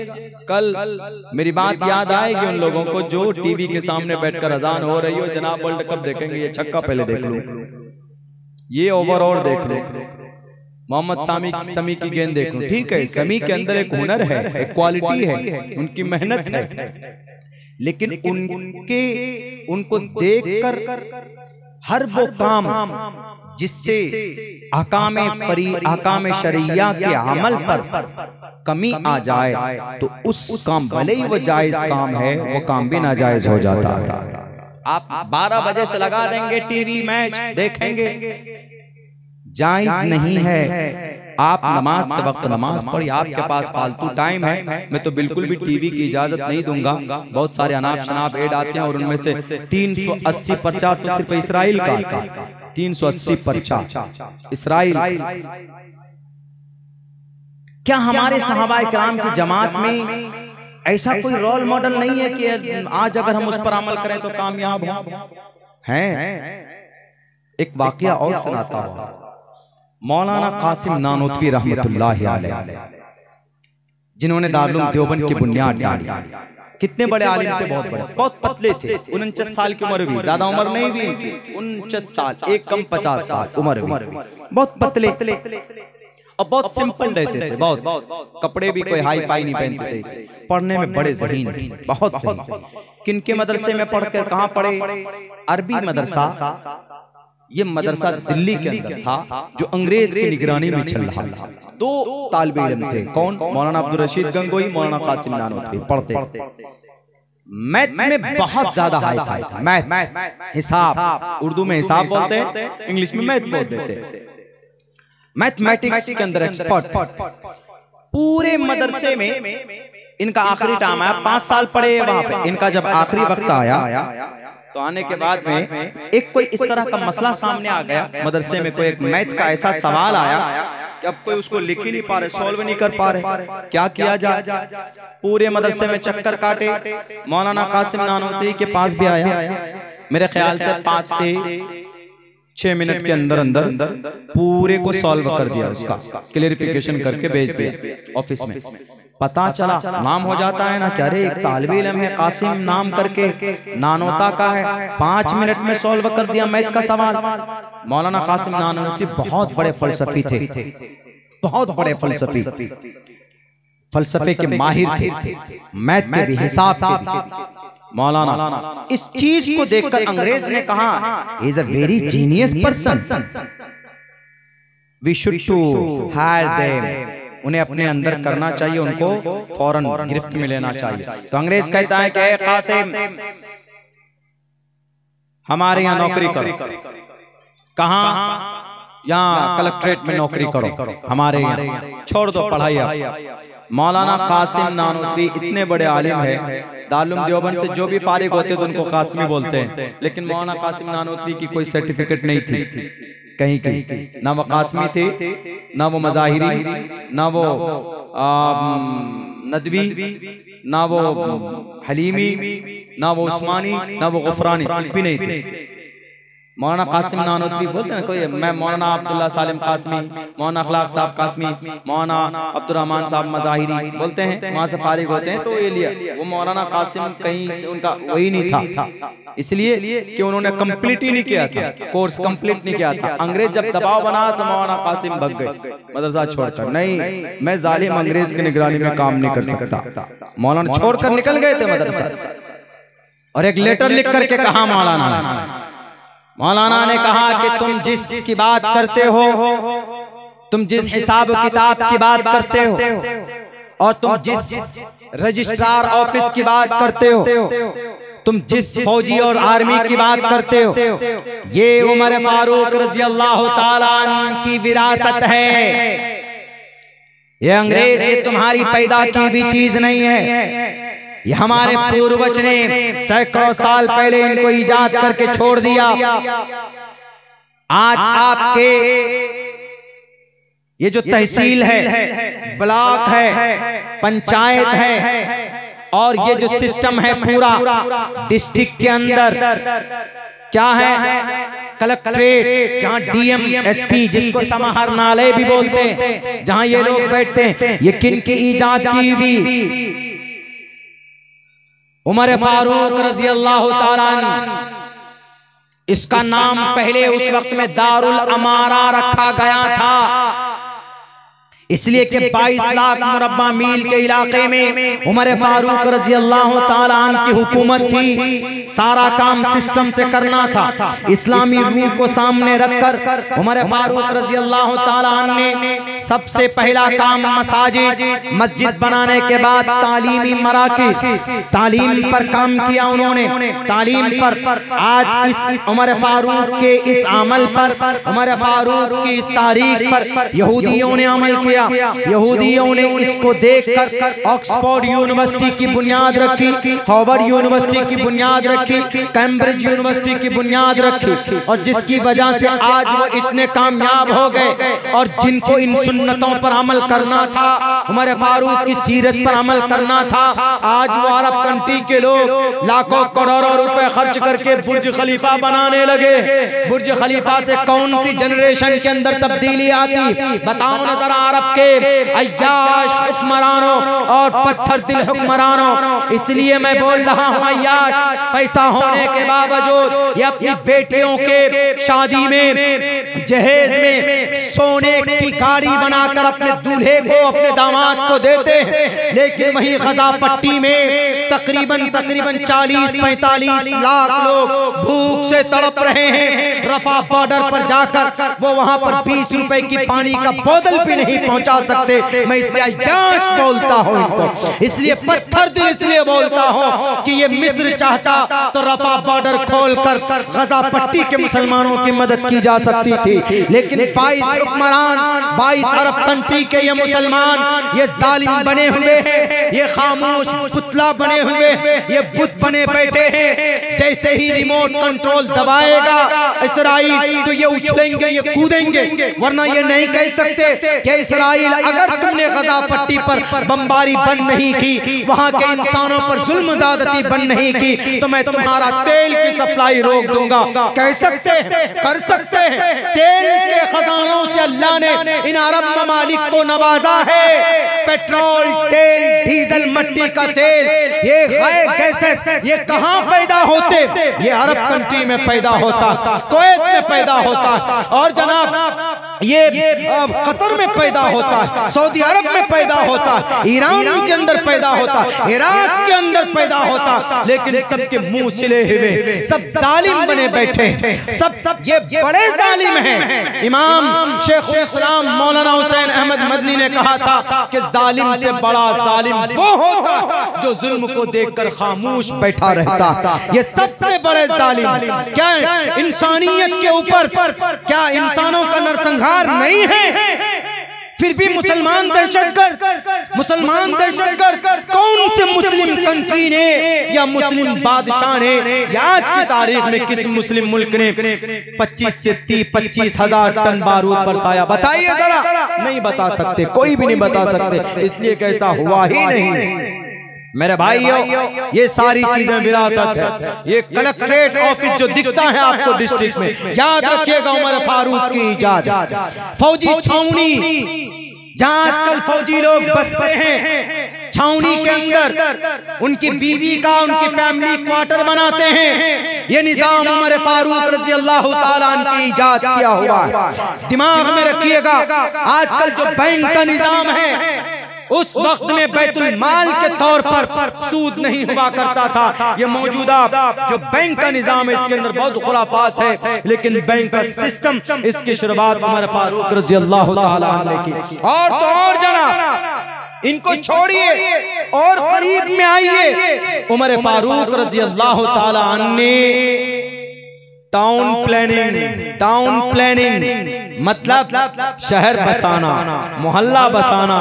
कल मेरी बात याद आएगी उन लोगों को जो टीवी के सामने बैठकर अजान हो रही हो, जनाब वर्ल्ड कप देखेंगे, ये छक्का पहले देख लो, ये ओवरऑल देख लो, मोहम्मद समी की गेंद देख लो। ठीक है, समी के अंदर एक हुनर है, एक क्वालिटी है, उनकी मेहनत है, लेकिन उनको देखकर हर वो काम जिससे अहकाम शरिया के अमल पर कमी आ जाए तो उस काम, भले ही वो जायज काम है, वो काम भी नाजायज हो जाता है। आप 12 बजे से लगा देंगे टीवी, मैच देखेंगे, जायज नहीं है। आप नमाज के वक्त नमाज पढ़िए, आपके पास फालतू टाइम है। मैं तो बिल्कुल भी टीवी की इजाजत नहीं दूंगा। बहुत सारे अनाप शनाप ऐड आते हैं और उनमें से 380 पर्चा तो सिर्फ इसराइल का, 380 पर्चा इसराइल। क्या हमारे सहाबाए किराम की जमात में ऐसा कोई रोल मॉडल नहीं है कि आज अगर हम उस पर अमल करें तो कामयाब हैं? एक वाकया और सुनाता हूं। मौलाना कासिम नानोतवी रहमतुल्लाह अलैह, जिन्होंने दारुल देवबंद की बुनियाद डाली, कितने बड़े आलिम थे, बहुत बड़े, बहुत पतले थे, 49 साल की उम्र भी, ज्यादा उम्र नहीं भी इनकी, 49 साल, एक कम 50 साल उम्र भी, बहुत पतले और बहुत सिंपल रहते थे, बहुत कपड़े भी कोई हाई फाई नहीं पहनते थे, इसे पढ़ने में बड़े ज़हीन थे, बहुत सही। किनके मदरसे में पढ़कर कहाँ पढ़े? अरबी मदरसा। ये मदरसा दिल्ली के अंदर था जो अंग्रेज की निगरानी में चल रहा था। 2 तालिबे इल्म थे, कौन? मौलाना अब्दुल रशीद गंगोई, मौलाना कासिम नानोतवी पढ़ते। मैथ में बहुत ज्यादा हाई फाई था, मैथ, हिसाब, उर्दू में हिसाब बोलते हैं, इंग्लिश में मैथ बोल देते, मैथमेटिक्स के अंदर एक्सपर्ट। पूरे मदरसे में इनका आखिरी टाइम आया, 5 साल पढ़े वहां पे। इनका जब आखिरी वक्त आया तो आने के बाद में एक कोई इस तरह का मसला सामने आ गया मदरसे में, कोई एक मैथ का ऐसा सवाल आया कि अब कोई उसको लिख ही नहीं पा रहे, सॉल्व नहीं कर पा रहे, क्या किया जाए? पूरे मदरसे में चक्कर काटे, मौलाना कासिम नानोतवी के पास भी आया। मेरे ख्याल से 5 से 6 मिनट के अंदर अंदर पूरे को सॉल्व कर दिया, उसका क्लियरिफिकेशन करके भेज दिया ऑफिस में। पता चला, नाम हो जाता है ना, क्या रे एक तालिबे इल्म है कासिम नाम करके, नानोता का है, 5 मिनट में सॉल्व कर दिया मैथ का सवाल। मौलाना कासिम नानोतवी बहुत बड़े फलसफी थे, बहुत बड़े फलसफे के माहिर थे, मैथ के भी, हिसाब के भी। मौलाना इस चीज को देखकर अंग्रेज ने कहा, he is a very genius person, we should to hire them, उन्हें अपने अंदर करना चाहिए, उनको फौरन गिरफ्त में लेना चाहिए। तो अंग्रेज कहता है कि कासिम हमारे यहाँ नौकरी करो। कहाँ? यहाँ कलेक्ट्रेट में नौकरी करो, हमारे यहाँ छोड़ दो पढ़ाई। मौलाना कासिम नानोतवी इतने बड़े आलिम है, दारुल देवबंद से जो भी फारिग होते तो उनको कासिमी बोलते हैं, लेकिन मौलाना कासिम नानोतवी की कोई सर्टिफिकेट नहीं थी कहीं की, ना वो कासमी थे, ना वो मजाहिरी, ना वो नदवी, ना वो हलीमी, ना वो उस्मानी, ना वो गुफरानी, कुछ भी नहीं थे। मौलाना कासिम नानोतवी बोलते हैं कोई, मैं मौलाना अब्दुल्ला सालिम कासमी, मौलाना अखलाक साहब कासमी, मौलाना अब्दुर्रहमान साहब मजाहिरी बोलते हैं, वहां से फारिग होते हैं। तो ये लिया, वो मौलाना कासिम कहीं से उनका वही नहीं था, इसलिए कि उन्होंने कंप्लीट ही नहीं किया था, कोर्स कंप्लीट नहीं किया था। अंग्रेज जब दबाव बना तो मौलाना कासिम भग गए मदरसा छोड़कर, नहीं मैं जालिम अंग्रेज की निगरानी में काम नहीं कर सकता। मौलाना छोड़कर निकल गए थे मदरसा, और एक लेटर लिख करके कहा मौलाना ने कहा कि तुम जिस की बात करते हो, तुम जिस हिसाब किताब की बात करते हो, और तुम जिस रजिस्ट्रार ऑफिस की बात करते हो, तुम जिस फौजी और आर्मी की बात करते हो, ये उमर फारूक रजी अल्लाह ताला अन्हु की विरासत है। ये अंग्रेज से तुम्हारी पैदा की भी चीज नहीं है, ये हमारे पूर्वज ने सैकड़ों साल पहले इनको इजाद करके छोड़ दिया। आज आपके ये जो तहसील है ब्लॉक है, पंचायत है, और ये जो सिस्टम है पूरा डिस्ट्रिक्ट के अंदर क्या है, कलेक्ट्रेट, जहाँ डीएम एसपी जिसको समाहरणालय भी बोलते हैं, जहाँ ये लोग बैठते हैं, ये किन की इजाद की हुई? उमर फारूक रजी अल्लाह ताला अन्हु। इसका नाम पहले उस वक्त में दारुल अमारा रखा गया था, इसलिए कि 22 लाख मुरब्बा मील के इलाके में उमर फारूक रजी अल्लाह ताला अन्हु की हुकूमत थी। सारा काम सिस्टम से करना था, इस्लामी रूल को सामने रखकर उमर फारूक रजी अल्लाह ताला अन्हु ने सबसे पहला काम मस्जिद बनाने के बाद तालीमी मराकिज, तालीम पर काम किया उन्होंने, तालीम पर। आज इस उमर फारूक के इस अमल पर, उमर फारूक की इस तारीख पर यहूदियों ने अमल किया। यहूदियों ने इसको देखकर ऑक्सफोर्ड यूनिवर्सिटी की बुनियाद रखी, हार्वर्ड यूनिवर्सिटी की बुनियाद रखी, कैम्ब्रिज यूनिवर्सिटी की बुनियाद रखी, और जिसकी वजह से आज वो इतने कामयाब हो गए। और जिनको इन सुन्नतों पर अमल करना था, उमर फारूक की सीरत पर अमल करना था, आज वो अरब कंट्री के लोग लाखों करोड़ों रुपए खर्च करके बुर्ज खलीफा बनाने लगे। बुर्ज खलीफा से कौन सी जनरेशन के अंदर तब्दीली आती? बताओ न जरा। अरब के अय्याश हुक्मरानों और पत्थर दिल हुक्मरानों। इसलिए मैं बोल रहा हूँ, अय्याश पैसा होने के बावजूद ये अपनी बेटियों के शादी में, जहेज में सोने की गाड़ी बनाकर अपने दूल्हे को, अपने दामाद को देते हैं, लेकिन वहीं गजा पट्टी में तकरीबन 40-45 लाख लोग भूख से तड़प रहे हैं। रफा बॉर्डर पर जाकर वो वहां पर 20 रुपए की पानी का बोतल भी नहीं पहुंचा सकते। मैं इसलिए अय्याश बोलता हूं इनको, इसलिए पत्थर दिल इसलिए बोलता हूं कि ये मिस्र चाहता तो रफा बॉर्डर खोलकर गजा पट्टी के मुसलमानों की मदद की जा सकती थी, लेकिन 22 हुक्मरान, 22 अरब कंट्री के ये मुसलमान ये जालिम बने हुए हैं, ये खामोश पुतला बने हुए, ये बुत बने बैठे हैं। जैसे ही रिमोट कंट्रोल दबाएगा इसराइल तो ये उछलेंगे, ये कूदेंगे, वरना ये नहीं कह सकते कि इसराइल अगर तुमने गजा पट्टी पर बमबारी बंद नहीं की, वहां के इंसानों पर जुल्म ज़्यादती बंद नहीं की, तो मैं तुम्हारा तेल की सप्लाई रोक दूंगा। कह सकते हैं, कर सकते हैं। तेल के खजानों से अल्लाह ने इन अरब ममालिक को नवाजा है। पेट्रोल, तेल, डीजल, मट्टी का तेल, ये गैसेस, ये कहां पैदा होते? ये अरब कंट्री में पैदा होता, कुवैत में पैदा होता, और जनाब ये कतर में पैदा होता है, सऊदी अरब में पैदा होता है, ईरान के अंदर पैदा होता, इराक के अंदर पैदा होता, लेकिन सबके मुंह सिले हुए, सब जालिम बने बैठे, सब ये बड़े जालिम हैं। इमाम शेखुल इस्लाम मौलाना हुसैन अहमद मदनी ने कहा था कि जालिम से बड़ा जालिम वो होता जो जुल्म को देखकर खामोश बैठा रहता। ये सबसे बड़े जालिम क्या इंसानियत के ऊपर, क्या इंसानों का नरसंहार नहीं है? फिर भी मुसलमान दहशतगर्द कौन से मुस्लिम कंट्री ने या मुस्लिम बादशाह ने या आज की तारीख में किस मुस्लिम मुल्क ने 25 से 25 हजार टन बारूद बरसाया? बताइए जरा। नहीं बता सकते, कोई भी नहीं बता सकते, इसलिए कैसा हुआ ही नहीं। मेरे भाइयों, ये सारी चीजें विरासत है। ये कलेक्ट्रेट ऑफिस जो दिखता है आपको डिस्ट्रिक्ट में, याद रखिएगा उमर फारूक की इजाद। फौजी छावनी, जहाँ आजकल फौजी लोग बसते हैं, छावनी के अंदर उनकी बीवी का, उनकी फैमिली क्वार्टर बनाते हैं। ये निजाम उमर फारूक रजी अल्लाह ताला अन्हु की इजाद किया हुआ है। दिमाग में रखिएगा, आजकल जो बैंक का निजाम है, उस वक्त में बैतुल माल के तौर पर सूद नहीं हुआ करता था। ये मौजूदा जो बैंक का निजाम है, इसके अंदर बहुत खुराफात है, लेकिन बैंक का सिस्टम, इसकी शुरुआत उमर फारूक रजी अल्लाह ताला अन्हु ने की। और तो और जनाब, इनको छोड़िए और करीब में आइए। उमर फारूक रजी अल्लाह ताला अन्हु ने टाउन प्लानिंग मतलब शहर बसाना, मोहल्ला बसाना।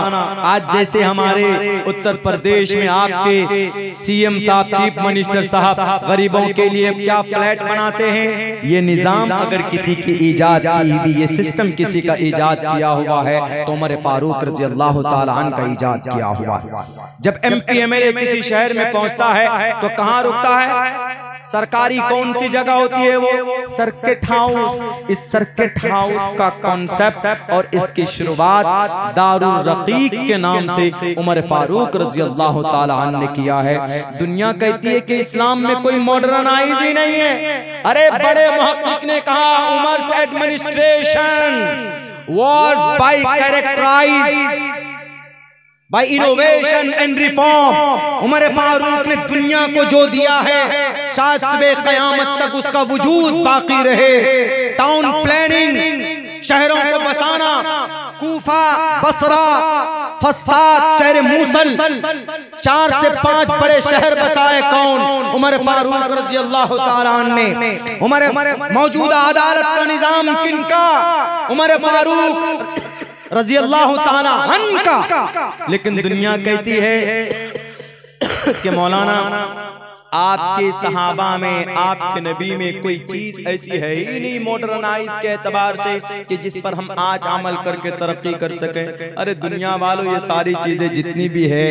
आज जैसे हमारे उत्तर प्रदेश में आपके सीएम साहब, चीफ मिनिस्टर साहब गरीबों के लिए क्या फ्लैट बनाते हैं। ये निजाम अगर किसी की इजाद की हुई, ये सिस्टम किसी का इजाद किया हुआ है तो उमर फारूक रज़ी अल्लाह ताला अन्हु का इजाद किया हुआ है। जब MP MLA किसी शहर में पहुंचता है तो कहां रुकता है? सरकारी कौन सी जगह होती है? वो सर्किट हाउस। इस सर्किट हाउस का कॉन्सेप्ट और इसकी शुरुआत दारुल रकीक के नाम से उमर फारूक रज़ी अल्लाह ताला अन्हु ने किया है। दुनिया कहती है कि इस्लाम में कोई मॉडर्नाइज ही नहीं है। अरे बड़े मुहक्किक ने कहा Umar's administration was by characterised by innovation and reform. Umar Farooq ने दुनिया को जो दिया है शायद सुबह क़यामत तक उसका वजूद बाकी रहे। टाउन प्लानिंग, शहरों को बसाना। कूफा, बसरा, फस्ताद, शहर मूसल, 4 से 5 बड़े शहर बसाए कौन? उमर फारूक रज़ी अल्लाह ताला अन्हु ने। उमर मौजूदा अदालत का निजाम किनका? उमर फारूक रज़ी अल्लाह ताला अन्हु का। लेकिन दुनिया कहती है कि मौलाना आपके सहाबा में, आपके नबी में कोई चीज ऐसी है ही नहीं मॉडर्नाइज के एतबार से कि जिस पर हम आज अमल करके तरक्की कर सकें। अरे दुनिया वालों, ये सारी चीजें जितनी भी है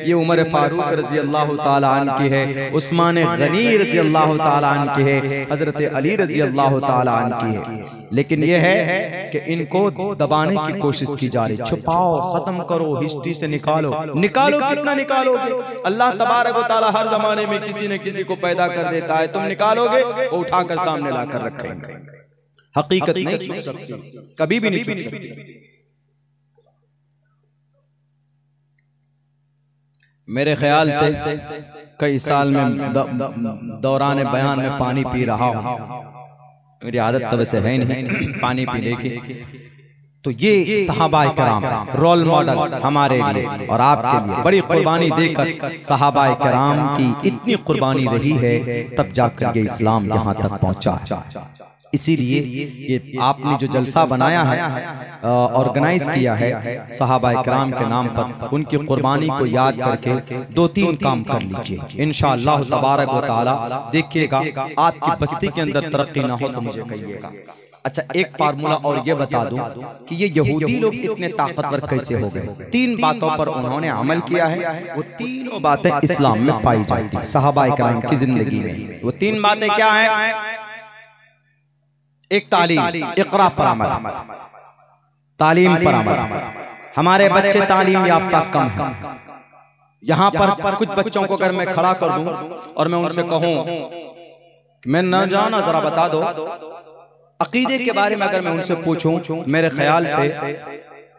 ये उमर फारूक रज़ी अल्लाह ताला अन्हु की है, उस्मान गनी रज़ी अल्लाह ताला अन्हु की है, हजरत अली रज़ी अल्लाह ताला अन्हु की है। लेकिन यह है कि इनको दबाने की कोशिश की जा रही। छुपाओ, खत्म करो, हिस्ट्री से निकालो। कितना निकालोगे? अल्लाह तबारक व तआला हर जमाने में किसी न किसी को पैदा कर देता है। तुम निकालोगे वो उठाकर सामने लाकर रखेंगे। हकीकत नहीं छुप सकती, कभी भी नहीं छुप सकती। मेरे ख्याल से कई साल में दौरान बयान में पानी पी रहा हूं। मेरी आदत तो वैसे है नहीं पानी पीने की। तो ये सहाबाए किराम रोल मॉडल हमारे लिए और आपके लिए बड़ी कुर्बानी देकर सहाबाए किराम की इतनी कुर्बानी रही है, तब जाकर ये इस्लाम यहाँ तक पहुँचा। इसीलिए ये आपने जो जलसा बनाया है, ऑर्गेनाइज किया है सहाबाए किराम के नाम पर, उनकी कुर्बानी को याद करके 2-3 काम कर लीजिए इंशाअल्लाह तबारक व तआला। देखिएगा आपकी बस्ती के अंदर तरक्की ना हो तो मुझे कहिएगा। अच्छा, एक फार्मूला और ये बता दूं कि ये यहूदी लोग इतने ताकतवर कैसे हो गए। 3 बातों पर उन्होंने अमल किया है, वो तीनों बातें इस्लाम में पाई जाती है सहाबाए किराम की जिंदगी में। वो 3 बातें क्या है? एक तालीम, इक़रा पर अमल, तालीम पर अमल। हमारे बच्चे तालीम याफ्ता कम है। यहाँ पर कुछ बच्चों को अगर मैं खड़ा कर दूं और मैं उनसे कहूं मैं न जाना, जरा बता दो अकीदे के बारे में, अगर मैं उनसे पूछूं, मेरे ख्याल से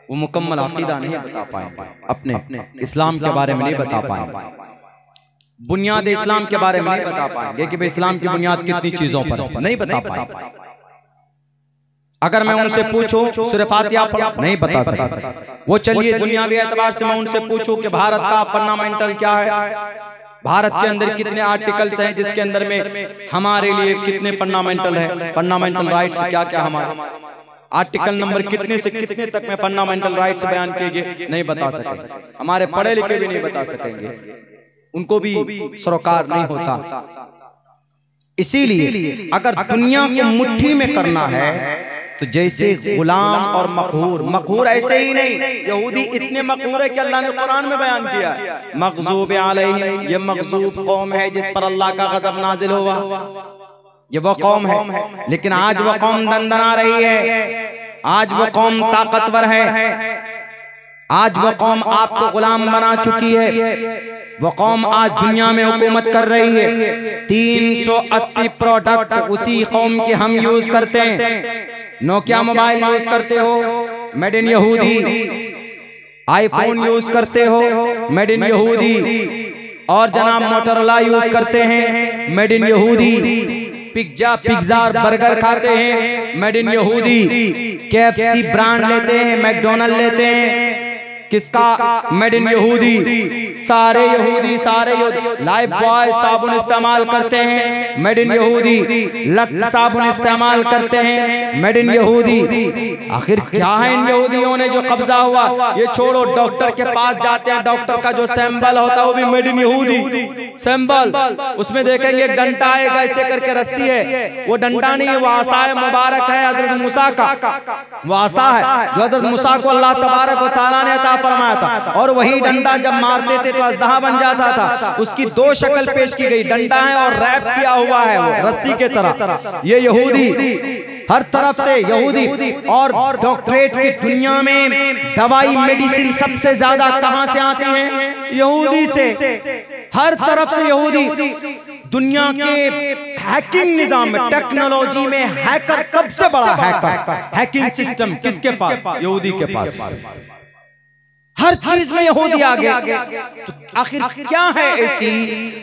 वो मुकम्मल अकीदा नहीं बता पाएंगे, अपने इस्लाम के बारे में नहीं बता पाएंगे, बुनियाद इस्लाम के बारे में नहीं बता पाएंगे कि भाई इस्लाम की बुनियाद कितनी चीजों पर, नहीं बता पाएंगे। अगर मैं उनसे पूछूं सूरह फातिहा पढ़ो, नहीं बता सकता। वो चलिए दुनियावी एतबार से मैं उनसे पूछूं कि भारत का फंडामेंटल क्या है, भारत के अंदर कितने आर्टिकल्स हैं, जिसके अंदर में हमारे लिए कितने फंडामेंटल है, फंडामेंटल राइट्स क्या क्या हमारे, आर्टिकल नंबर कितने से कितने तक में फंडामेंटल राइट्स बयान किए गए, नहीं बता सके। हमारे पढ़े लिखे भी नहीं बता सकेंगे, उनको भी सरोकार नहीं होता। इसीलिए अगर दुनिया को मुट्ठी में करना है तो जैसे गुलाम और मकहूर ऐसे ही नहीं, यहूदी इतने मकहूर है कि अल्लाह ने कुरान में बयान किया है मग़ज़ूब अलैहिम, ये मग़ज़ूब कौम है जिस पर अल्लाह का गज़ब नाजिल हुआ, ये वो कौम है। लेकिन आज वो कौम दंदना रही है, आज वो कौम ताकतवर है, आज वो कौम आपको गुलाम बना चुकी है, वो कौम आज दुनिया में हुकूमत कर रही है। 380 प्रोडक्ट उसी कौम के हम यूज करते हैं। नोकिया मोबाइल यूज करते हो, मेड इन यहूदी, आईफोन यूज करते हो, मेड इन यहूदी, और जनाब मोटरोला यूज करते हैं, मेड इन यहूदी, पिज्जा बर्गर खाते हैं, मेड इन यहूदी, KFC ब्रांड लेते हैं, मैकडोनल्ड लेते हैं, किसका, मेड इन यहूदी। सारे यहूदी लाइफ बॉय साबुन इस्तेमाल करते हैं, मेड इन यहूदी। लक्स साबुन इस्तेमाल करते हैं, मेड इन यहूदी। आखिर क्या है इन यहूदियों ने जो कब्जा हुआ? ये छोड़ो, डॉक्टर के पास जाते हैं, डॉक्टर का जो सैंपल होता है वो भी मेड इन यहूदी सैंपल। उसमें देखेंगे एक डंडा है, ऐसे करके रस्सी है, वो डंडा नहीं है, वो आसा है, मुबारक है हजरत मूसा का, वो आसा है जो हजरत मूसा को अल्लाह तबारक व तआला ने अता फरमाया था। और वही डंडा जब मारते थे तो अज़दहा बन जाता था। उसकी दो शक्ल पेश की गई, डंडा है और रैप किया हुआ है वो रस्सी के तरह। ये यहूदी हर तरफ से यहूदी। और डॉक्टरेट की दुनिया में दवाई मेडिसिन सबसे ज्यादा कहां से आती है? यहूदी से। हर तरफ से यहूदी। दुनिया के हैकिंग निजाम में, टेक्नोलॉजी में हैकर सबसे बड़ा हैकर, हैकिंग सिस्टम किसके पास? यहूदी के पास। हर चीज में यहूदी आ गया। तो आखिर क्या है ऐसी,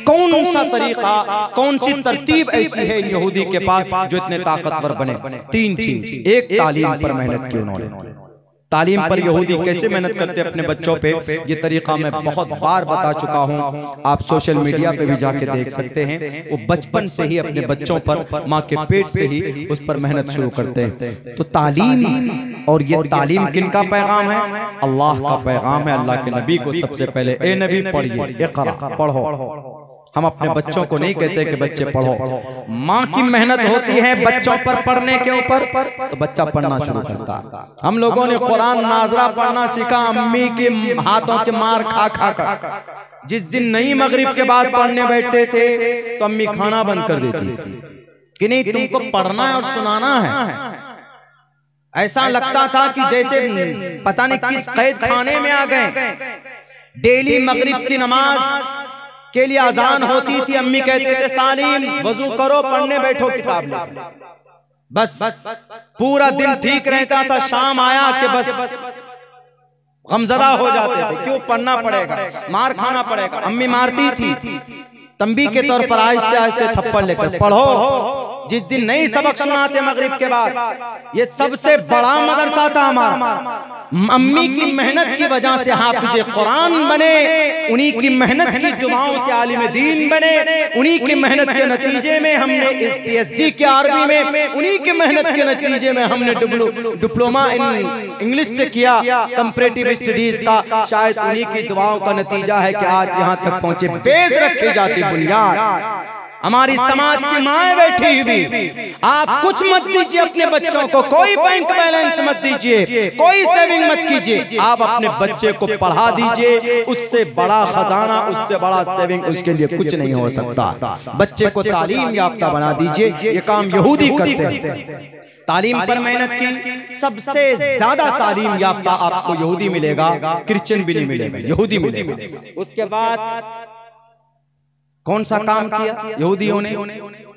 कौन सा तरीका, कौन सी तरतीब ऐसी है यहूदी के पास जो इतने ताकतवर बने? तीन चीज। एक, तालीम पर मेहनत की उन्होंने। तालीम पर यहूदी कैसे मेहनत करते हैं अपने बच्चों पे, ये तरीका मैं बहुत बार बता चुका हूँ। आप सोशल मीडिया पे भी जाके देख सकते हैं। वो बचपन से ही अपने बच्चों पर, माँ के पेट से ही उस पर मेहनत शुरू करते हैं। तो तालीम, और ये तालीम किनका पैगाम है? अल्लाह का पैगाम है। अल्लाह के नबी को सबसे पहले, ए नबी पढ़िए, इक़रा, पढ़ो। हम अपने बच्चों को नहीं कहते कि बच्चे पढ़ो। माँ की मेहनत होती है बच्चों पर पढ़ने के ऊपर, तो बच्चा पढ़ना शुरू करता। हम लोगों ने कुरान नाजरा पढ़ना सीखा अम्मी के हाथों के मार खा खा कर। जिस दिन नई मगरिब के बाद पढ़ने बैठते थे तो अम्मी खाना बंद कर देती थी कि नहीं, तुमको पढ़ना है और सुनाना है। ऐसा लगता था कि जैसे पता नहीं किस कैद खाने में आ गए। डेली मगरिब की नमाज के लिए अजान होती थी, अम्मी कहते थे सालीम वजू करो, पढ़ने बैठो किताब लेके। बस पूरा दिन ठीक रहता था, शाम आया कि बस गमजदा हो जाते थे, क्यों पढ़ना पड़ेगा, मार खाना पड़ेगा। अम्मी मारती थी, तंबी के तौर पर आहिस्ते आहिस्ते थप्पड़ लेकर पढ़ो। जिस दिन नई सबक सुनाते मगरिब के बाद, ये सबसे बड़ा मदरसा था हमारा। अम्मी की मेहनत की वजह से हाफिज कुरान बने, उन्हीं की मेहनत की दुआओं से आलिम दीन बने, उन्हीं की मेहनत के नतीजे में हमने PhD के अरबी में, उन्हीं की मेहनत के नतीजे में हमने डिप्लोमा इन इंग्लिश से किया, कंपैरेटिव स्टडीज का। शायद उन्हीं की दुआओं का नतीजा है कि आज यहाँ तक पहुंचे। बेस रखी जाती बुनियाद हमारी समाज की माएं बैठी हुई। आप कुछ मत दीजिए अपने बच्चों को, कोई बैंक बैलेंस मत दीजिए, कोई सेविंग मत कीजिए। आप अपने बच्चे को पढ़ा दीजिए, उससे बड़ा खजाना, उससे बड़ा सेविंग उसके लिए कुछ नहीं हो सकता। बच्चे को तालीम याफ्ता बना दीजिए। ये काम यहूदी करते हैं। तालीम पर मेहनत की। सबसे ज्यादा तालीम याफ्ता आपको यहूदी मिलेगा, क्रिश्चियन भी नहीं मिलेगा, यहूदी मिलेगा। उसके बाद कौन सा काम किया यहूदियों ने?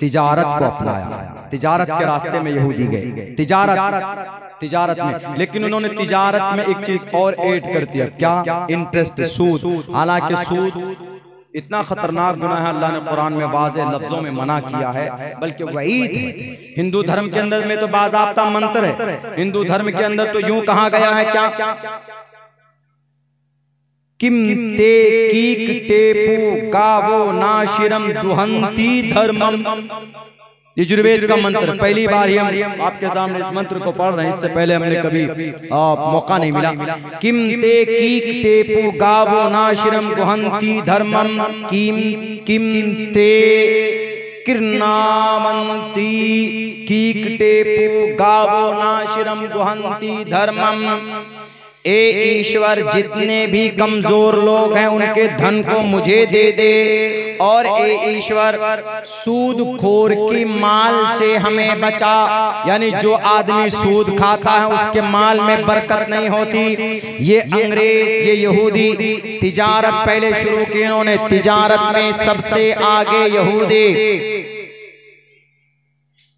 तिजारत को अपनाया। तिजारत के रास्ते में यहूदी गए, तिजारत में। लेकिन उन्होंने तिजारत में एक चीज और ऐड कर दिया। क्या? इंटरेस्ट, सूद। हालांकि सूद इतना खतरनाक गुनाह है, अल्लाह ने कुरान में वाज़ेह लफ्जों में मना किया है, बल्कि वईद है। हिंदू धर्म के अंदर में तो बाज़ाब्ता मंत्र है। हिंदू धर्म के अंदर तो यूं कहा गया है, क्या? किम ते कीक टेपू गावो नाशिरम दुहंती धर्मम। यजुर्वेद का मंत्र, पहली बार ही हम आपके सामने इस मंत्र को पढ़ रहे हैं। इससे पहले हमने कभी मौका नहीं मिला। किम ते कीक टेपू गावो नाशिरम दुहंती धर्मम। किम ते किरनामंती कीक टेपू गावो नाशिरम दुहंती धर्मम। ए ईश्वर, जितने भी कमजोर लोग हैं उनके धन को मुझे दे दे, और ए ईश्वर सूदखोर की माल से हमें बचा। यानी जो आदमी सूद खाता है उसके माल में बरकत नहीं होती। ये अंग्रेज, ये यहूदी तिजारत पहले शुरू की, इन्होंने तिजारत में सबसे आगे यहूदी।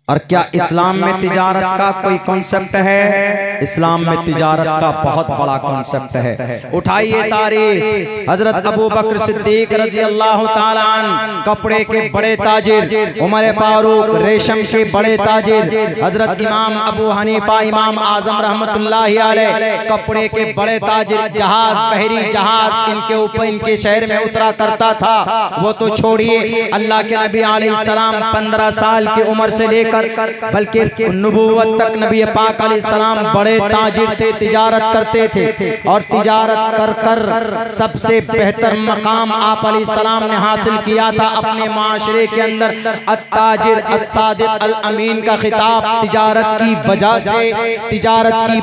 और क्या इस्लाम में तिजारत का कोई कॉन्सेप्ट है? इस्लाम में तिजारत का बहुत बड़ा कॉन्सेप्ट है। उठाइए तारीख, हजरत अबू बकर सिद्दीक रजी अल्लाह ताला अन्हु कपड़े के बड़े ताजिर, उमर फारूक रेशम के बड़े ताजिर, हजरत इमाम अबू हनीफा इमाम आजम रहमतुल्लाहि अलैह कपड़े के बड़े ताजिर। जहाज, बहरी जहाज इनके ऊपर इनके शहर में उतरा करता था। वो तो छोड़िए, अल्लाह के नबी अलैहिस्सलाम 15 साल की उम्र से लेकर बल्कि नबूवत तक नबी पाक अलैहिस्सलाम बड़े ताजिर थे, तिजारत करते थे। और तिजारत कर कर सबसे बेहतर मकाम आप अलैहिस्सलाम ने हासिल किया था अपने माशरे के अंदर। अत्ताजिर अस्सादिक अल अमीन का खिताब तिजारत की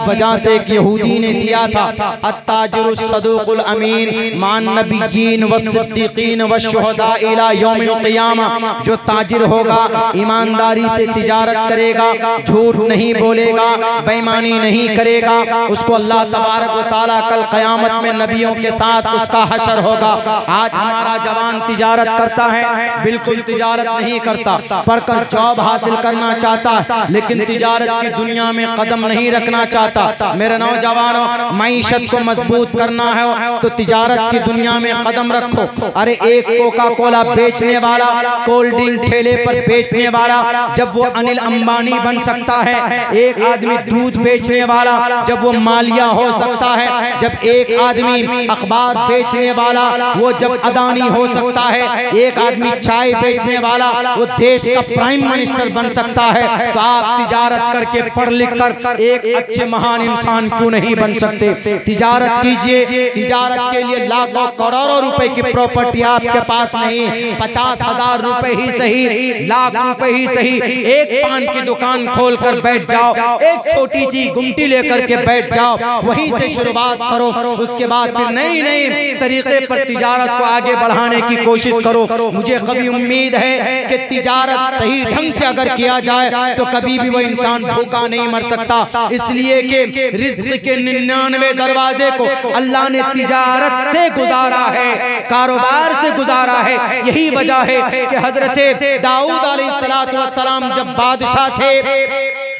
वजह से एक यहूदी ने दिया था। अत्ताजिर सदूकुल अमीन मान नबिय्यीन व सिद्दीकीन व शुहदा इला यौमिल क़ियामा। जो ताजिर होगा, ईमानदारी से तिजारत करेगा, झूठ नहीं बोलेगा, बेईमानी नहीं करेगा, उसको अल्लाह तबारक व तआला कल क़यामत में नबियों के साथ उसका हशर होगा। आज हमारा जवान तिजारत करता है? बिल्कुल तिजारत नहीं करता। पढ़कर जॉब हासिल करना चाहता है, लेकिन तिजारत की दुनिया में कदम नहीं रखना चाहता। मेरे नौजवानों, मईशत को मजबूत करना है तो तिजारत की दुनिया में कदम रखो। अरे एक कोका कोला बेचने वाला, कोल्ड ड्रिंक ठेले पर बेचने वाला जब वो अनिल अंबानी बन सकता है, एक आदमी दूध बेचने वाला जब वो मालिया हो सकता है, जब एक आदमी अखबार बेचने वाला वो जब अदानी हो सकता है, एक आदमी चाय बेचने वाला वो देश का प्राइम मिनिस्टर बन सकता है, तो आप तिजारत करके पढ़ लिख कर एक अच्छे महान इंसान क्यों नहीं बन सकते? तिजारत कीजिए। तिजारत के लिए लाखों करोड़ों रुपए की प्रॉपर्टी आपके पास नहीं, 50,000 रुपए ही सही, लाख रुपए ही सही, एक पान की दुकान खोलकर बैठ जाओ, एक छोटी सी गुमटी लेकर के बैठ जाओ, वहीं से शुरुआत करो। उसके बाद फिर नई नई तरीके पर तिजारत को आगे बढ़ाने की कोशिश करो। मुझे कभी उम्मीद है कि तिजारत सही ढंग से अगर किया जाए तो कभी भी वो इंसान भूखा नहीं मर सकता। इसलिए कि रिज़्क़ के 99 दरवाजे को अल्लाह ने तिजारत से गुजारा है, कारोबार से गुजारा है। यही वजह है कि हजरत दाऊद अलैहिस्सलाम जब बादशाह थे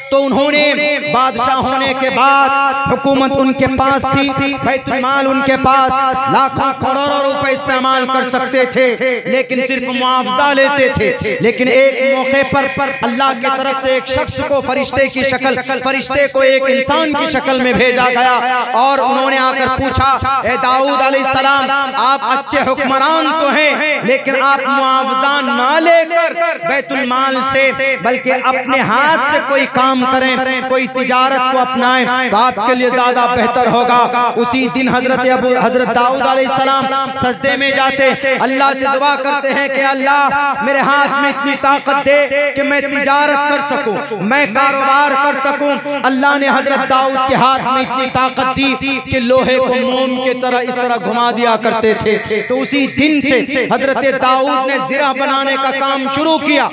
तो उन्होंने बादशाह होने के बाद हुकूमत उनके पास थी, बैतुल माल उनके पास, लाखों करोड़ों रुपए इस्तेमाल कर सकते थे, लेकिन सिर्फ मुआवजा लेते थे। लेकिन एक मौके पर अल्लाह की तरफ से एक शख्स को फरिश्ते की शक्ल, फरिश्ते को एक इंसान की शक्ल में भेजा गया और उन्होंने आकर पूछा, ए दाऊद अलैहिस्सलाम, आप अच्छे हुक्मरान तो हैं, लेकिन आप मुआवजा ना लेकर बैतुल माल से बल्कि अपने हाथ से कोई काम करें, कोई तिजारत को अपनाएं तो आपके लिए ज्यादा बेहतर होगा। उसी दिन हजरत दाऊद अलैहिस्सलाम सजदे में जाते, अल्लाह से दुआ करते हैं कि अल्लाह मेरे हाथ में इतनी ताकत दे कि मैं तिजारत कर सकूं, मैं कारोबार कर सकूं। अल्लाह ने हजरत दाऊद के हाथ में इतनी ताकत दी कि लोहे को मोम के तरह इस तरह घुमा दिया करते थे। तो उसी दिन से हजरत दाऊद ने ज़िरा बनाने का काम शुरू किया।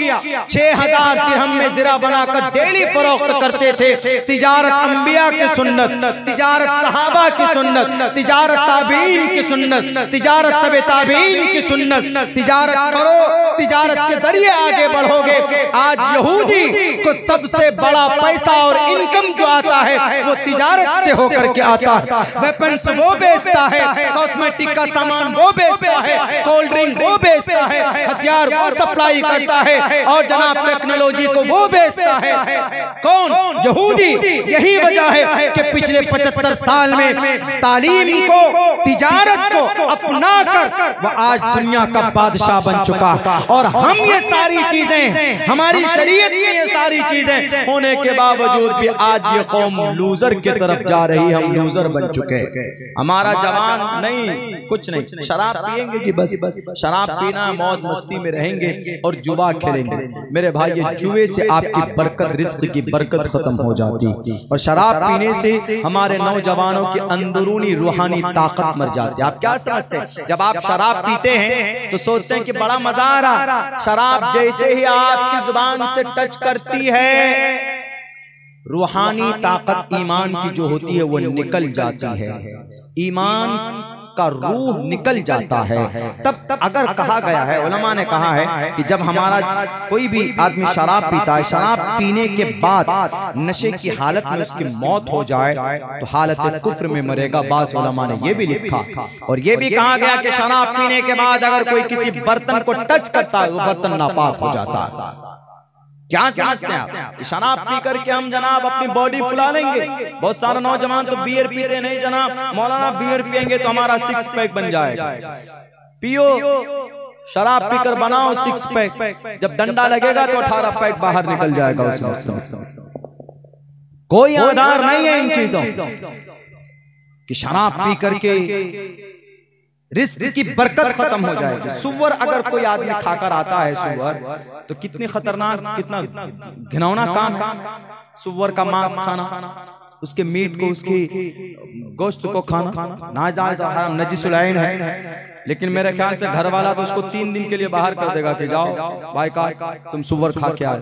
6000 दिरहम में ज़िरा बनाकर डेली फरोख्त करते थे। तिजारत अंबिया की सुन्नत, तिजारत सहाबा की सुन्नत, तिजारत ताबीन की सुन्नत, तिजारत तबे ताबीन की सुन्नत। तिजारत करो, तिजारत के जरिए आगे बढ़ोगे। आज यहूदी को सबसे बड़ा पैसा और इनकम जो आता है वो तिजारत से होकर के आता है। वेपन्स वो बेचता है, कॉस्मेटिक का सामान वो बेचता है, कोल्ड ड्रिंक वो बेचता है, हथियार वो सप्लाई करता है और जनाब टेक्नोलॉजी को वो बेचता है। कौन? यहूदी। यही वजह है कि पिछले 75 साल में तालीम को, तिजारत को अपना कर वह आज दुनिया का बादशाह बन चुका। और हम ये सारी चीजें, हमारी शरीयत में ये सारी चीजें होने के बावजूद भी आज ये कौम लूजर की तरफ जा रही है। हम लूजर बन चुके हैं। हमारा जवान नहीं, कुछ नहीं, शराब पिएंगे जी, बस शराब पीना, मौज मस्ती में रहेंगे और जुआ खेलेंगे। मेरे भाई, ये जुए से आपकी बरकत, रिज़्क़ की बरकत खत्म हो जाती और शराब पीने से हमारे नौजवानों की अंदरूनी रूहानी ताकत मर जाती है। आप क्या समझते हैं? जब आप शराब पीते हैं तो सोचते हैं कि बड़ा मजा आ रहा, शराब जैसे ही आपकी जुबान से टच करती है, रूहानी ताकत ईमान की जो होती है वो निकल जाती है। ईमान का रूह निकल जाता है। तब अगर कहा गया है, उलमा ने कहा है कि जब हमारा कोई भी आदमी शराब पीता है, शराब पीने के बाद नशे की हालत में उसकी मौत हो जाए तो हालत कुफ्र में मरेगा। बाज़ उलमा ने ये भी लिखा और ये भी कहा गया कि शराब पीने के बाद अगर कोई किसी बर्तन को टच करता है वो बर्तन नापाक हो जाता है। क्या समझते हैं आप? शराब पी करके हम जनाब अपनी बॉडी फुला लेंगे। बहुत सारे नौजवान तो बियर पीते नहीं जनाब, मौलाना बियर पियेंगे तो हमारा 6 पैक बन जाएगा। पियो, शराब पीकर बनाओ 6 पैक, जब डंडा लगेगा तो 18 पैक बाहर निकल जाएगा उस वक्त। कोई आधार नहीं है इन चीजों कि शराब पी करके रिस्क की बरकत खत्म हो जाएगी। सुअर अगर कोई आदमी खाकर आता है सुअर, तो कितनी खतरनाक, कितना घिनौना काम है सुअर का मांस खाना, उसके मीट को, उसकी गोश्त को खाना नाजायज हराम नजिसुल ऐन है। लेकिन मेरे ख्याल से घर वाला तो उसको 3 दिन के लिए बाहर कर देगा कि जाओ भाई का तुम सुअर खा के आ।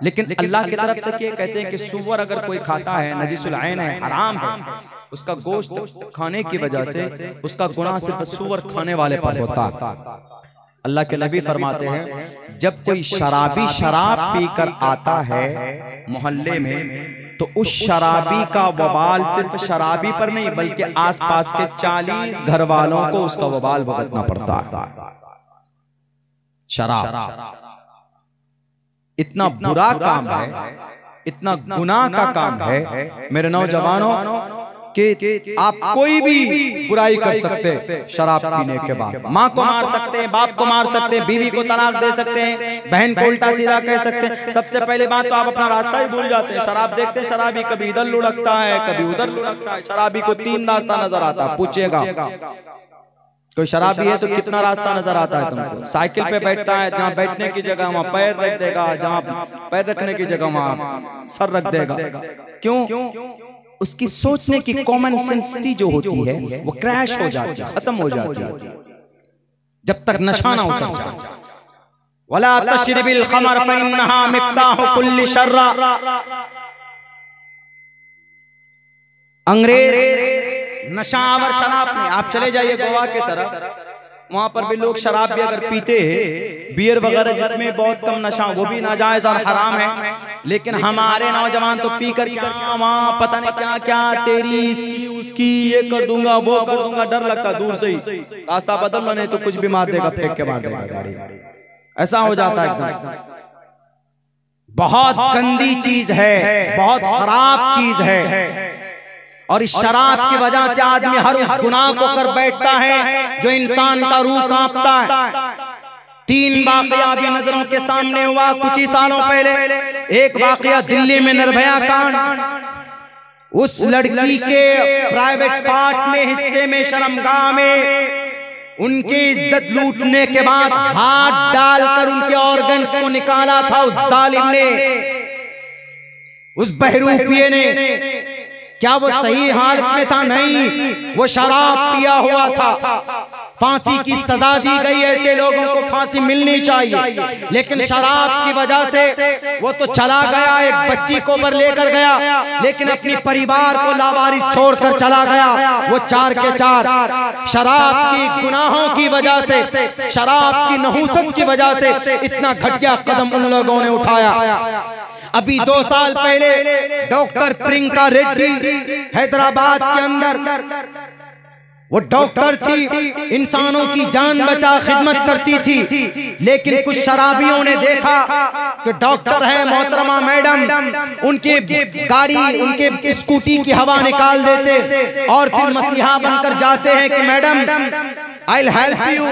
लेकिन अल्लाह की तरफ से क्या कहते हैं कि सुअर अगर कोई खाता है नजिसुल ऐन है, हराम है, उसका गोश्त खाने की वजह से उसका गुनाह सिर्फ सुअर खाने वाले पर होता है। अल्लाह के नबी फरमाते हैं जब कोई शराबी शराब पीकर आता है मोहल्ले में तो उस शराबी का वबाल सिर्फ शराबी पर नहीं बल्कि आसपास के 40 घर वालों को उसका वबाल भुगतना पड़ता है। शराब इतना बुरा काम है, इतना गुनाह का काम है मेरे नौजवानों कि आप कोई भी बुराई कर सकते हैं शराब पीने के बाद। माँ को मार सकते हैं, बाप को मार सकते हैं, बीवी को तलाक दे सकते हैं, बहन को उल्टा सीधा कह सकते हैं। सबसे पहले बात तो आप अपना रास्ता ही भूल जाते हैं। शराब देखते हैं, शराबी कभी इधर लुढ़कता है कभी उधर लुढ़कता है। शराबी को 3 रास्ता नजर आता है। पूछेगा कोई शराबी है तो कितना रास्ता नजर आता है तुमको? साइकिल पे बैठता है, जहाँ बैठने की जगह वहाँ पैर रख देगा, जहाँ पैर रखने की जगह वहाँ सर रख देगा। क्यों? उसकी सोचने की कॉमन सेंसिटी जो होती है वो क्रैश हो जाती है, खत्म हो जाती है जब तक नशा ना उतर जाए। वला तशरिबिल खमर फइन्नहा मिफ्ताहु कुल्ली शर्र। अंग्रेज नशावर शराब में, आप चले जाइए गोवा के तरफ, वहां पर भी लोग शराब भी अगर पीते हैं, बियर वगैरह जिसमें बहुत कम नशा, वो भी नाजायज और हराम है। लेकिन हमारे नौजवान तो पी कर वहां पता नहीं क्या क्या, तेरी इसकी उसकी, ये कर दूंगा वो कर दूंगा, डर लगता दूर से ही रास्ता बदल लो नहीं तो कुछ भी मार देगा, फेंक के मार देगा गाड़ी। ऐसा हो जाता है एकदम। बहुत गंदी चीज है, बहुत खराब चीज है। और इस शराब की वजह से आदमी हर उस गुनाह को कर बैठता है जो इंसान का रूह कांपता है। 3 वाकया भी नजरों के सामने हुआ कुछ ही सालों पहले। एक वाकया दिल्ली में निर्भया कांड, उस लड़की के प्राइवेट पार्ट में, हिस्से में, शर्मगाह में उनकी इज्जत लूटने के बाद हाथ डालकर उनके ऑर्गन्स को निकाला था उस जालिम ने, उस बहरूपिये ने। क्या वो सही हालत में था? नहीं, वो शराब पिया हुआ था। फांसी की सजा दी गई, ऐसे लोगों को फांसी मिलनी चाहिए। लेकिन शराब की वजह से वो तो चला गया, एक बच्ची को पर लेकर गया, लेकिन अपनी परिवार को लावारिस छोड़कर चला गया। वो 4 के 4 शराब की गुनाहों की वजह से, शराब की नहूसत की वजह से इतना घटिया कदम उन लोगों ने उठाया। अभी 2 साल पहले डॉक्टर प्रियंका रेड्डी हैदराबाद के अंदर, वो डॉक्टर थी, इंसानों की जान बचा खिदमत करती थी। लेकिन कुछ शराबियों ने देखा कि डॉक्टर है मोहतरमा मैडम, उनके गाड़ी, उनके स्कूटी की हवा निकाल देते और फिर मसीहा बनकर जाते हैं कि मैडम I'll help you,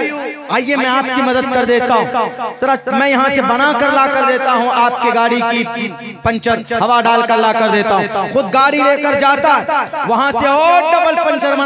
आइए मैं आपकी मदद कर देता हूँ, सर मैं यहाँ से बना कर ला कर देता हूँ, आपके गाड़ी की पंचर हवा डाल कर ला कर देता हूँ। खुद गाड़ी लेकर जाता, वहां से और डबल पंचर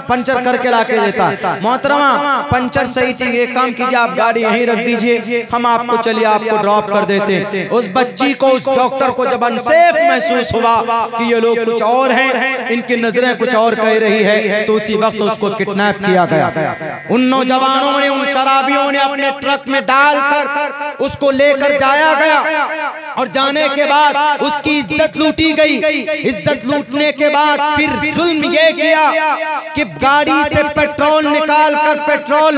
पंचर करके ला के देता। मोहतरमा पंचर सही थी, एक काम कीजिए आप गाड़ी यहीं रख दीजिए, हम आपको चलिए आपको ड्रॉप कर देते। उस बच्ची को, उस डॉक्टर को जब अनसेफ महसूस हुआ कि ये लोग कुछ और हैं, इनकी नजरें कुछ और कह रही है, तो उसी वक्त उसको किडनैप किया गया। उन नौजवानों ने, उन शराबियों ने अपने ट्रक में डालकर उसको लेकर जाया गया और जाने के के बाद उसकी इज्जत लूटी गई। इज्जत लूटने के बाद फिर जुल्म ये किया कि गाड़ी से पेट्रोल निकाल कर, पेट्रोल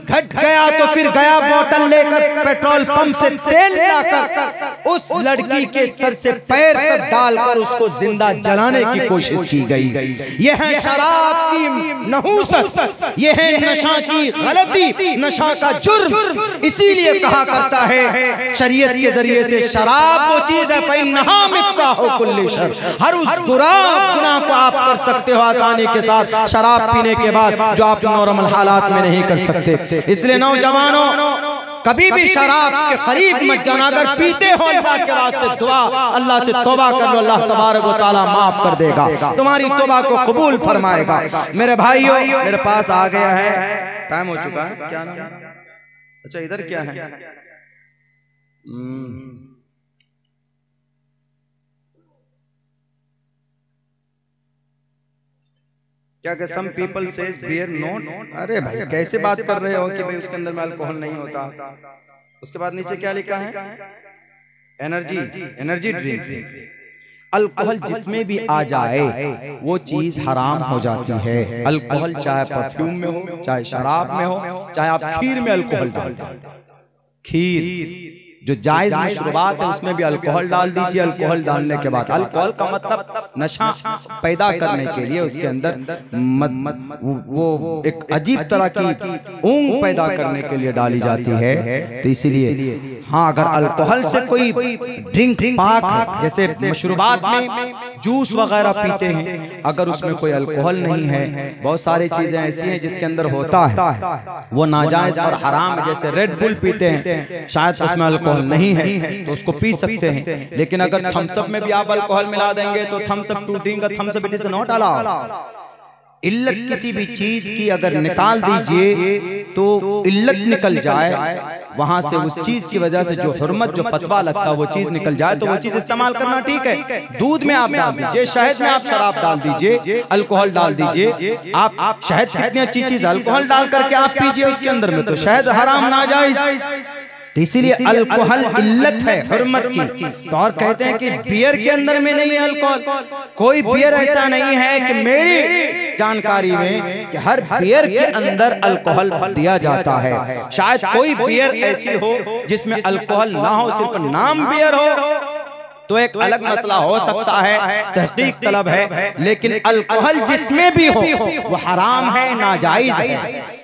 घट गया तो फिर गया बोतल लेकर पेट्रोल पंप से तेल लाकर उस लड़की के सर से पैर तक डालकर उसको जिंदा जलाने की कोशिश की गई। यह है शराब की नहूसत, यह है नशा की गलती, नशा का जुर्म। इसीलिए कहा करता है शरीयत के जरिए से शराब वो चीज है फइन्नहा मिफ्ताहु कुल्ली शर, हर उस गुनाह को आप कर सकते हो आसानी के साथ शराब पीने के बाद जो आप नॉर्मल हालात में नहीं कर सकते। इसलिए नौजवानों, कभी भी शराब के करीब मत जाना। अगर पीते हो अल्लाह के वास्ते दुआ, अल्लाह से तौबा कर लो, अल्लाह तबारक व तआला माफ कर देगा, तुम्हारी तौबा को कबूल फरमाएगा। मेरे भाइयों, मेरे पास आ गया है, टाइम हो चुका है, क्या नाम? अच्छा इधर क्या है? क्या कि some people says bear not. अरे भाई कैसे बात कर रहे हो कि भाई उसके अंदर में अल्कोहल नहीं होता। उसके बाद नीचे क्या लिखा है? Energy drink. अल्कोहल जिसमें भी आ जाए वो चीज हराम हो जाती है। अल्कोहल चाहे परफ्यूम में हो, चाहे शराब में हो, चाहे आप खीर में अल्कोहल डाल दें, खीर जो जायज मशरूबात है उसमें भी अल्कोहल डाल दीजिए। अल्कोहल डालने के बाद, अल्कोहल का मतलब नशा पैदा करने के लिए उसके अंदर वो एक अजीब तरह की ऊंग पैदा करने के लिए डाली जाती है। तो इसीलिए हाँ, अगर अल्कोहल से कोई ड्रिंक पाक है, जैसे मशरूबात में जूस वगैरह पीते हैं, अगर उसमें कोई अल्कोहल नहीं है, बहुत सारी चीजें ऐसी हैं जिसके अंदर होता है वो नाजायज और हराम है। जैसे रेड बुल पीते हैं, शायद उसमें अल्कोहल नहीं है तो उसको पी सकते हैं, लेकिन अगर थम्स अप में भी आप अल्कोहल मिला देंगे तो Thums Up to drink Thums Up it is not allowed. इल्लत किसी भी चीज की अगर निकाल दीजिए तो इल्लत निकल जाए, वहां से उस चीज की वजह से जो हुर्मत, जो फतवा लगता है वो चीज निकल जाए तो वो चीज इस्तेमाल करना ठीक है। दूध में आप डाल दीजिए, शहद में आप शराब डाल दीजिए, अल्कोहल डाल दीजिए। आप शहद कितनी अच्छी चीज, अल्कोहल डाल करके आप पीजिए उसके अंदर में, तो शहद हराम नाजायज। तो इसीलिए अल्कोहल इल्लत है हुर्मत की। तो और कहते हैं कि बियर के अंदर में नहीं है अल्कोहल। कोई बियर ऐसा नहीं है कि मेरी जानकारी में कि हर बियर के अंदर अल्कोहल दिया जाता है। शायद कोई बियर ऐसी हो जिसमें अल्कोहल ना हो, सिर्फ नाम बियर हो, तो एक अलग मसला हो सकता है, तहकीक तलब है। लेकिन अल्कोहल जिसमें भी हो वो हराम है, नाजायज है।